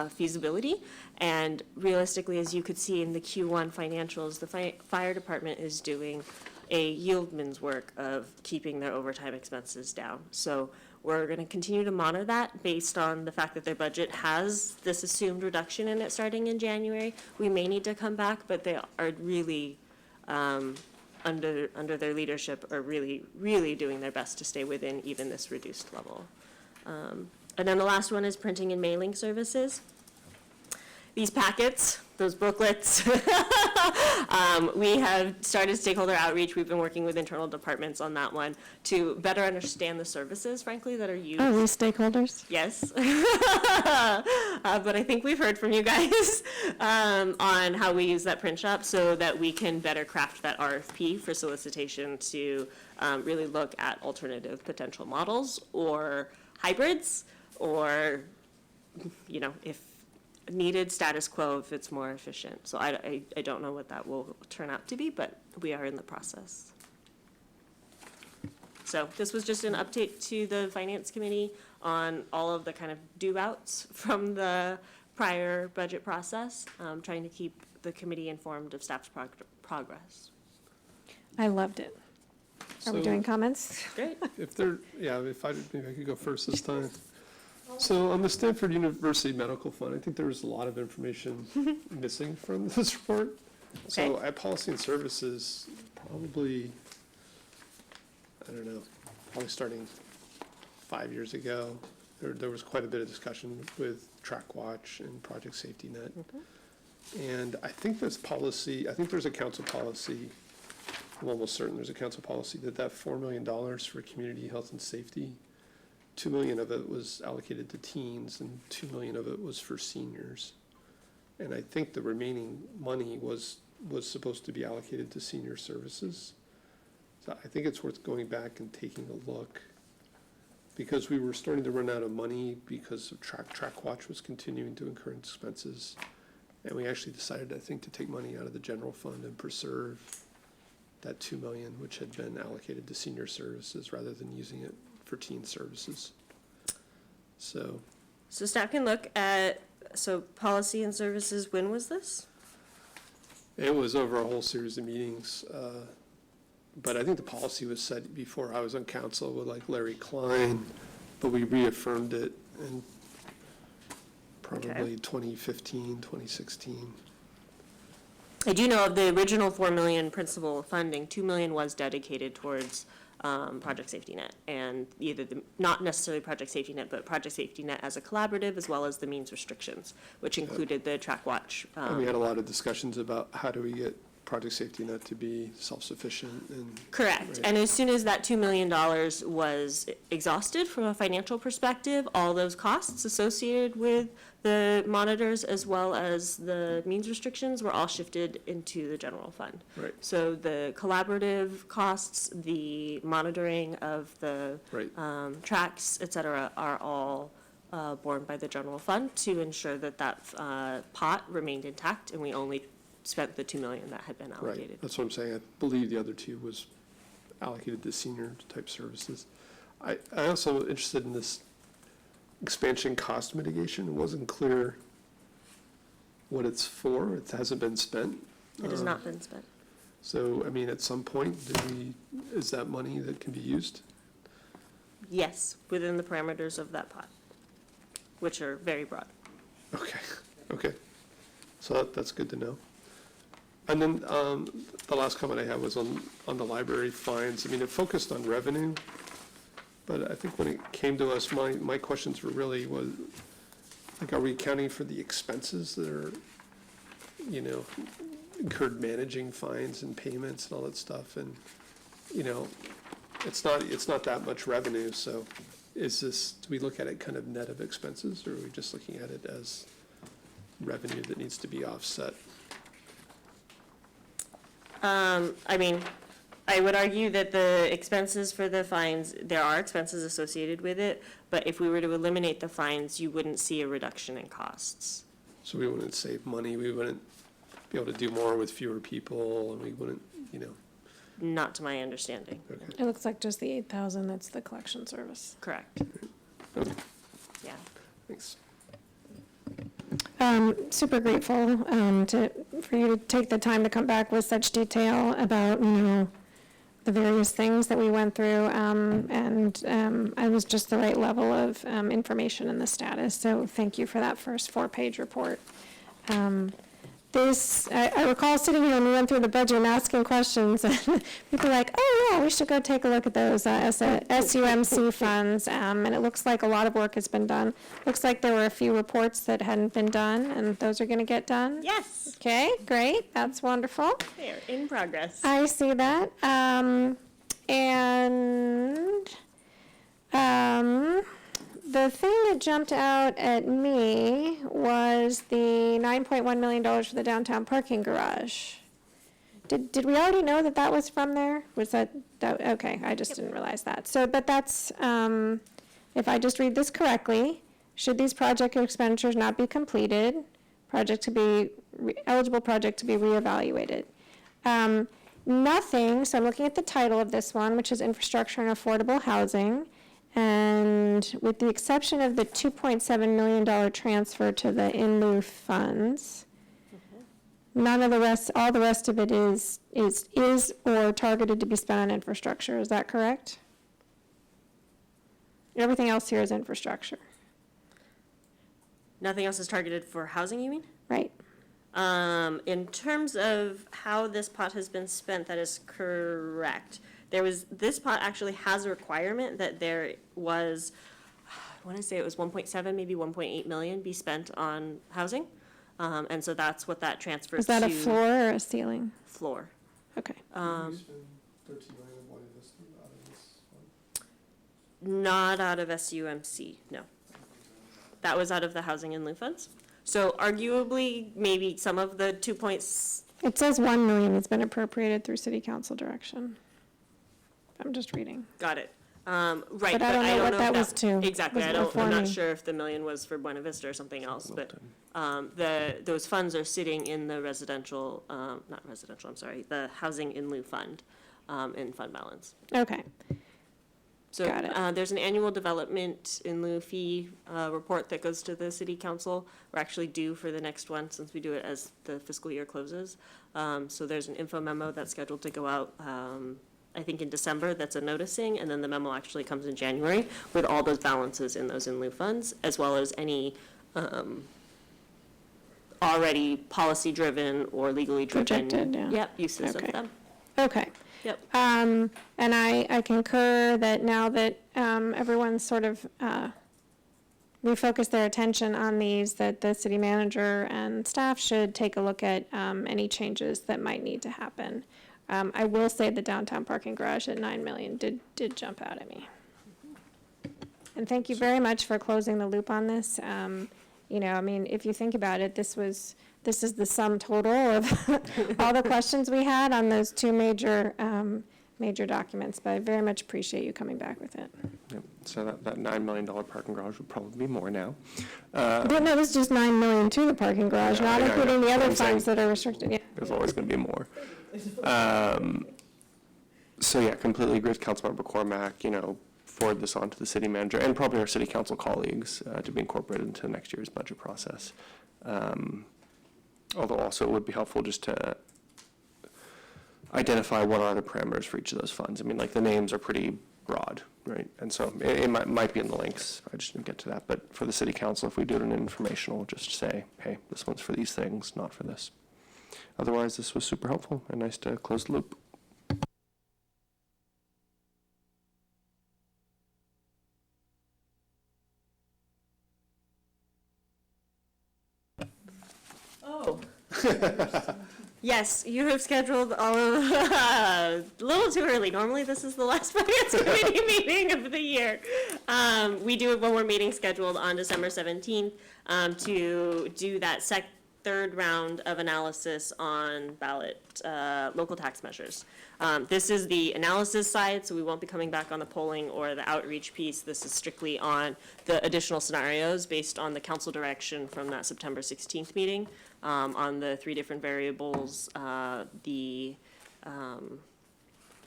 feasibility. And realistically, as you could see in the Q1 financials, the fire department is doing a yeoman's work of keeping their overtime expenses down. So we're going to continue to monitor that based on the fact that their budget has this assumed reduction in it starting in January. We may need to come back, but they are really, under their leadership, are really, really doing their best to stay within even this reduced level. And then the last one is printing and mailing services. These packets, those booklets, we have started stakeholder outreach. We've been working with internal departments on that one to better understand the services, frankly, that are used. Are we stakeholders? Yes. But I think we've heard from you guys on how we use that print shop so that we can better craft that RFP for solicitation to really look at alternative potential models or hybrids, or, if needed, status quo, if it's more efficient. So I don't know what that will turn out to be, but we are in the process. So this was just an update to the Finance Committee on all of the kind of do-outs from the prior budget process, trying to keep the committee informed of staff's progress. I loved it. Are we So- doing comments? Great. maybe I could go first this time. So on the Stanford University Medical Fund, I think there was a lot of information missing from this report. So Okay. at Policy and Services, probably starting 5 years ago, there was quite a bit of discussion with TrackWatch and Project Safety Net. And I think there's a council policy, I'm almost certain there's a council policy that $4 million for community health and safety, $2 million of it was allocated to teens and $2 million of it was for seniors. And I think the remaining money was supposed to be allocated to senior services. So I think it's worth going back and taking a look, because we were starting to run out of money because of Track Watch was continuing to incur expenses. And we actually decided, I think, to take money out of the general fund and preserve that 2 million, which had been allocated to senior services rather than using it for teen services. So staff can look at, policy and services, when was this? it was over a whole series of meetings. But I think the policy was set before I was on council with like Larry Klein, but we reaffirmed it in probably 2015, 2016. I do know of the original 4 million principal funding, 2 million was dedicated towards Project Safety Net, and either not necessarily Project Safety Net, but Project Safety Net as a collaborative, as well as the means restrictions, which included the Track Watch. And we had a lot of discussions about how do we get Project Safety Net to be self-sufficient and. Correct. Right. And as soon as that $2 million was exhausted from a financial perspective, all those costs associated with the monitors as well as the means restrictions were all shifted into the general fund. Right. So the collaborative costs, the monitoring of the Right. tracks, et cetera, are all borne by the general fund to ensure that pot remained intact and we only spent the 2 million that had been allocated. Right, that's what I'm saying. I believe the other 2 was allocated to senior type services. I also interested in this expansion cost mitigation. It wasn't clear what it's for. It hasn't been spent. It has not been spent. So, I mean, at some point, is that money that can be used? Yes, within the parameters of that pot, which are very broad. Okay. So that's good to know. And then the last comment I had was on the library fines. I mean, it focused on revenue, but I think when it came to us, my questions were really like, are we accounting for the expenses that are, incurred managing fines and payments and all that stuff? And, it's not that much revenue, so do we look at it kind of net of expenses, or are we just looking at it as revenue that needs to be offset? I mean, I would argue that the expenses for the fines, there are expenses associated with it, but if we were to eliminate the fines, you wouldn't see a reduction in costs. So we wouldn't save money, we wouldn't be able to do more with fewer people, and we wouldn't, Not to my understanding. okay. It looks like just the 8,000, that's the collection service. Correct. Okay, Yeah. thanks. Super grateful for you to take the time to come back with such detail about, the various things that we went through, and it was just the right level of information in the status. So thank you for that first 4-page report. I recall sitting here when we went through the budget and asking questions, and people were like, oh yeah, we should go take a look at those SUMC funds, and it looks like a lot of work has been done. Looks like there were a few reports that hadn't been done, and those are gonna get done? Yes, Okay, great, that's wonderful. they are in progress. I see that. The thing that jumped out at me was the $9.1 million for the downtown parking garage. Did we already know that that was from there? Was that okay, I just didn't realize that. So, but that's, if I just read this correctly, should these project expenditures not be completed, eligible project to be reevaluated. Nothing, so I'm looking at the title of this one, which is Infrastructure and Affordable Housing. And with the exception of the $2.7 million transfer to the in lieu funds, none of the rest, all the rest of it is or targeted to be spent on infrastructure. Is that correct? Everything else here is infrastructure. Nothing else is targeted for housing, you mean? Right. In terms of how this pot has been spent, that is correct. This pot actually has a requirement that there was, I want to say it was 1.7, maybe 1.8 million be spent on housing. And so that's what that transfers to. Is that a floor or a ceiling? Floor. Okay. Not out of SUMC, no. That was out of the housing in lieu funds. So arguably, maybe some of the 2 points. It says 1 million has been appropriated through city council direction. I'm just reading. Got it. Right, But I don't know what that if was to. Exactly, Was I'm not reforming. sure if the million was for Buena Vista or something else, but, Well those funds are sitting in the residential, not residential, I'm sorry, the housing in lieu fund, in fund balance. Okay, So, Got it. there's an annual development in lieu fee, report that goes to the city council. We're actually due for the next one, since we do it as the fiscal year closes. So there's an info memo that's scheduled to go out, I think in December, that's a noticing, and then the memo actually comes in January with all those balances in those in lieu funds, as well as any, already policy-driven or legally driven. Projected, yeah. Yep, uses of Okay. them. okay. Yep. And I concur that now that everyone's sort of refocused their attention on these, that the city manager and staff should take a look at any changes that might need to happen. I will say the downtown parking garage at 9 million did jump out at me. And thank you very much for closing the loop on this. You know, I mean, if you think about it, this is the sum total of all the questions we had on those two major documents, but I very much appreciate you coming back with it. Yep. So that $9 million parking garage would probably be more now. But no, this is just 9 million to the parking garage, Yeah, not I know. including the other I'm saying- funds that are restricted, yeah. There's always going to be more. So yeah, completely agree with Councilmember Cormack, forward this on to the city manager and probably our city council colleagues to be incorporated into next year's budget process. Although also it would be helpful just to identify what are the parameters for each of those funds. I mean, like the names are pretty broad, right? And so it might be in the links. I just didn't get to that. But for the city council, if we do it in informational, just say, hey, this one's for these things, not for this. Otherwise, this was super helpful and nice to close the loop. Oh. Yes, you have scheduled all of, a little too early. Normally, this is the last finance committee meeting of the year. We do have one more meeting scheduled on December 17th to do that third round of analysis on ballot local tax measures. This is the analysis side, so we won't be coming back on the polling or the outreach piece. This is strictly on the additional scenarios based on the council direction from that September 16th meeting on the 3 different variables, the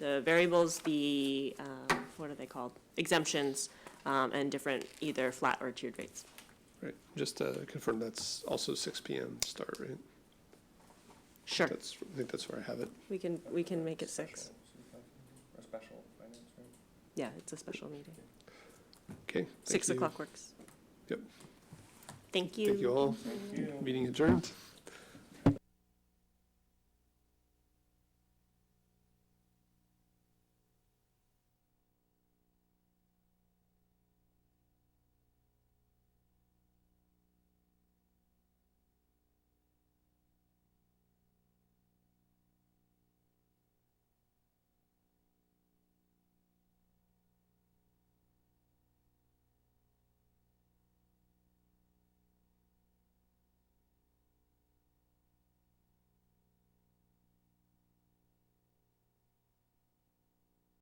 variables, what are they called? Exemptions, and different either flat or tiered rates. Right, just to confirm, that's also 6 PM start, right? Sure, I think that's where I have it. we can make it 6. Yeah, it's a special meeting. Okay. 6 o'clock works. Yep. Thank you. Thank you all. Meeting adjourned.